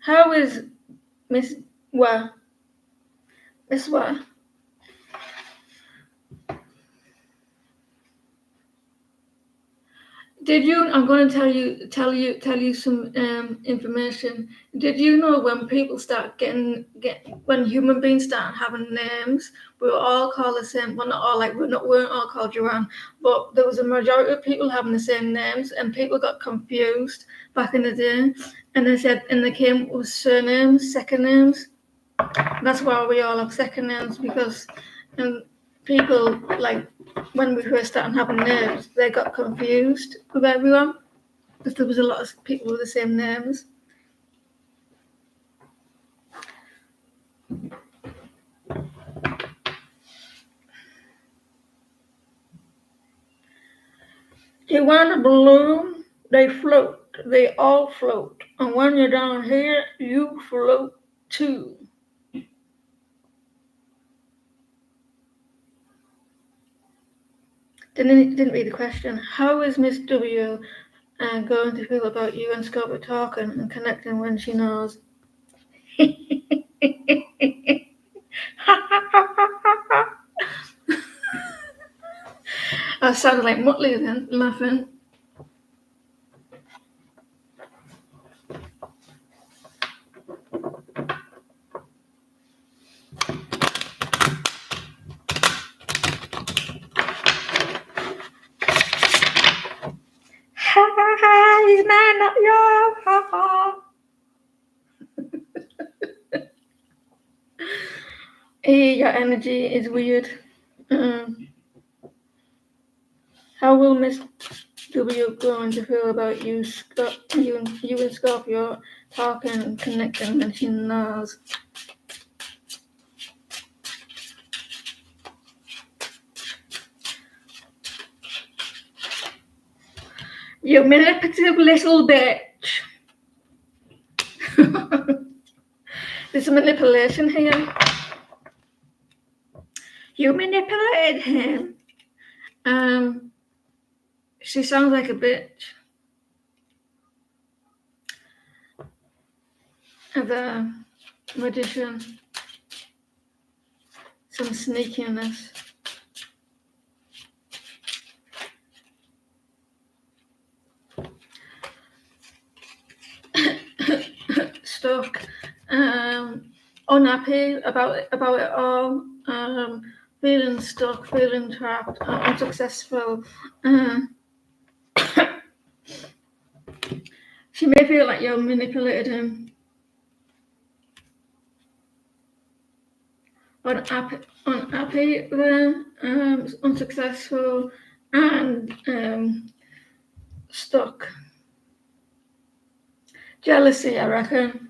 How is Miss Wa? Miss Wa? Did you? I'm going to tell you some information. Did you know when people start when human beings start having names, we were all called the same. Well, not all. Like weren't all called Joanne, but there was a majority of people having the same names, and people got confused back in the day, and they came with surnames, second names. That's why we all have second names because, people like when we first started having names, they got confused with everyone because there was a lot of people with the same names. You want a balloon? They float. They all float. And when you're down here, you float too. Didn't read the question. How is Miss W going to feel about you and Scott talking and connecting when she knows? I sounded like Motley then, laughing. Ha ha ha, he's mad, not you. Ha ha. Your energy is weird. How will Miss W going to feel about you and Scorpio talking and connecting when she knows? You manipulative little bitch. There's a manipulation here. You manipulated him. She sounds like a bitch. The magician. Some sneakiness. Stuck. Unhappy about it all. Feeling stuck, feeling trapped, unsuccessful. She may feel like you manipulated him. Unhappy there, unsuccessful, and stuck. Jealousy, I reckon.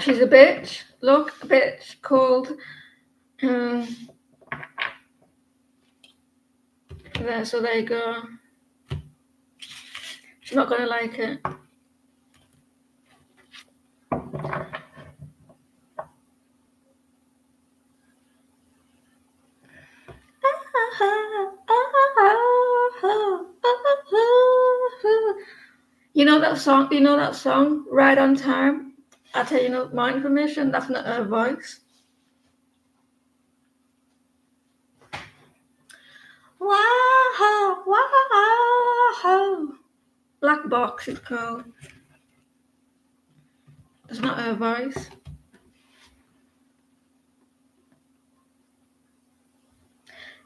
She's a bitch. Look, a bitch. Cold. There, so there you go. She's not gonna like it. You know that song? You know that song? Right on Time. I tell you, more information. That's not her voice. Wow, wow. Black Box is called. That's not her voice.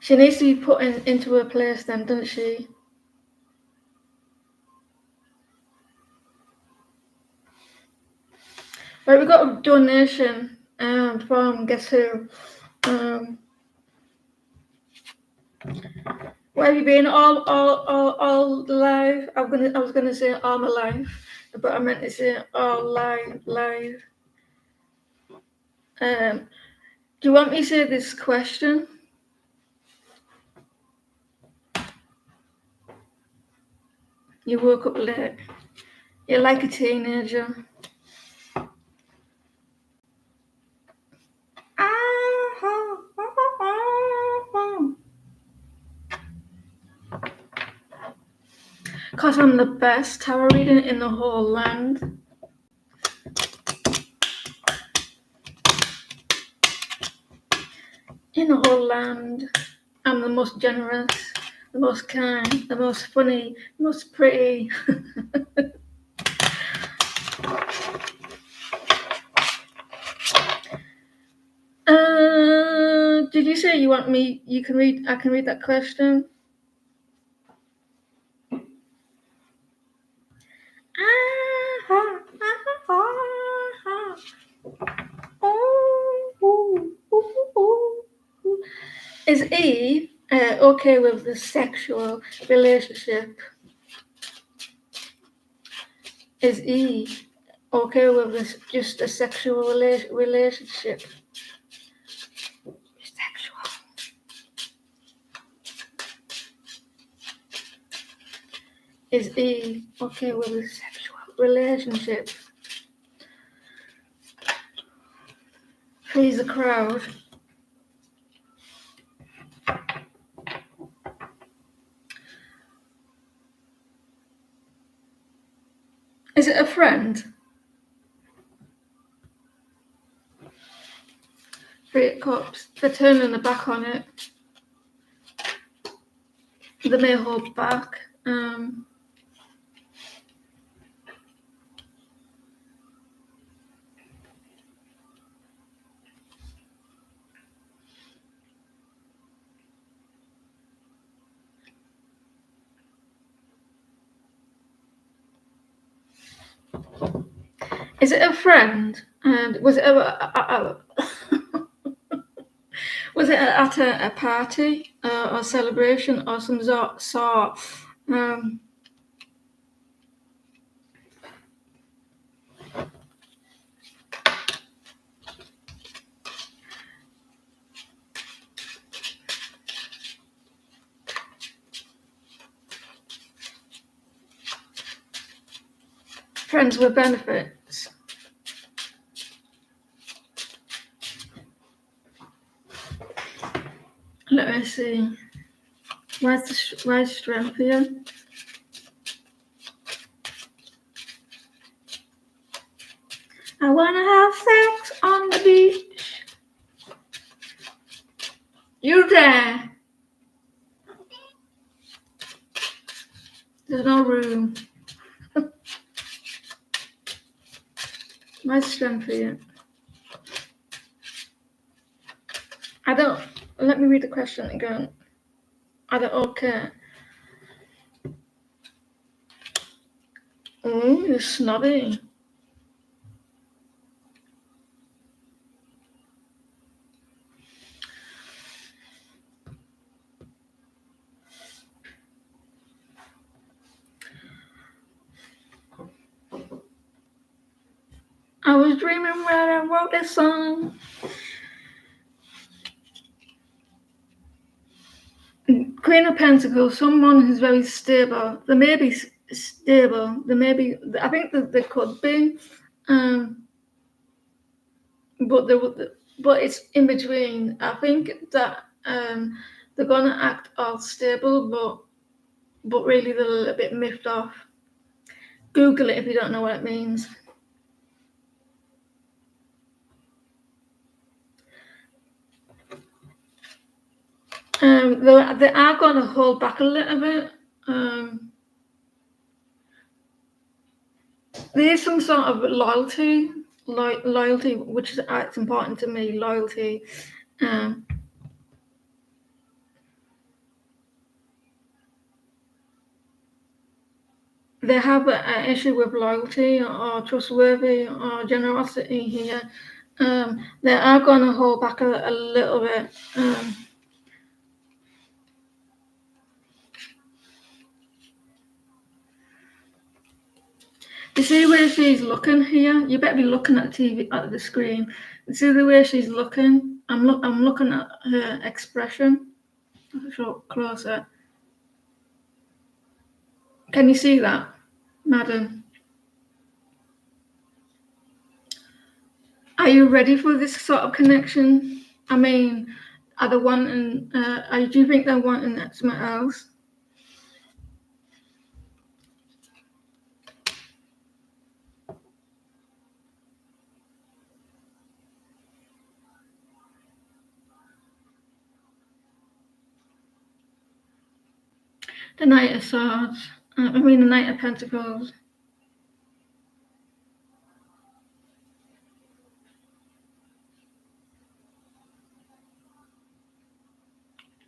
She needs to be put into her place then, doesn't she? Right, we got a donation from guess who? Where have you been all live? I was gonna say all my life, but I meant to say all live. Do you want me to say this question? You woke up late. You're like a teenager. Because I'm the best tarot reader in the whole land. the whole land. I'm the most generous, the most kind, the most funny, the most pretty. Did you say you want me? You can read. I can read that question. Is E okay with the sexual relationship? Is E okay with this, just a sexual relationship? Sexual. Is E okay with a sexual relationship? Please the crowd. Is it a friend? 3 cups. They're turning their back on it. They may hold back. Is it a friend? And was it was it at a party or celebration or some sort? Friends with benefits. Let me see. Where's strength here? I wanna have sex on the beach. You there? There's no room. Where's strength here? I don't. Let me read the question again. I don't. Okay. Oh, you're snobby. I was dreaming when I wrote this song. Queen of Pentacles, someone who's very stable. They may be stable. They may be. I think that they could be, but it's in between. I think that they're gonna act all stable, but really they're a little bit miffed off. Google it if you don't know what it means. They are going to hold back a little bit. There is some sort of loyalty, which is it's important to me. Loyalty. They have an issue with loyalty or trustworthy or generosity here. They are going to hold back a little bit. You see where she's looking here? You better be looking at the TV, at the screen. You see the way she's looking? I'm looking at her expression. I'll show closer. Can you see that, madam? Are you ready for this sort of connection? I mean, are they wanting? Do you think they're wanting something else? The Knight of Swords. The Knight of Pentacles.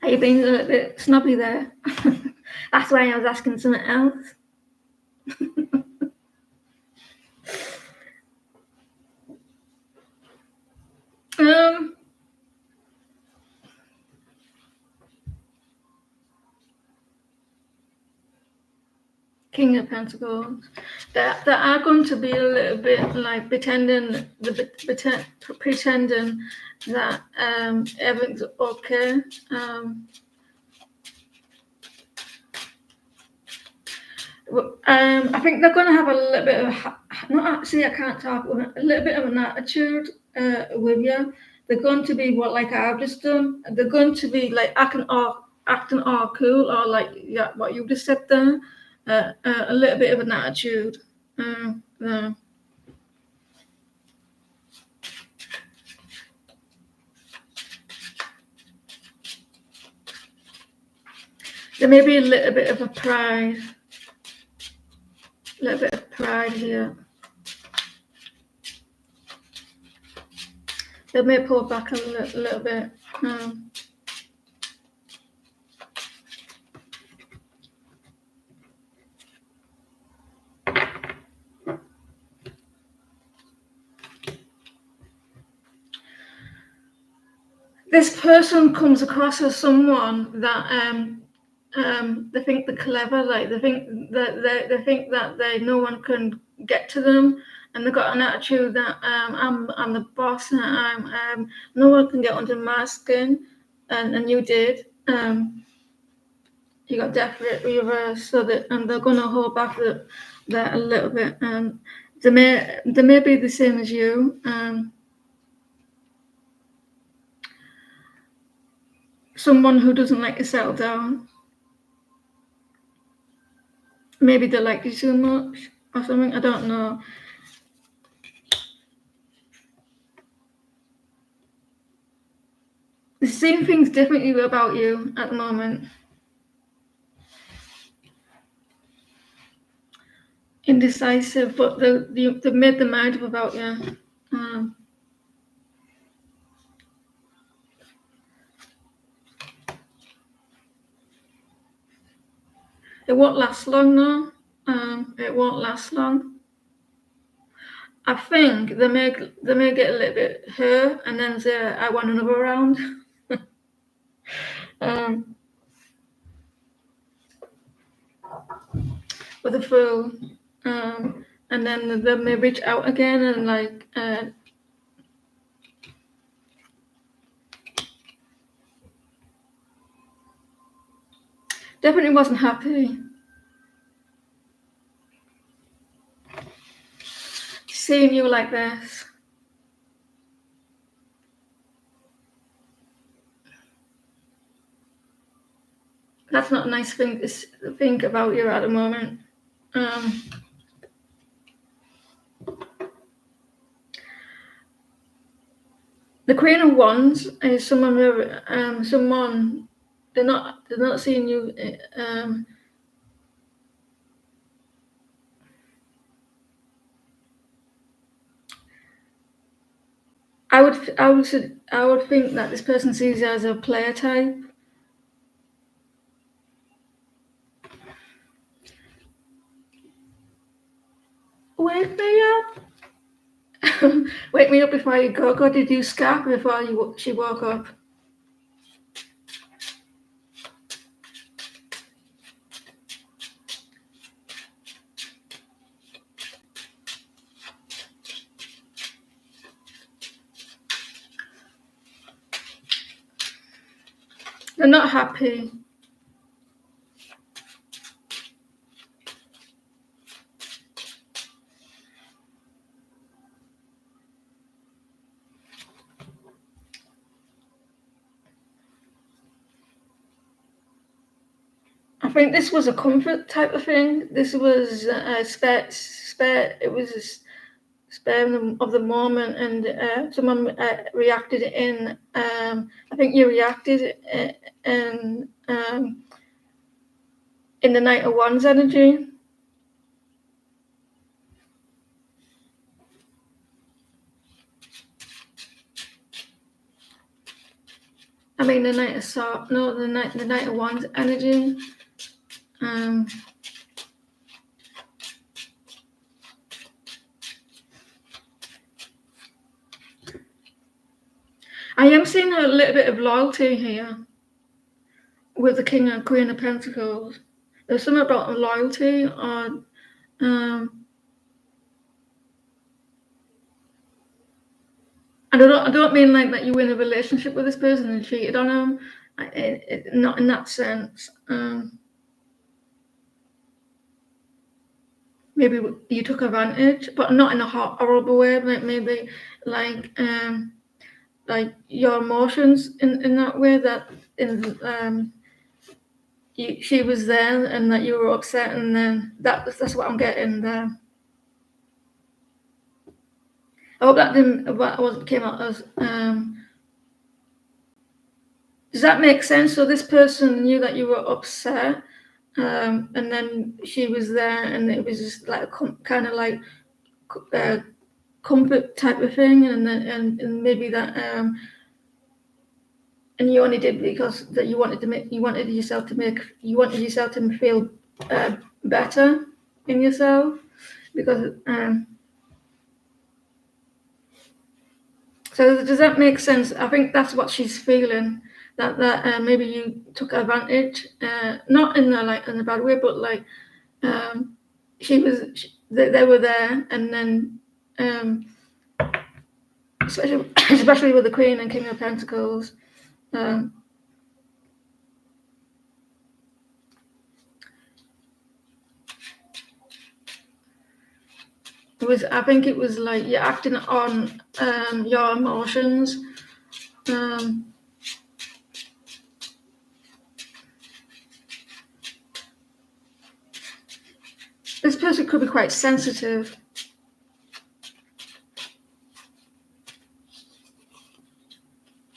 Are you being a little bit snobby there? That's why I was asking something else. King of Pentacles. They are going to be a little bit like pretending that everything's okay. I think they're going to have a little bit of not actually. I can't talk. A little bit of an attitude with you. They're going to be like I've just done. They're going to be like acting all cool, or like what you just said there. A little bit of an attitude. There may be a little bit of a pride. A little bit of pride here. They may pull back a little bit. This person comes across as someone that they think they're clever, like they think that no one can get to them, and they've got an attitude that I'm the boss, and I'm no one can get under my skin, and you did. You got death reverse, so that and they're gonna hold back that a little bit. They may be the same as you. Someone who doesn't like to settle down. Maybe they like you too much or something. I don't know. They're seeing things differently about you at the moment. Indecisive, but they've made their mind up about you. It won't last long, though. It won't last long. I think they may get a little bit hurt and then say, "I want another round." With a Fool, and then they may reach out again and like. Definitely wasn't happy. Seeing you like this. That's not a nice thing to think about you at the moment. The Queen of Wands is someone they're not seeing you. I would think that this person sees you as a player type. Wake me up. Wake me up before you go. God, did you scarf before she woke up? They're not happy. I think this was a comfort type of thing. This was spare. It was a spare of the moment, and someone reacted in. I think you reacted in. in the Knight of Wands energy. I mean the Knight of Swords, no, the Knight of Wands energy. I am seeing a little bit of loyalty here with the King and Queen of Pentacles. There's something about loyalty, or I don't mean like that you were in a relationship with this person and cheated on them. Not in that sense. Maybe you took advantage, but not in a horrible way. Maybe like your emotions in that way, that she was there and that you were upset, and then that's what I'm getting there. I hope that wasn't came out as. Does that make sense? So this person knew that you were upset, and then she was there, and it was just like kind of like comfort type of thing, and maybe that, and you only did because that you wanted yourself to feel better in yourself, because. So does that make sense? I think that's what she's feeling. That maybe you took advantage, not in a bad way, but like they were there, and then especially with the Queen and King of Pentacles. I think it was like you're acting on your emotions. This person could be quite sensitive.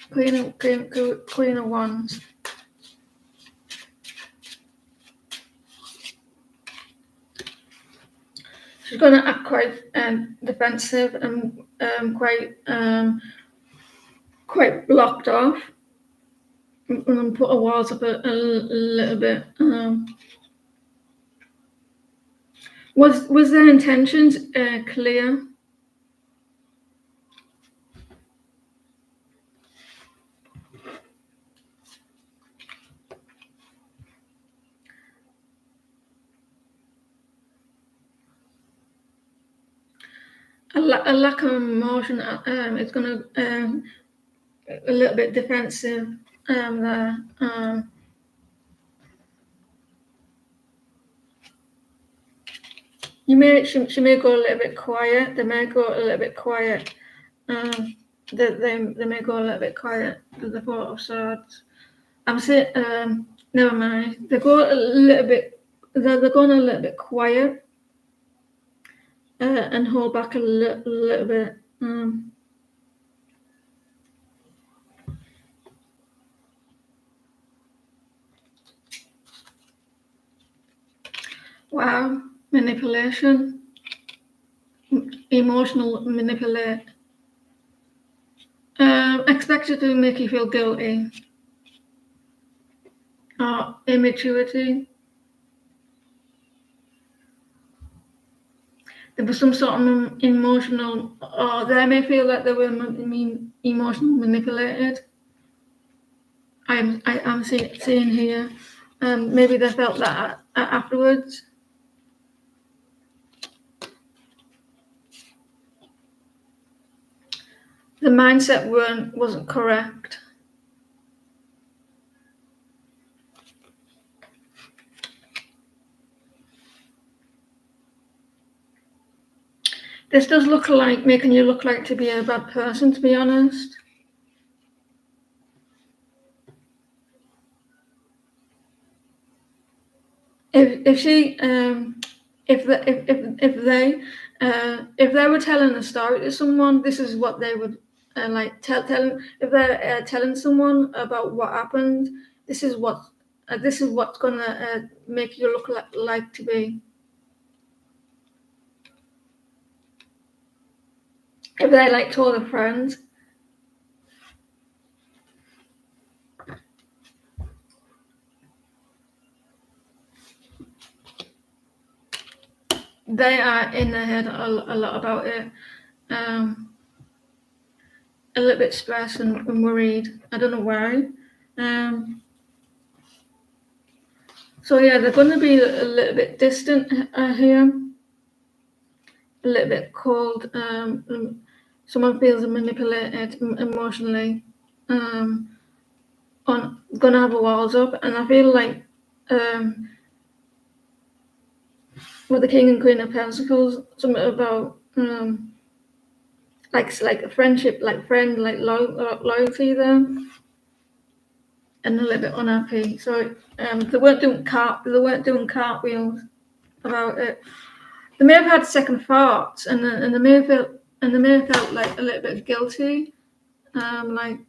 Queen of Wands. She's going to act quite defensive and quite blocked off, and put her walls up a little bit. Was their intentions clear? A lack of emotion. It's going to a little bit defensive there. She may go a little bit quiet. They may go a little bit quiet. They may go a little bit quiet with the Four of Swords. I'm saying, never mind. They go a little bit. They're going a little bit quiet and hold back a little bit. Wow, manipulation, emotional manipulate. Expected to make you feel guilty. Immaturity. There was some sort of emotional, or they may feel that they were emotionally manipulated. I'm seeing here. Maybe they felt that afterwards. The mindset wasn't correct. This does look like making you look like to be a bad person, to be honest. If they were telling a story to someone, this is what they would like telling. If they're telling someone about what happened, this is what this is what's gonna make you look like to be. If they like told their friends, they are in their head a lot about it. A little bit stressed and worried. I don't know why. So yeah, they're going to be a little bit distant here, a little bit cold. Someone feels manipulated emotionally. Going to have the walls up, and I feel like with the King and Queen of Pentacles, something about like a friendship, like friend, like loyalty there, and a little bit unhappy. So they weren't doing cartwheels about it. They may have had second thoughts, and they may have felt like a little bit guilty. Like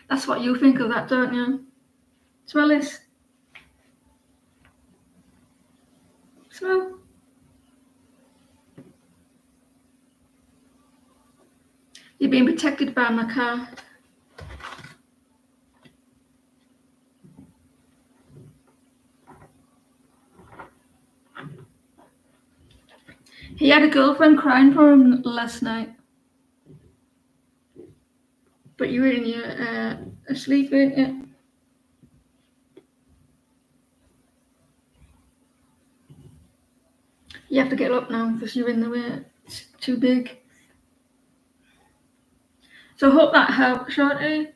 that's what you think of that, don't you? Smell this. Smell. You're being protected by my car. He had a girlfriend crying for him last night. But you were in your asleep, weren't you? You have to get up now because you're in the way. It's too big. So I hope that helped, Shorty.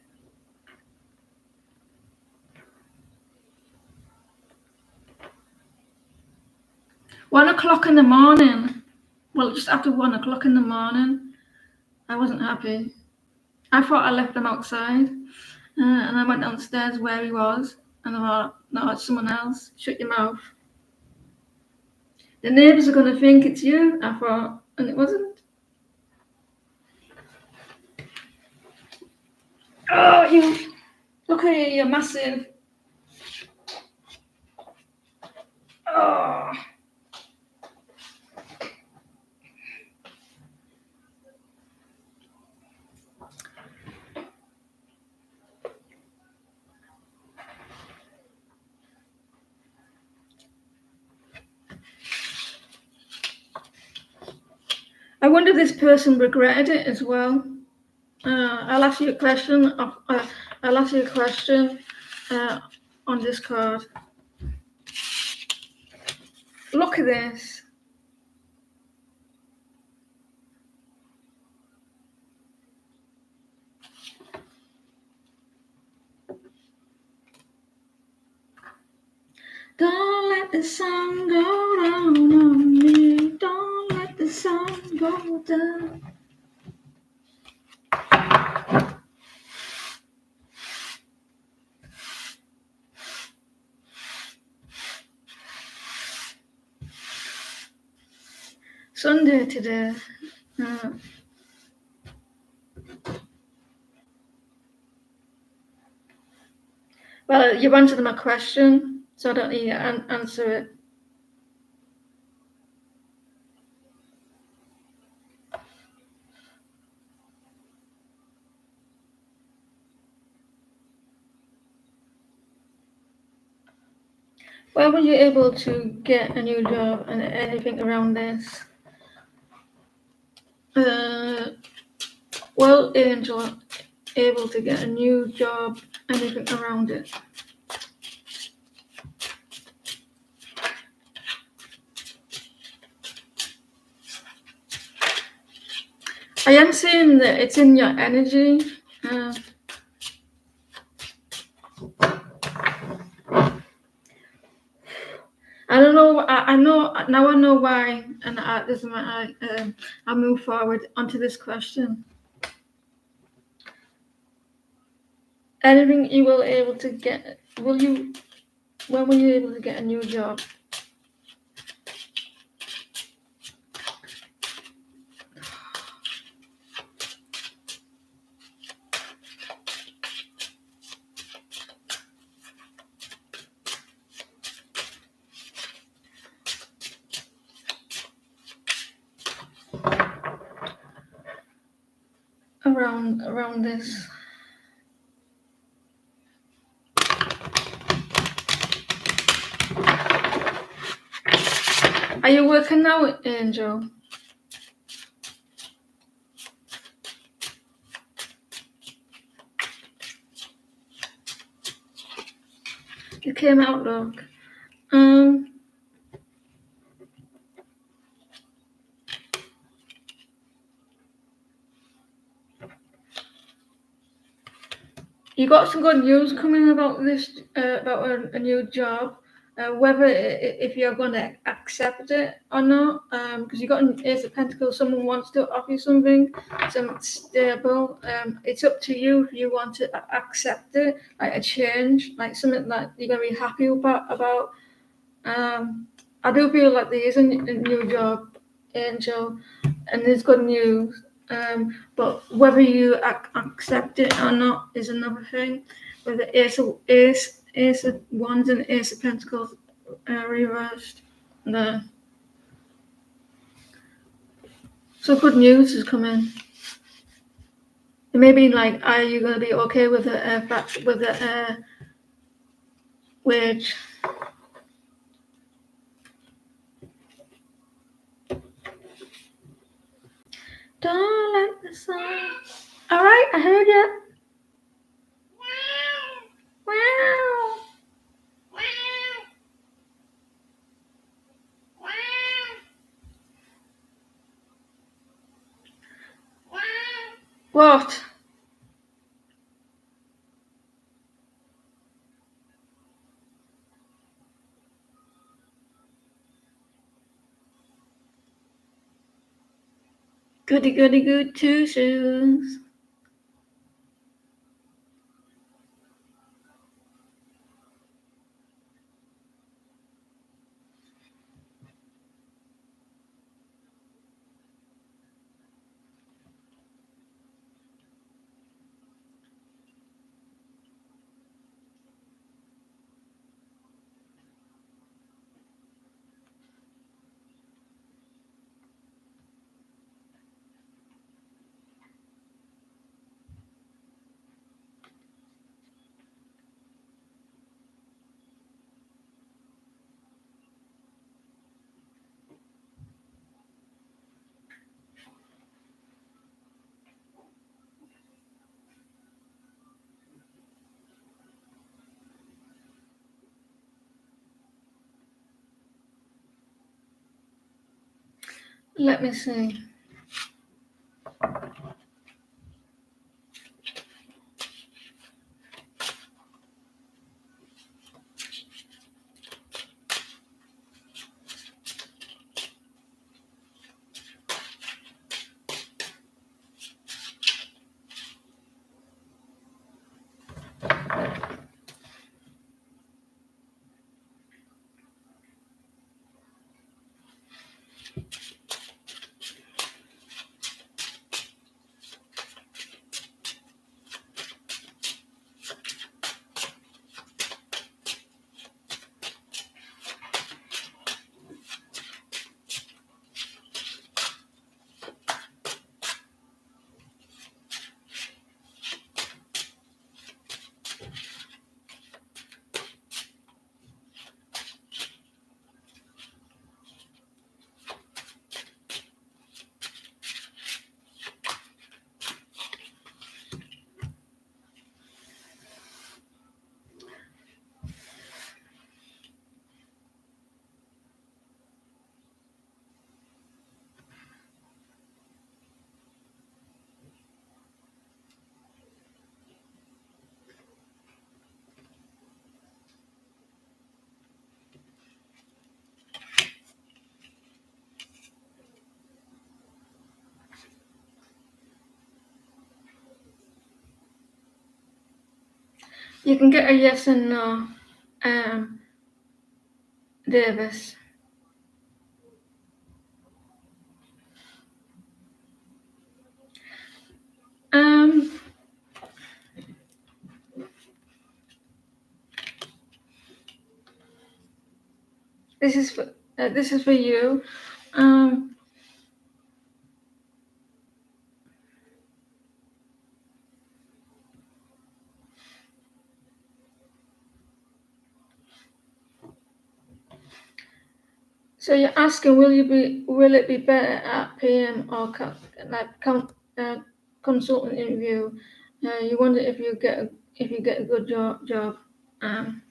$1:00 in the morning. Well, just after 1:00 in the morning. I wasn't happy. I thought I left them outside. And I went downstairs where he was. And I thought, no, it's someone else. Shut your mouth. The neighbours are going to think it's you, I thought. And it wasn't. Oh, you. Look at you, you're massive. Oh. I wonder if this person regretted it as well. I'll ask you a question. I'll ask you a question on this card. Look at this. Don't let the sun go down on me. Don't let the sun go down. Sunday today. Well, you've answered my question, so I don't need to answer it. Why were you able to get a new job and anything around this? Well, Angel, able to get a new job, anything around it. I am seeing that it's in your energy. I don't know. I know now. I know why, and I move forward onto this question. Anything you will able to get? Will you? When were you able to get a new job? around this. Are you working now, Angel? You came out, look. You got some good news coming about this, about a new job. Whether if you're going to accept it or not, because you got an Ace of Pentacles, someone wants to offer you something stable. It's up to you if you want to accept it, like a change, like something that you're going to be happy about. I do feel like there is a new job, Angel, and there's good news. But whether you accept it or not is another thing. With the Ace of Wands and Ace of Pentacles reversed, there. So good news is coming. It may be like, are you going to be okay with the wage? Don't let the sun. All right, I heard you. Wow. What? Goody goody good two shoes. Let me see. You can get a yes and no, Davis. This is for you. So you're asking, will it be better at PM or consultant interview? You wonder if you get a good job. Um,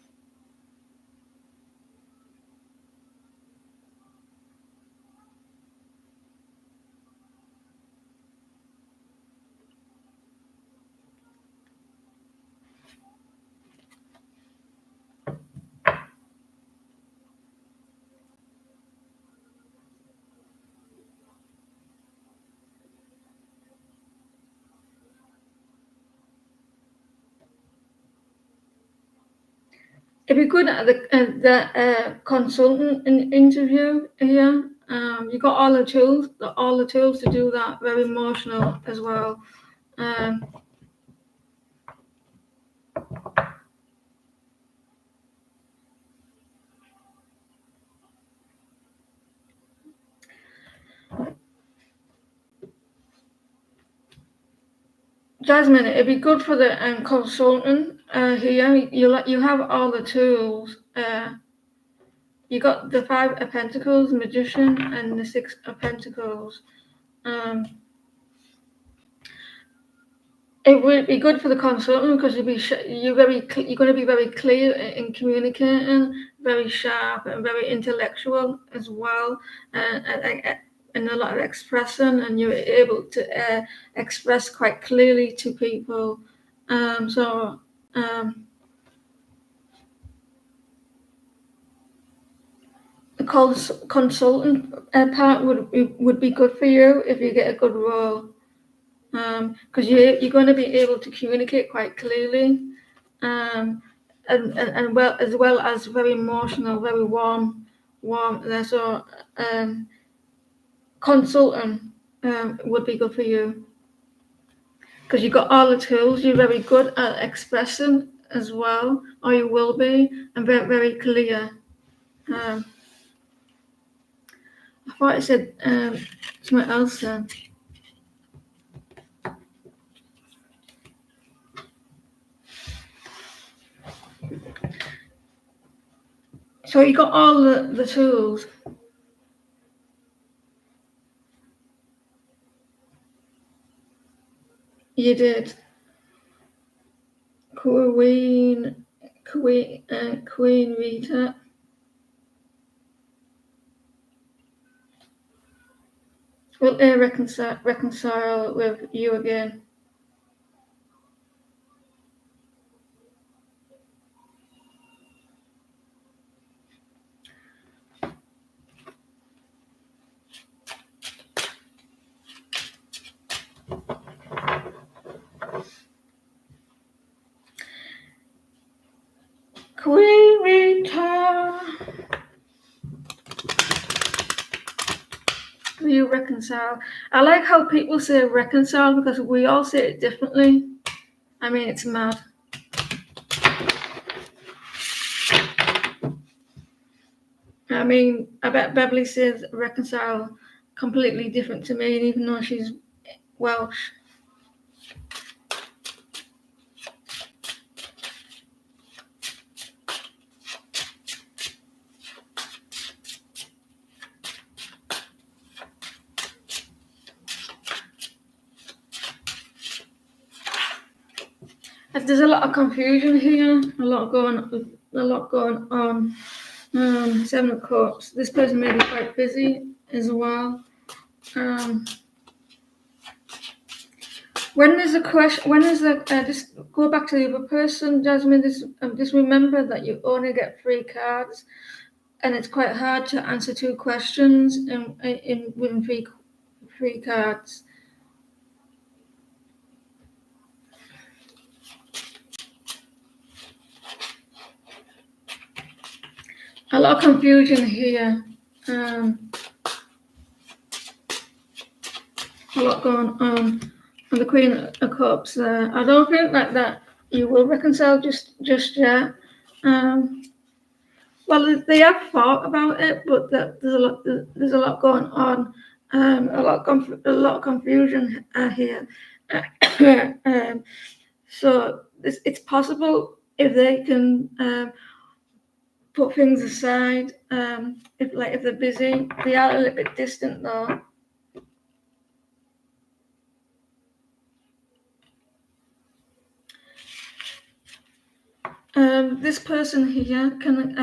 It'd be good at the consultant interview here. You got all the tools to do that. Very emotional as well. Um, Jasmine, it'd be good for the consultant here. You have all the tools. You got the Five of Pentacles, Magician, and the Six of Pentacles. Um, it would be good for the consultant because you're going to be very clear in communicating, very sharp and very intellectual as well, and a lot of expressing, and you're able to express quite clearly to people. So. The consultant part would be good for you if you get a good role, because you're going to be able to communicate quite clearly, and well as very emotional, very warm. So consultant would be good for you because you've got all the tools. You're very good at expressing as well, or you will be, and very clear. Um, I thought I said something else then. So you got all the tools. You did. Queen Rita. Will they reconcile with you again? Queen Rita. Will you reconcile? I like how people say reconcile because we all say it differently. I mean, it's mad. I mean, I bet Beverly says reconcile completely different to me, even though she's Welsh. There's a lot of confusion here, a lot going on. Seven of Cups. This person may be quite busy as well. When there's a question, just go back to the other person, Jasmine. Just remember that you only get 3 cards, and it's quite hard to answer 2 questions within three cards. A lot of confusion here. A lot going on. And the Queen of Cups there. I don't think that you will reconcile just yet. Well, they have thought about it, but there's a lot going on. A lot of confusion here. So it's possible if they can put things aside. If they're busy, they are a little bit distant though. This person here can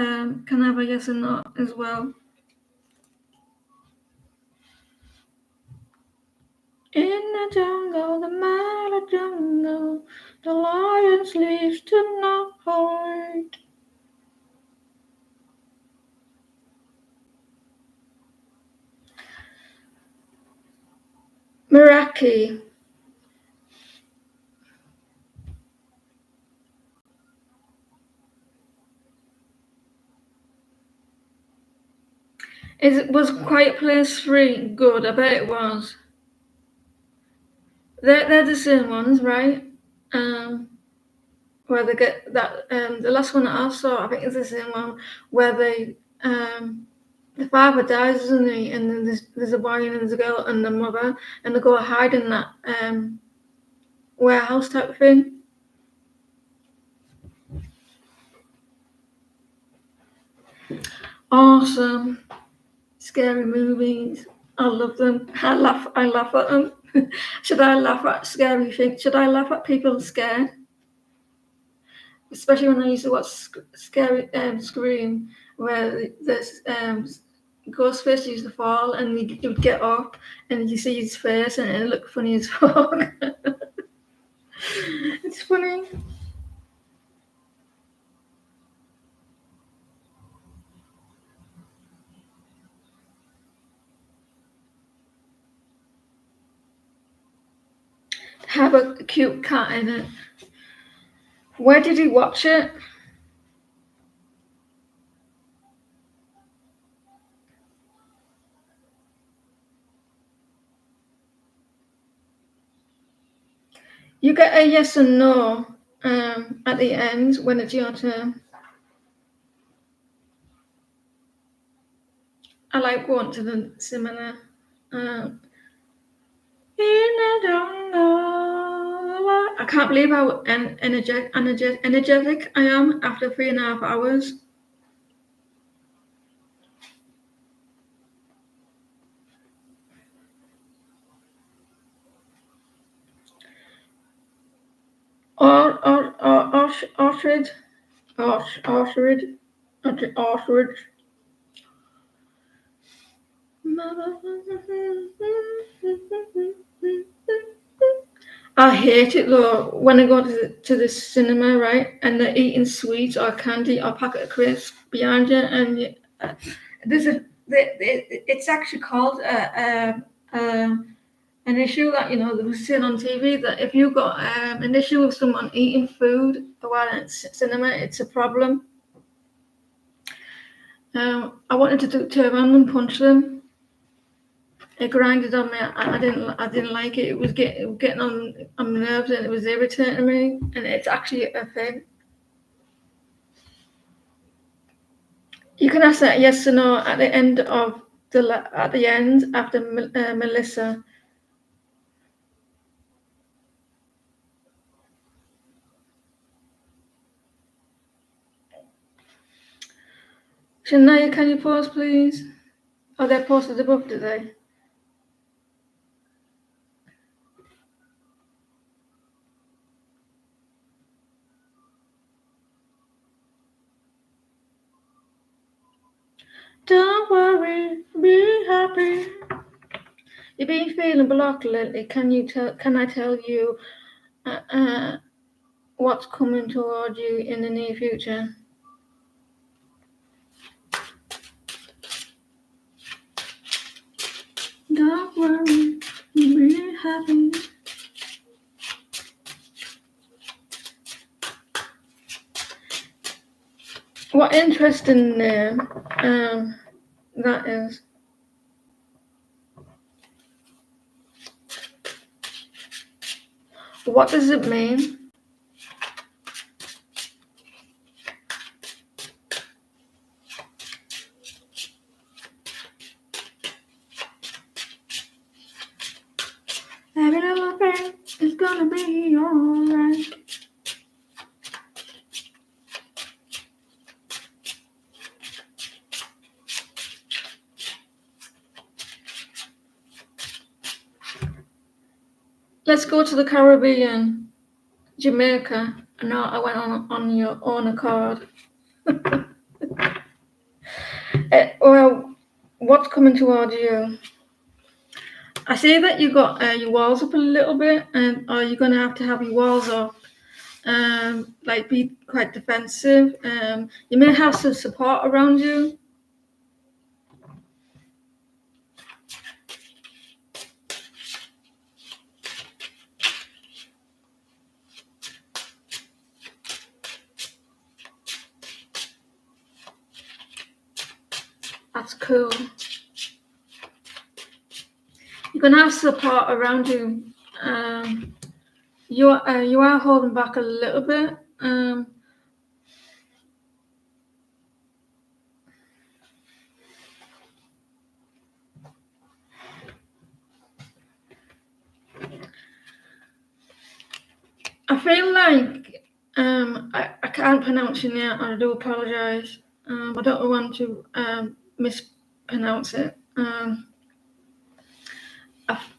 have a yes or no as well. In the jungle, the mighty jungle, the lion sleeps tonight. Meraki. Was Quiet Place 3 good? I bet it was. They're the same ones, right? Where they get that. The last one that I saw, I think it's the same one where the father dies, isn't he? And then there's a boy and there's a girl and the mother, and they go hide in that warehouse type of thing. Awesome, scary movies. I love them. I laugh at them. Should I laugh at scary things? Should I laugh at people scared? Especially when I used to watch scary Scream, where this Ghostface used to fall and he would get up and you see his face and it looked funny as fuck. It's funny. Have a cute cat in it. Where did you watch it? You get a yes and no at the end when it's your turn. I like going to the cinema. I can't believe how energetic I am after 3.5 hours. Orchard. I hate it though when I go to the cinema, right, and they're eating sweets or candy or packet of crisps behind you, and there's it's actually called an issue that they were saying on TV that if you've got an issue with someone eating food while it's cinema, it's a problem. I wanted to turn around and punch them. It grinded on me. I didn't like it. It was getting on my nerves and it was irritating me. And it's actually a thing. You can ask that yes or no at the end of the end after Melissa. Shania, can you pause, please? Oh, they're posted above, do they? Don't worry, be happy. You've been feeling blocked lately. Can I tell you what's coming toward you in the near future? Don't worry, be happy. What interesting name that is. What does it mean? Every little thing is gonna be alright. let's go to the Caribbean, Jamaica. No, I went on your own accord. Well, what's coming towards you? I see that you got your walls up a little bit, and are you going to have your walls up? Like be quite defensive. You may have some support around you. That's cool. You're gonna have support around you. You are holding back a little bit. I feel like I can't pronounce your name, and I do apologise. I don't want to mispronounce it.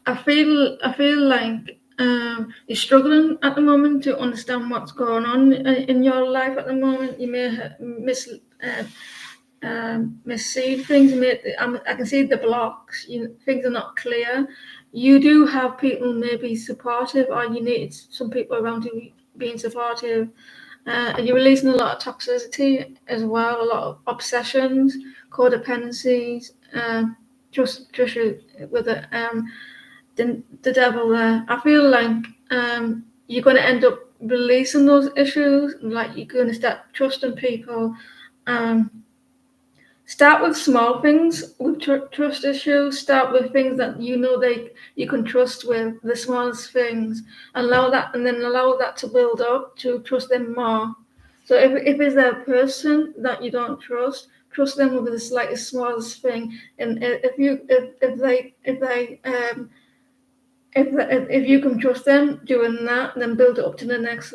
I feel like you're struggling at the moment to understand what's going on in your life at the moment. You may misseed things. I can see the blocks. Things are not clear. You do have people maybe supportive, or you need some people around you being supportive. You're releasing a lot of toxicity as well, a lot of obsessions, codependencies, just with the devil there. I feel like you're going to end up releasing those issues, like you're going to start trusting people. Start with small things with trust issues. Start with things that you can trust with, the smallest things. Allow that to build up to trust them more. So if it's a person that you don't trust them with the slightest smallest thing. And if you can trust them doing that, then build it up to the next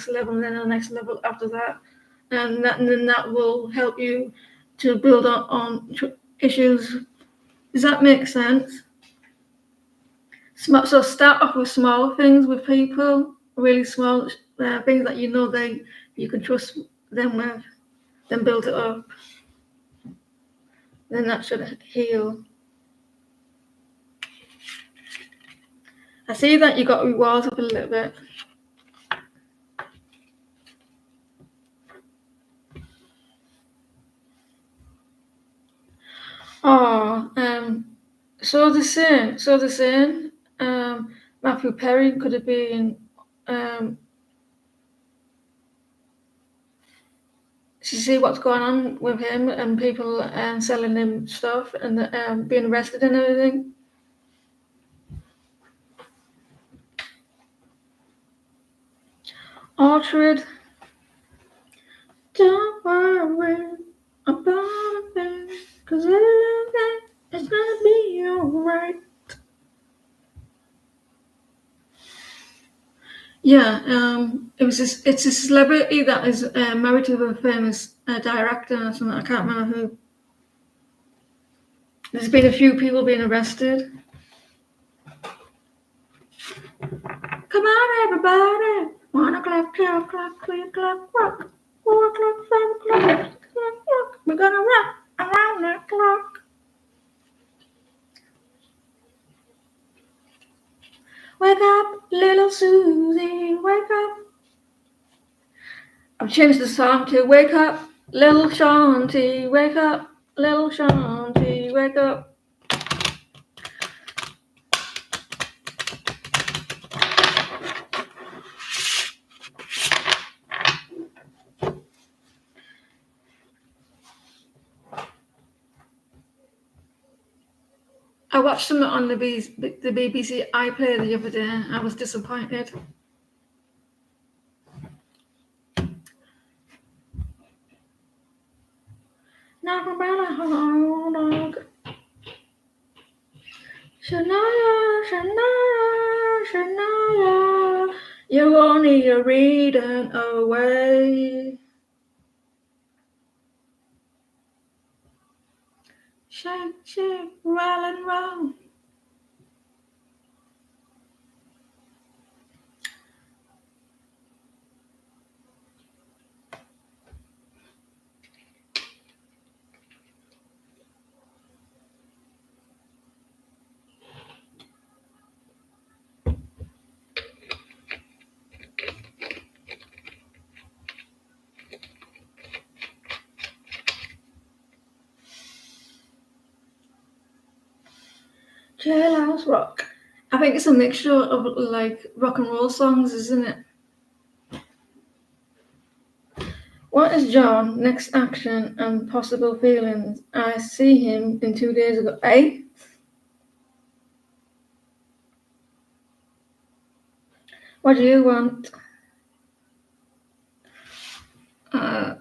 level, and then the next level after that, and then that will help you to build on issues. Does that make sense? So start off with small things with people, really small things that you can trust them with. Then build it up. Then that should heal. I see that you got your walls up a little bit. Oh, so the same. Matthew Perry could have been. You see what's going on with him and people selling him stuff and being arrested and everything. Orchard. Don't worry about a thing, 'cause everything is gonna be alright. Yeah, it's a celebrity that is married to a famous director or something. I can't remember who. There's been a few people being arrested. Come on, everybody! 1 o'clock, 2 o'clock, 3 o'clock, rock. 4 o'clock, 5 o'clock, 6 o'clock, rock. We're gonna rock around the clock. Wake up, little Susie, wake up. I've changed the song to wake up, little Shanti, wake up, little Shanti, wake up. I watched them on the BBC iPlayer the other day. I was disappointed. Knock about a hard dog. Shania, Shania, Shania, you're only a reading away. Shake, shake, roll and roll. Jailhouse Rock. I think it's a mixture of like rock and roll songs, isn't it? What is John next action and possible feelings? I see him in 2 days ago. Eh? What do you want? Uh,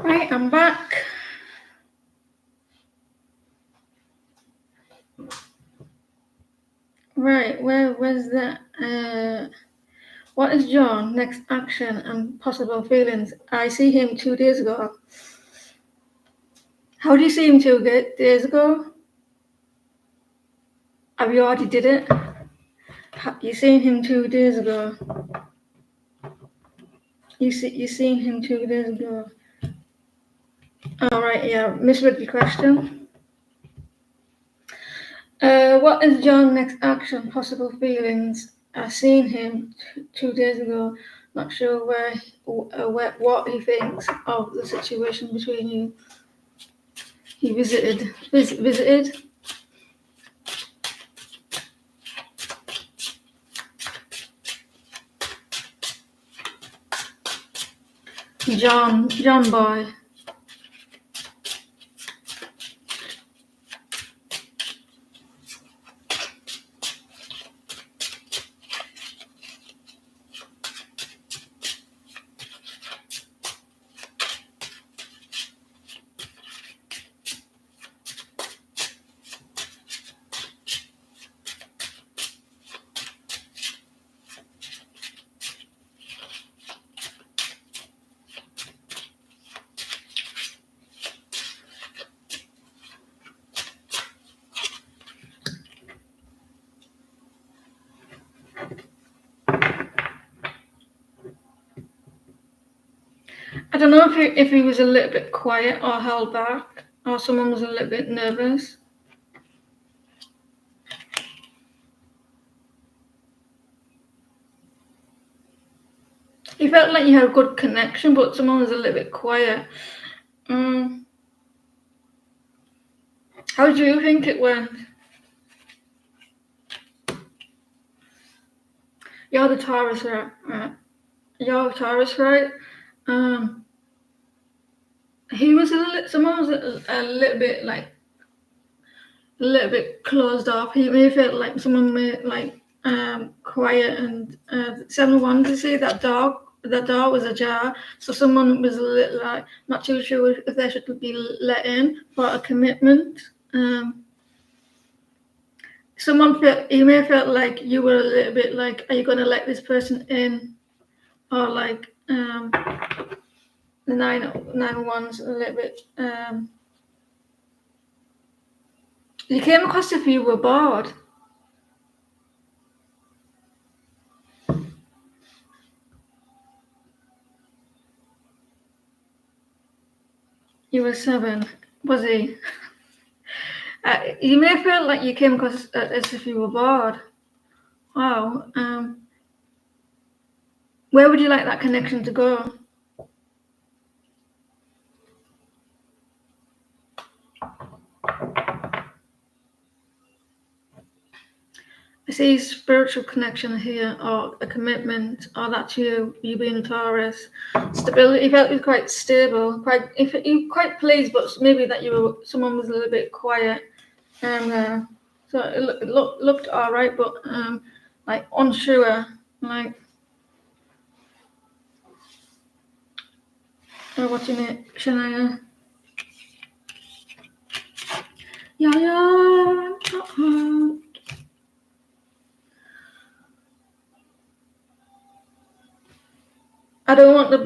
right, I'm back. Right, where's that? What is John next action and possible feelings? I see him 2 days ago. How do you see him 2 days ago? Have you already did it? You seen him 2 days ago. You seen him 2 days ago. All right, yeah, misread your question. What is John next action? Possible feelings. I seen him 2 days ago. Not sure what he thinks of the situation between you. He visited. John Boy. I don't know if he was a little bit quiet or held back, or someone was a little bit nervous. He felt like you had a good connection, but someone was a little bit quiet. How do you think it went? You're the Taurus, right? You're a Taurus, right? He was someone was a little bit like a little bit closed off. He may feel like someone may like quiet and 7-1 to see that dog. The door was ajar, so someone was a little like not too sure if they should be let in for a commitment. Someone felt you may have felt like you were a little bit like, are you going to let this person in, or like the 9-1's a little bit. You came across if you were bored. You were 7, was he? You may have felt like you came across as if you were bored. Wow. Where would you like that connection to go? I see spiritual connection here, or a commitment, or that's you being a Taurus. Stability. You felt you were quite stable, you quite pleased, but maybe that someone was a little bit quiet, and so it looked all right, but like unsure, like what do you mean, Shania? Yeah. I don't want to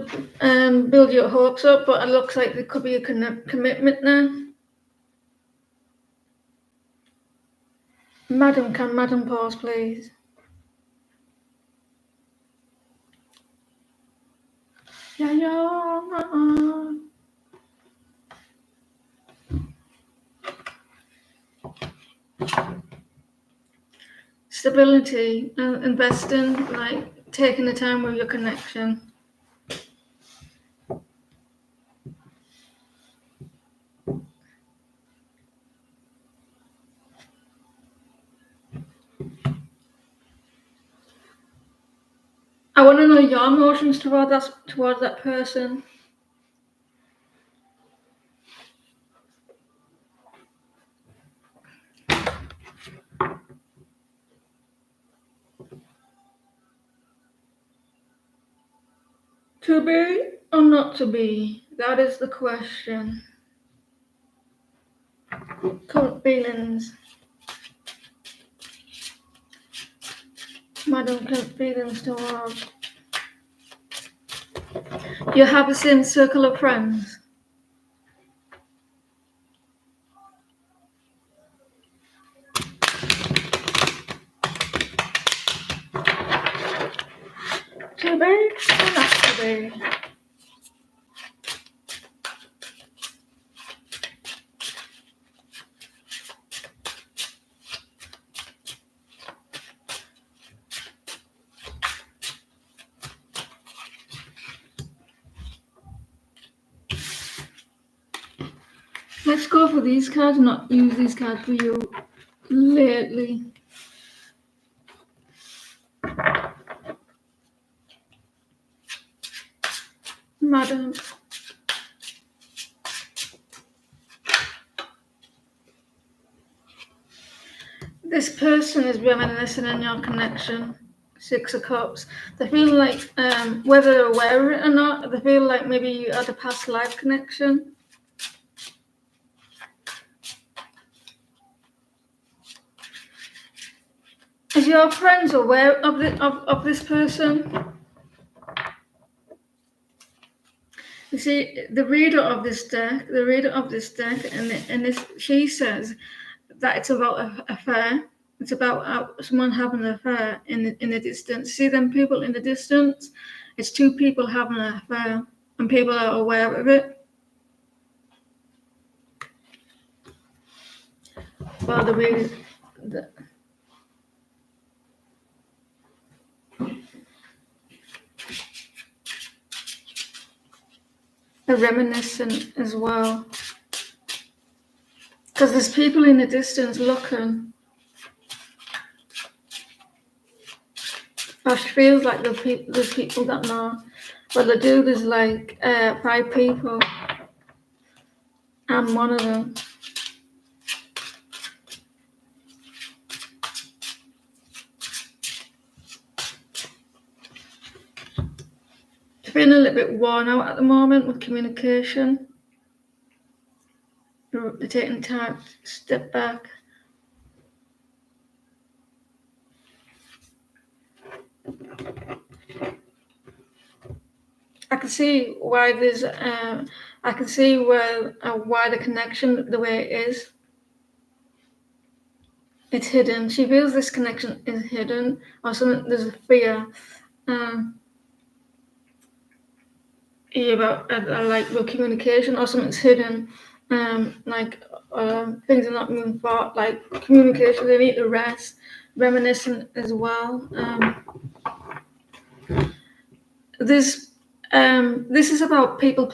build your hopes up, but it looks like there could be a commitment now. Madam, can Madam pause, please? Yeah. Stability, investing, like taking the time with your connection. I want to know your emotions towards that person. To be or not to be? That is the question. Current feelings. Madam, current feelings towards. You have the same circle of friends. To be or not to be? Let's go for these cards, not use these cards for you lately. Madam. This person is reminiscing on your connection. 6 of Cups. They feel like, whether they're aware of it or not, they feel like maybe you had a past life connection. Is your friends aware of this person? You see, the reader of this deck, and she says that it's about an affair. It's about someone having an affair in the distance. See them people in the distance? It's 2 people having an affair. and people are aware of it. Well, they're reminiscent as well, because there's people in the distance looking. Or she feels like there's people that know. But the dude is like 5 people. I'm one of them. Feeling a little bit worn out at the moment with communication. They're taking time to step back. I can see why there's. I can see why the connection the way it is. It's hidden. She feels this connection is hidden, or something. There's a fear. About like with communication, or something's hidden. Things are not moving forward. Like communication, they need to rest. Reminiscent as well. This is about people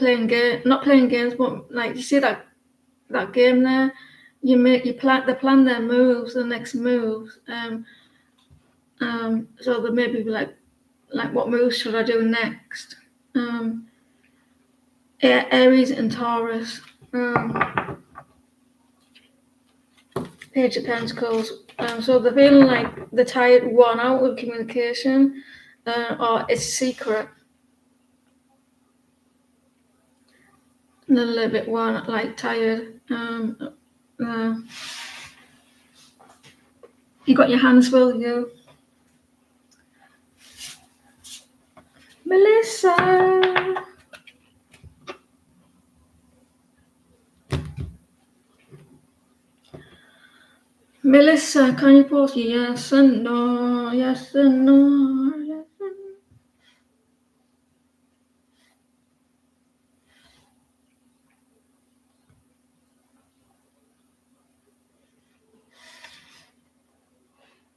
not playing games, but like you see that game there. They plan their moves, the next moves. So they may be like what moves should I do next? Aries and Taurus. Page of Pentacles. So they're feeling like they're tired, worn out with communication, or it's secret. A little bit worn, like tired. You got your hands full, you. Melissa. Melissa, can you post yes and no, yes and no, yes and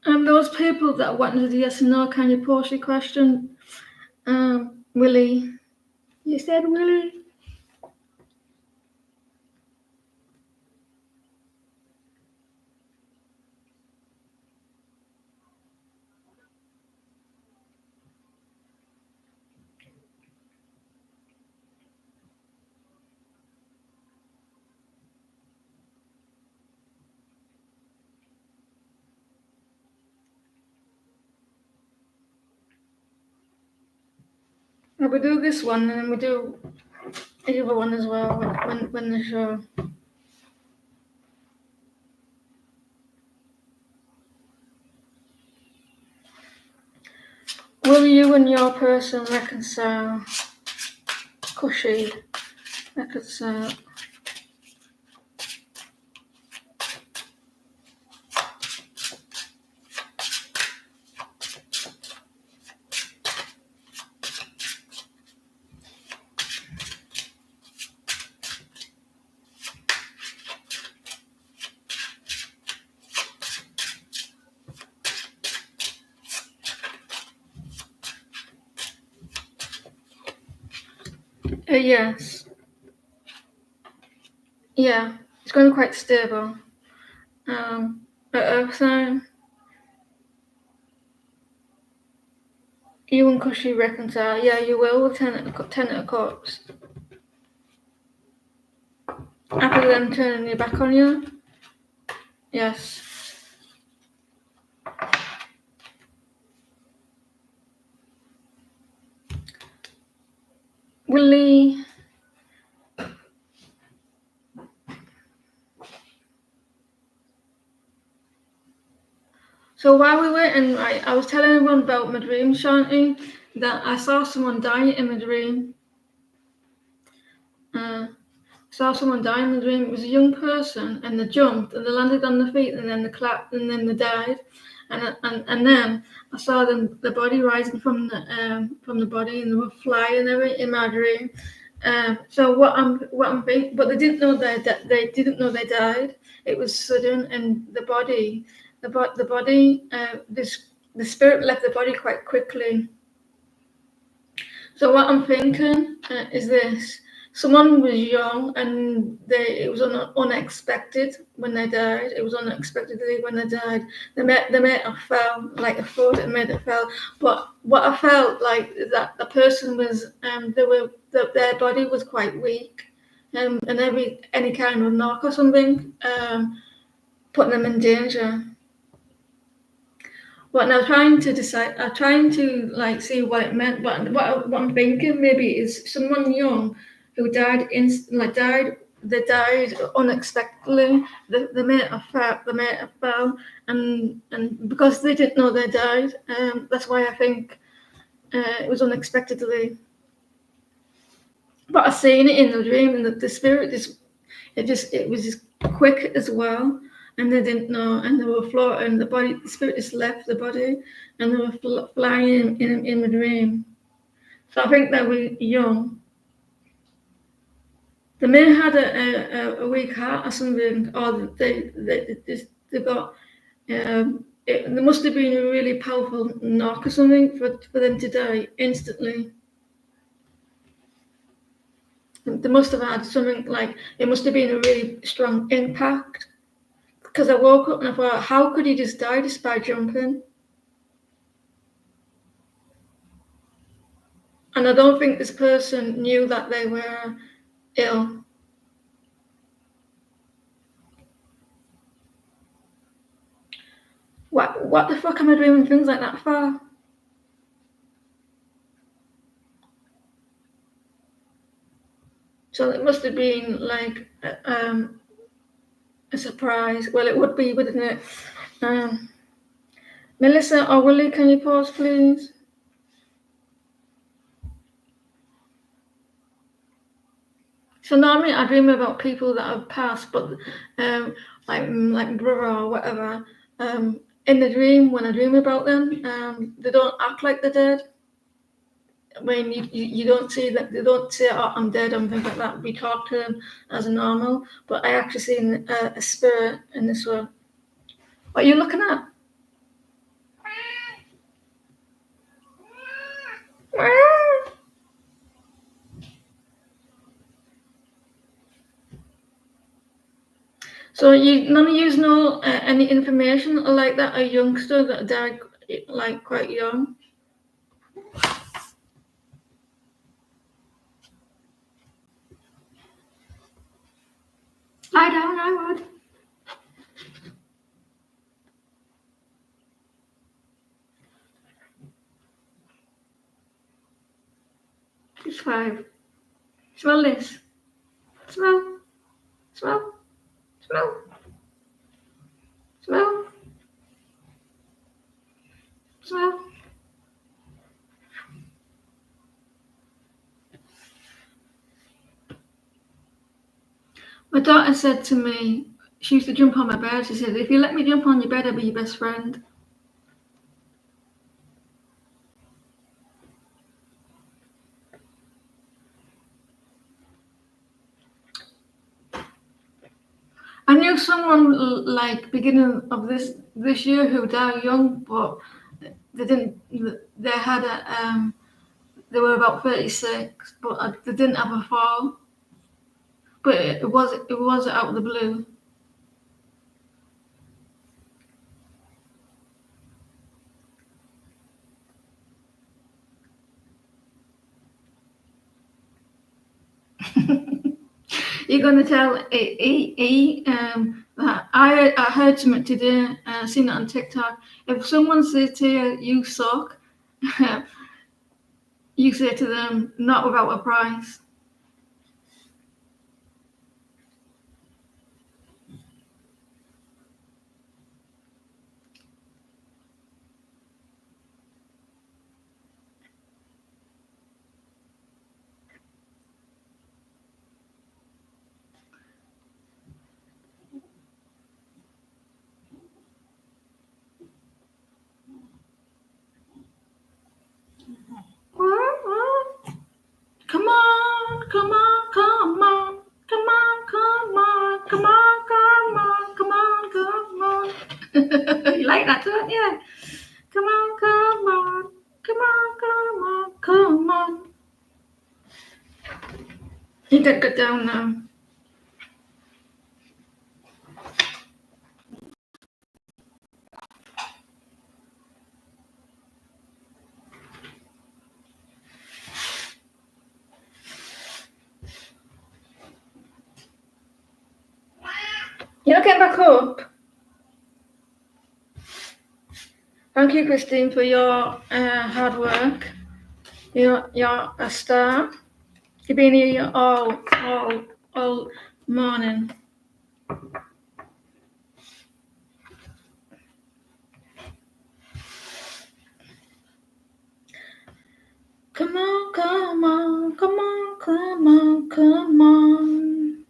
no? Those people that wanted the yes and no, can you post your question? Willie. You said Willie? We do this one and then we do the other one as well when the show. Will you and your person reconcile? Cushy. Reconcile. Yes. Yeah, it's going to be quite stable. Earth sign. You and Cushy reconcile. Yeah, you will with Ten of Cups. After them turning your back on you. Yes. Willie. So while we were waiting, I was telling everyone about my dream, Shanti, that I saw someone die in my dream. Saw someone die in the dream. It was a young person, and they jumped, and they landed on their feet, and then they clapped, and then they died. and then I saw the body rising from the body, and they were flying over in my dream. So what I'm thinking, but they didn't know they didn't know they died. It was sudden, and the body, this the spirit left the body quite quickly. So what I'm thinking is this: someone was young, and it was unexpected when they died. It was unexpectedly when they died. They may have fell, like a foot, it made it fell. But what I felt like is that the person was, their body was quite weak, and any kind of knock or something, putting them in danger. But now trying to decide, trying to like see what it meant. But what I'm thinking maybe is someone young who died They died unexpectedly. They may have fell. They may have fell, and because they didn't know they died, that's why I think it was unexpectedly. But I seen it in the dream, and the spirit it was just quick as well, and they didn't know, and they were floating. The spirit just left the body, and they were flying in the dream. So I think they were young. They may have had a weak heart or something, or they got. There must have been a really powerful knock or something for them to die instantly. They must have had something like it must have been a really strong impact. Because I woke up and I thought, how could he just die just by jumping? And I don't think this person knew that they were ill. What the fuck am I doing things like that for? So it must have been like a surprise. Well, it would be, wouldn't it? Um, Melissa or Willie, can you pause, please? So normally I dream about people that have passed, but like brother or whatever. In the dream, when I dream about them, they don't act like they're dead. I mean, you don't see that they don't say, "Oh, I'm dead," and things like that. We talk to them as normal, but I actually seen a spirit in this one. What are you looking at? So none of you know any information like that? A youngster that died like quite young. Lie down, I would. It's 5. Smell this. Smell. Smell. Smell. Smell. Smell. My daughter said to me, she used to jump on my bed. She said, "If you let me jump on your bed, I'll be your best friend." I knew someone like beginning of this year who died young, but they didn't. They had they were about 36, but they didn't have a fall. But it was out of the blue. You're gonna tell that I heard something today. Seen it on TikTok. If someone says to you, "You suck," you say to them, "Not without a price." come on, come on, come on, come on, come on, come on, come on, come on. You like that, don't you? Come on, come on, come on, come on, come on. You get good down now. You're not getting back up. Thank you, Christine, for your hard work. You're a star. You've been here all morning. Come on, come on, come on, come on, come on.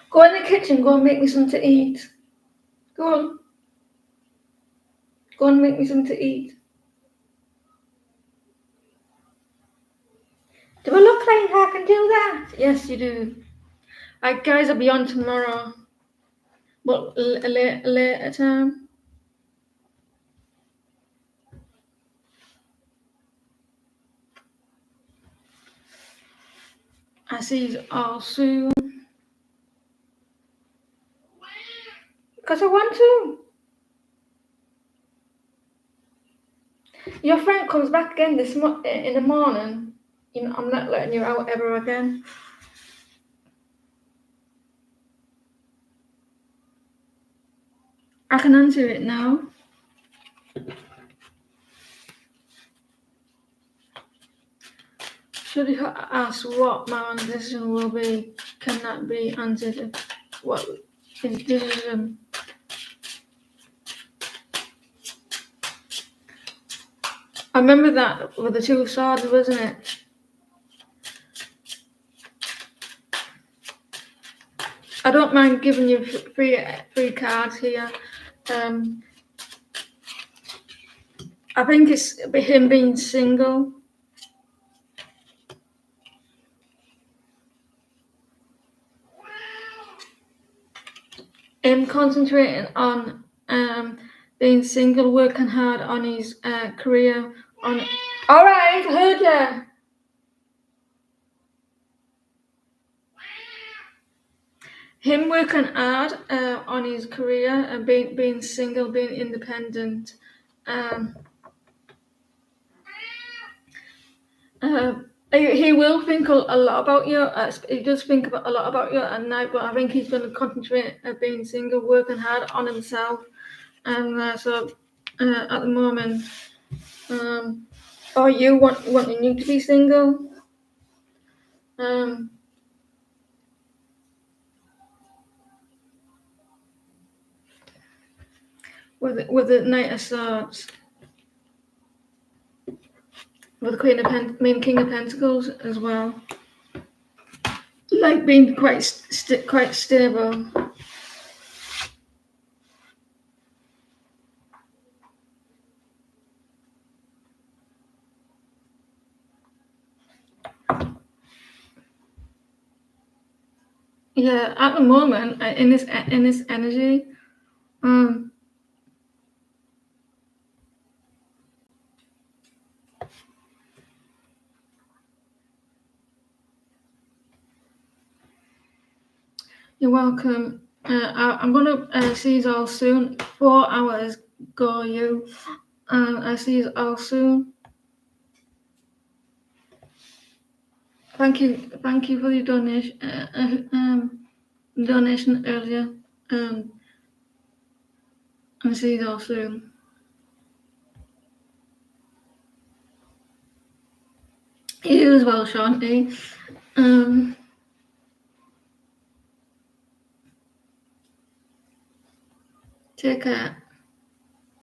Go in the kitchen, go and make me something to eat. Go on. Go and make me something to eat. Do I look like I can do that? Yes, you do. Right, guys, I'll be on tomorrow. But later time. I see you all soon. Because I want to. Your friend comes back again in the morning. You know, I'm not letting you out ever again. I can answer it now. Should you ask what my decision will be, can that be answered? What is decision? I remember that with the two swords, wasn't it? I don't mind giving you free cards here. I think it's him being single. Him concentrating on being single, working hard on his career. All right, I heard you. Him working hard on his career and being single, being independent. He will think a lot about you. He does think a lot about you at night, but I think he's going to concentrate on being single, working hard on himself. And so at the moment, are you wanting you to be single? With the Knight of Swords, with the King of Pentacles as well, like being quite stable. Yeah, at the moment, in this energy, you're welcome. I'm gonna see you all soon. 4 hours go, you. I see you all soon. Thank you for your donation. Donation earlier. I'll see you all soon. You as well, Shanti. Take care.